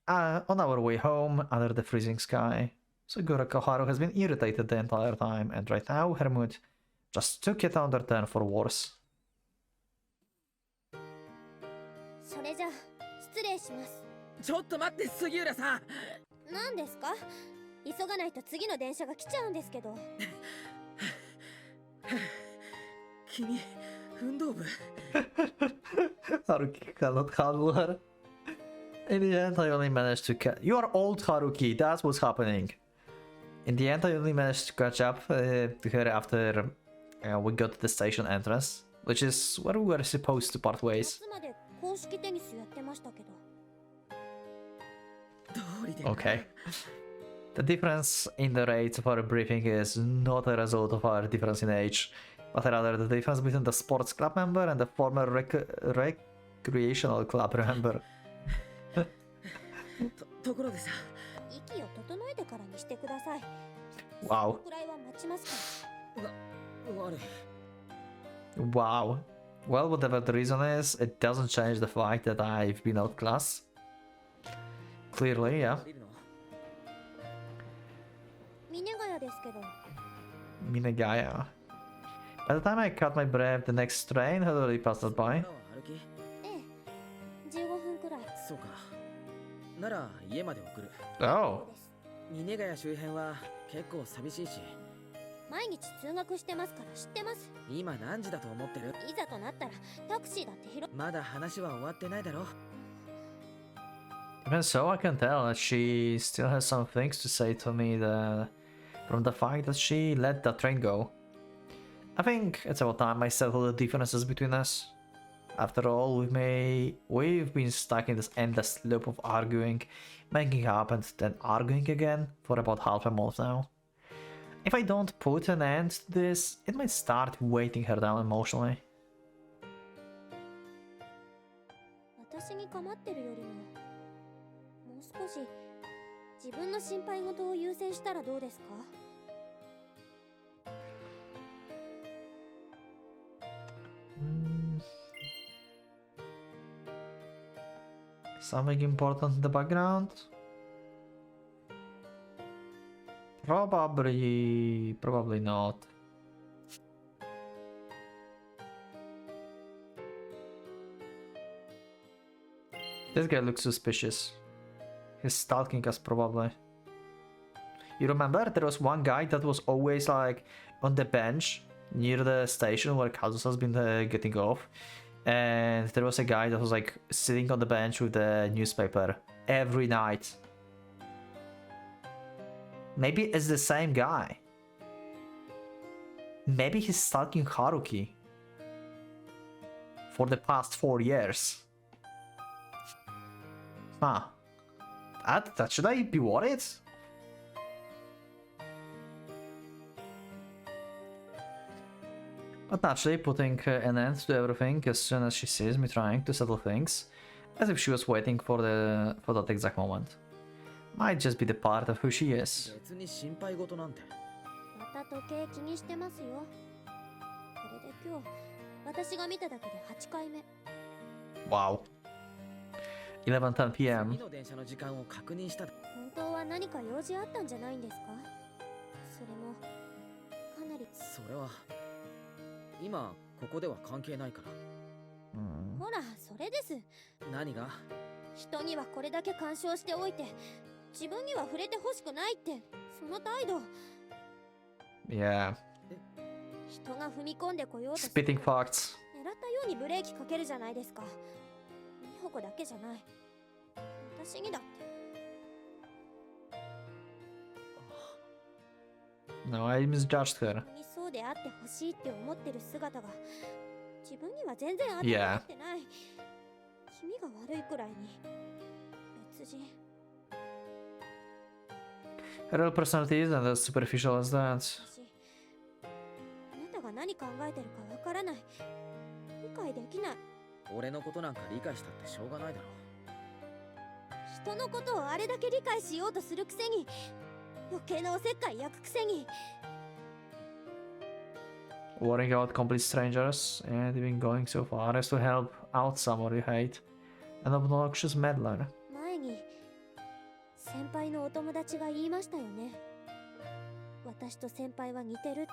On our way home, under the freezing sky, Sugura Koharu has been irritated the entire time, and right now her mood just took it another turn for worse. それじゃ失礼します。ちょっと待って杉浦さん。何ですか？急がないと次の電車が来ちゃうんですけど。君、運動部。 Haruki cannot handle her. In the end, I only managed to catch. You are old, Haruki. That's what's happening. In the end, I only managed to catch up to her after we got to the station entrance, which is where we were supposed to part ways. 夏まで公式テニスやってましたけど。 Okay. The difference in the rates of our briefing is not a result of our difference in age, but rather the difference between the sports club member and the former recreational club member. ところでさ、息を整えてからにしてください。 Wow. くらいは待ちますか悪い。 Wow. Well, whatever the reason is, it doesn't change the fact that I've been outclassed. Clearly, yeah. 峰ヶ谷ですけど。 Minagaya. By the time I caught my breath, the next train had already passed us by. ええ、15分くらい。そうか。なら家まで送る。 Oh. 峰ヶ谷周辺は結構寂しいし。毎日通学してますから知ってます。今何時だと思ってる？いざとなったらタクシーだって広。まだ話は終わってないだろ。 Even so, I can tell that she still has some things to say to me from the fact that she let the train go. I think it's about time I settle the differences between us. After all, we've been stuck in this endless loop of arguing, making up and then arguing again for about half a month now. If I don't put an end to this, it might start weighting her down emotionally. 私に構ってるよりも、もう少し自分の心配事を優先したらどうですか？Something important in the background? Probably not. This guy looks suspicious. He's stalking us probably. You remember there was one guy that was always like on the bench near the station where Kazus has been getting off, and there was a guy that was like sitting on the bench with the newspaper every night. Maybe it's the same guy. Maybe he's stalking Haruki for the past 4 years. Huh. That should I be worried? But naturally, putting an end to everything as soon as she sees me trying to settle things, as if she was waiting for that exact moment. Might just be the part of who she is. 別に心配事なんて。また時計気にしてますよ。これで今日私が見ただけで8回目。 Wow. 11:10 p.m. 次の電車の時間を確認した。本当は何か用事あったんじゃないんですか？それもかなり。それは今ここでは関係ないから。ほら、それです。何が？人にはこれだけ干渉しておいて、自分には触れてほしくないって、その態度。Yeah. 人が踏み込んでこようと。Spitting facts. 狙ったようにブレーキかけるじゃないですか。美穂子だけじゃない。私にだって。No, I misjudged her. そうであってほしいって思ってる姿が自分には全然当てはまってない。君が悪いくらいに別人。Her real personality isn't as superficial as that. あなたが何考えてるかわからない。理解できない。俺のことなんか理解したってしょうがないだろ。人のことをあれだけ理解しようとするくせに、余計なおせっかい焼くくせに。Worrying out complete strangers and even going so far as to help out someone you hate. An obnoxious meddler. 前に先輩のお友達が言いましたよね。私と先輩は似てるって。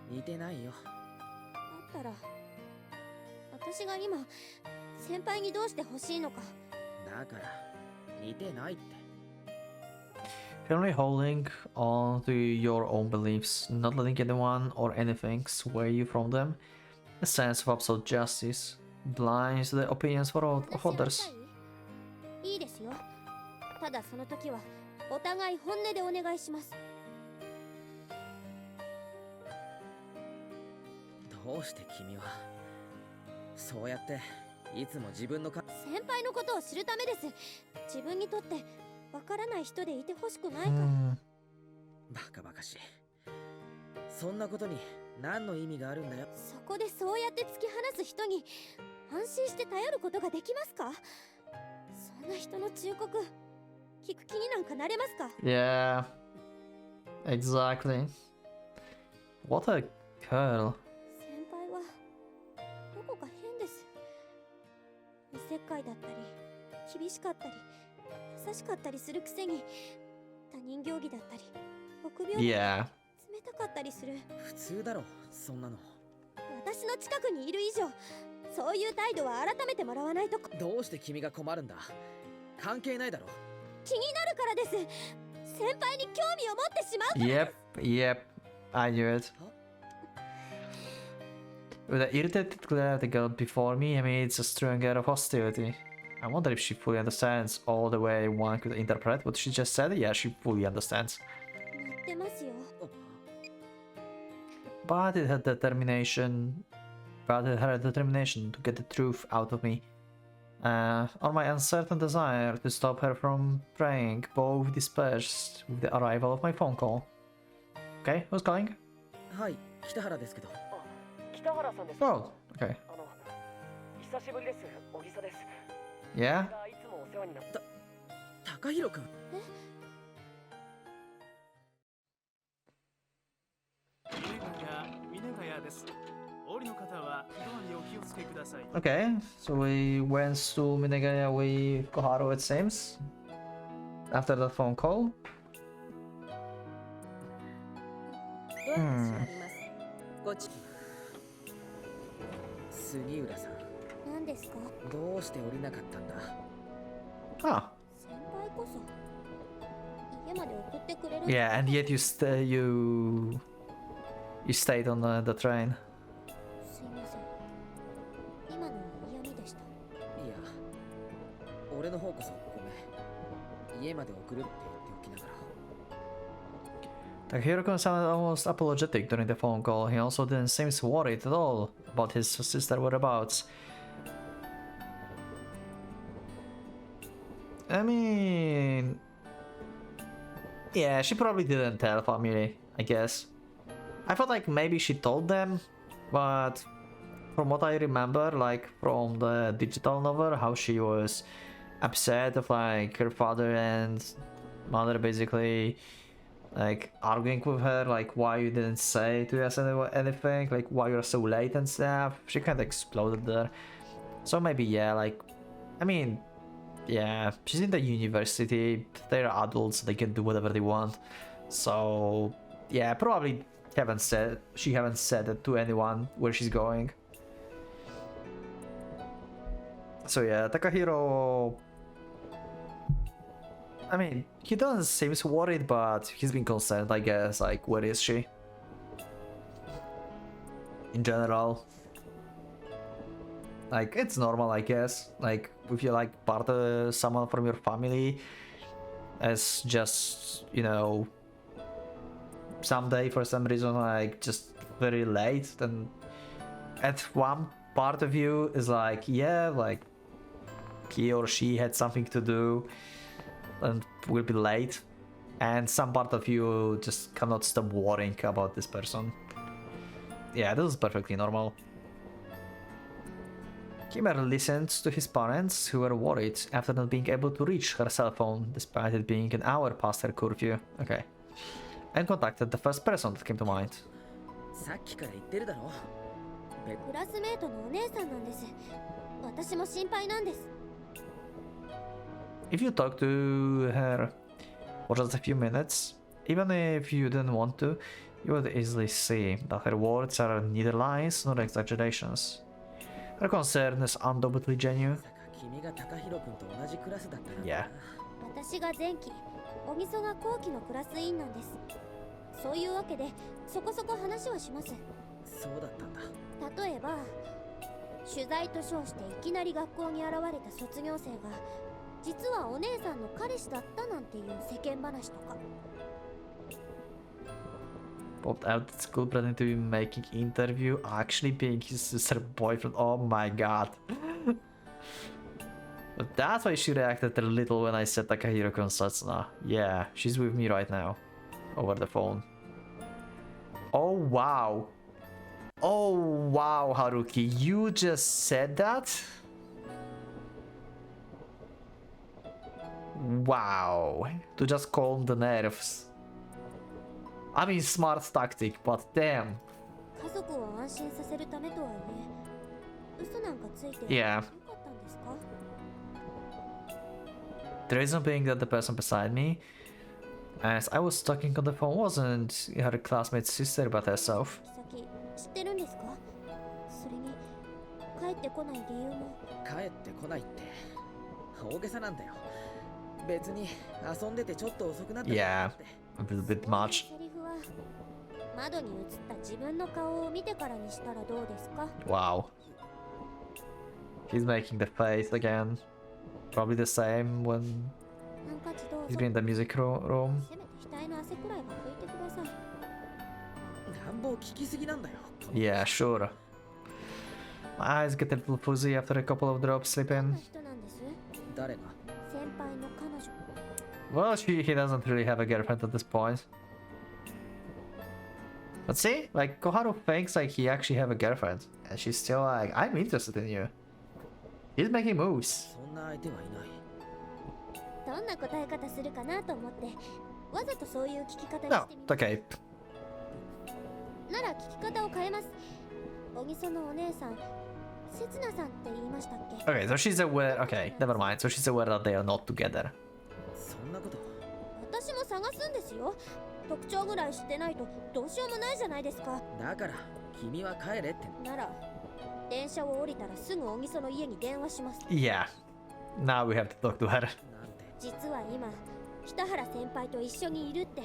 似てないよ。だったら私が今先輩にどうしてほしいのか。だから似てないって。Firmly holding on to your own beliefs, not letting anyone or anything sway you from them, a sense of absolute justice, blind to the opinions of others. いいですよ。ただその時はお互い本音でお願いします。どうして君はそうやっていつも自分の先輩のことを知るためです。自分にとってわからない人でいてほしくないから。バカバカしい。そんなことに何の意味があるんだよ。そこでそうやって突き放す人に安心して頼ることができますか？そんな人の忠告聞く気になんかなれますか？ Yeah, exactly. What a girl. 先輩はどこか変です。おせっかいだったり厳しかったり優しかったりするくせに、他人行儀だったり臆病だったり冷たかったりする。普通だろそんなの。私の近くにいる以上、そういう態度は改めてもらわないと。どうして君が困るんだ？関係ないだろ。気になるからです。先輩に興味を持ってしまう。 Yep, I knew it. With the irritated glare at the girl before me amidst a strong air of hostility. I wonder if she fully understands all the way one could interpret what she just said. Yeah, she fully understands. But it had determination. But it had determination to get the truth out of me. Or my uncertain desire to stop her from praying, both dispersed with the arrival of my phone call. Okay, who's calling? はい、北原ですけど。北原さんです。 Oh, okay. 久しぶりです。小木曽です。 Yeah? いつもお世話になった。高弘くん。Okay, so we went to Minegaya with Koharu, it seems. After that phone call. 座ります。ごち杉浦さん、何ですか？どうして降りなかったんだ？ Oh. 先輩こそ家まで送ってくれる。 Yeah, and yet you stayed on the train. すいません。今のは嫌味でした。いや、俺の方こそごめん。家まで送るって言っておきながら。Takahiro sounded almost apologetic during the phone call. He also didn't seem worried at all about his sister's whereabouts. I mean... Yeah, she probably didn't tell family, I guess. I thought like maybe she told them, but from what I remember, like from the digital novel, how she was upset of like her father and mother basically like arguing with her, like why you didn't say to us anything, like why you're so late and stuff. She kind of exploded there. So maybe yeah, like, I mean, yeah, she's in the university, they're adults, they can do whatever they want. So yeah, probably she haven't said it to anyone where she's going. So yeah, Takahiro, I mean, he doesn't seem worried, but he's been concerned, I guess, like, where is she? In general. Like, it's normal, I guess. Like, if you, like, part someone from your family as just, you know, someday for some reason, like, just very late, then at one part of you is like, yeah, like, he or she had something to do and will be late, and some part of you just cannot stop worrying about this person. Yeah, this is perfectly normal. Kimmer listened to his parents, who were worried after not being able to reach her cell phone despite it being an hour past her curfew. Okay. And contacted the first person that came to mind. さっきから言ってるだろ。クラスメートのお姉さんなんです。私も心配なんです。 If you talk to her for just a few minutes, even if you didn't want to, you would easily see that her words are neither lies nor exaggerations. Her concern is undoubtedly genuine. 君が高弘君と同じクラスだったら。 Yeah. 私が前期、小木曽が後期のクラス委員なんです。そういうわけで、そこそこ話はします。そうだったんだ。例えば、取材と称していきなり学校に現れた卒業生が、実はお姉さんの彼氏だったなんていう世間話とか。 Popped out at school pretending to be making interview, actually being his sister's boyfriend. Oh my god. But that's why she reacted a little when I said Takahiro-kun Satsuna. Yeah, she's with me right now. Over the phone. Oh wow. Oh wow, Haruki, you just said that? Wow. To just calm the nerves. I mean, smart tactic, but damn. 家族を安心させるためとはいえ、嘘なんかついて Yeah. なかったんですか? The reason being that the person beside me, as I was talking on the phone, wasn't her classmate's sister but herself. 先知ってるんですか? それに帰ってこない理由も。帰ってこないって大げさなんだよ。別に遊んでてちょっと遅くなった。 Yeah, a little bit much. セリフは窓に映った自分の顔を見てからにしたらどうですか? Wow. He's making the face again. Probably the same when he's been in the music room. せめて額の汗くらいは拭いてください。乱暴聞きすぎなんだよ。 Yeah, sure. My eyes get a little fuzzy after a couple of drops slip in. 人なんです。誰が? 先輩の彼女。 Well, he doesn't really have a girlfriend at this point. But see, like, Koharu thinks like he actually have a girlfriend. And she's still like, I'm interested in you. He's making moves. そんな相手はいない。どんな答え方するかなと思って、わざとそういう聞き方にしてみ No, ました。 okay. なら聞き方を変えます。小木曽のお姉さん、せつなさんって言いましたっけ? Okay, so she's aware. Okay, never mind. So she's aware that they are not together. そんなこと。私も探すんですよ。特徴ぐらい知ってないとどうしようもないじゃないですか。だから君は帰れって。なら電車を降りたらすぐ小木曽の家に電話します。Yeah. Now we have to talk to her. 実は今北原先輩と一緒にいるって。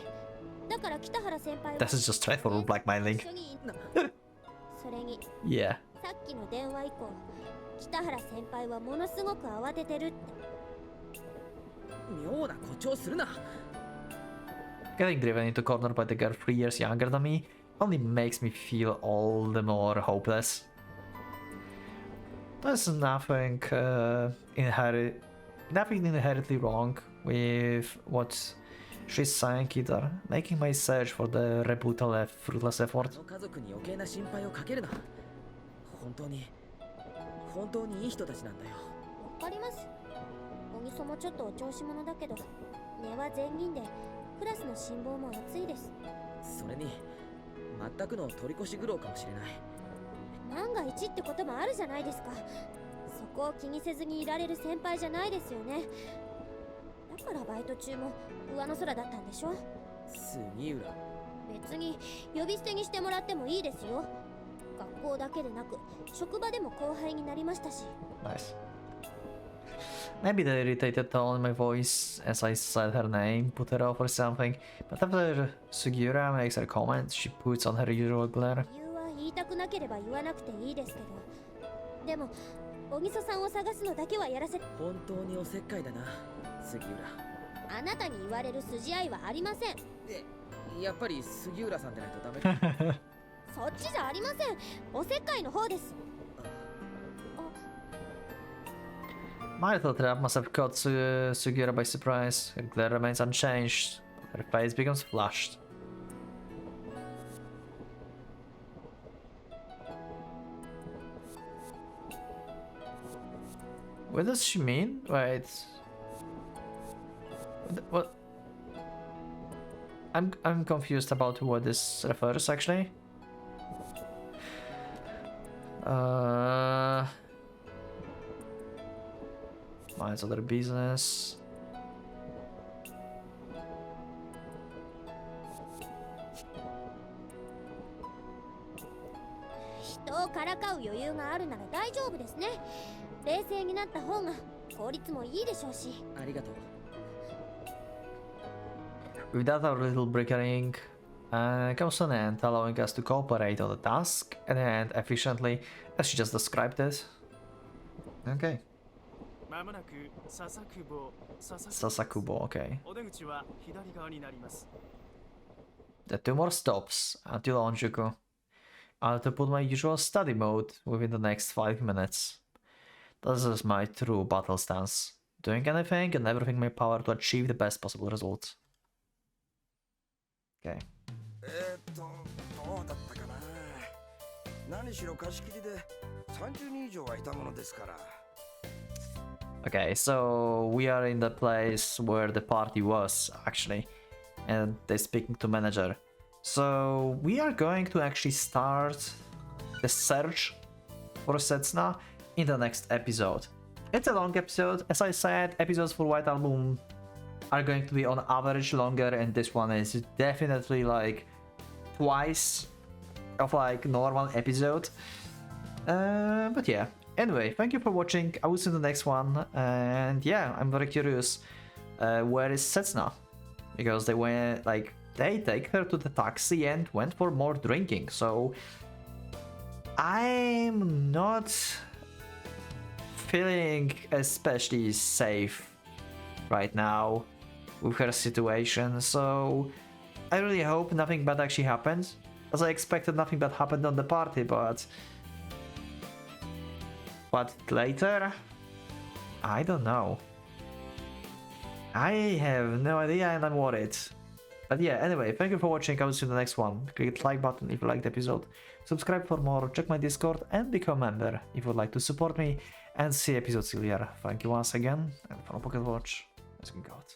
だから北原先輩は This is just straightforward blackmailing. それに Yeah. さっきの電話以降北原先輩はものすごく慌ててるって。妙な誇張するな。Getting driven into corner by the girl 3 years younger than me only makes me feel all the more hopeless. There's nothing inherently wrong with what she's saying either, making my search for the rebuttal a fruitless effort. 家族に余計な心配をかけるな。本当にいい人たちなんだよ。わかります。小木曽もちょっとお調子者だけど根は善人でクラスの信望も厚いです。それに全くの取り越し苦労かもしれない。万が一ってこともあるじゃないですか。そこを気にせずにいられる先輩じゃないですよね。だからバイト中も上の空だったんでしょ。杉浦、別に呼び捨てにしてもらってもいいですよ。学校だけでなく職場でも後輩になりましたし。 Nice. Maybe the irritated tone in my voice as I said her name put her off or something, but after Sugiura makes her comment, she puts on her usual glare. 理由は言いたくなければ言わなくていいですけど、でも小木曽さんを探すのだけはやらせて。本当におせっかいだな、杉浦。あなたに言われる筋合いはありません。やっぱり杉浦さんでないとダメだ。そっちじゃありません。おせっかいの方です。My little trap must have caught Sugiura by surprise. Her glare remains unchanged. Her face becomes flushed. What does she mean? Wait. What? I'm confused about what this refers actually. Minds other business. 人をからかう余裕があるなら大丈夫ですね。冷静になった方が効率もいいでしょうし。ありがとう。 With that, our little bickering comes to an end, allowing us to cooperate on the task at hand efficiently, as she just described it. Okay. Sasakubo, okay. The 2 more stops until Onjuku. I'll have to put my usual study mode within the next 5 minutes. This is my true battle stance. Doing anything and everything in my power to achieve the best possible result. Okay. どうだったかな。何しろ貸し切りで30人以上はいたものですから。 Okay, so we are in the place where the party was actually, and they're speaking to manager. So we are going to actually start the search for Setsuna in the next episode. It's a long episode, as I said. Episodes for White Album are going to be on average longer, and this one is definitely like twice of like normal episode. But yeah. Anyway, thank you for watching. I will see you in the next one, and yeah, I'm very curious. Where is Setsuna? Because they went like they take her to the taxi and went for more drinking. So I'm not feeling especially safe right now with her situation. So I really hope nothing bad actually happens, as I expected nothing bad happened on the party, but later? I don't know. I have no idea and I'm worried. But yeah, anyway, thank you for watching. I will see you in the next one. Click the like button if you liked the episode. Subscribe for more, check my Discord and become a member if you would like to support me and see episodes earlier. Thank you once again, and from Pocket Watch, let's go out.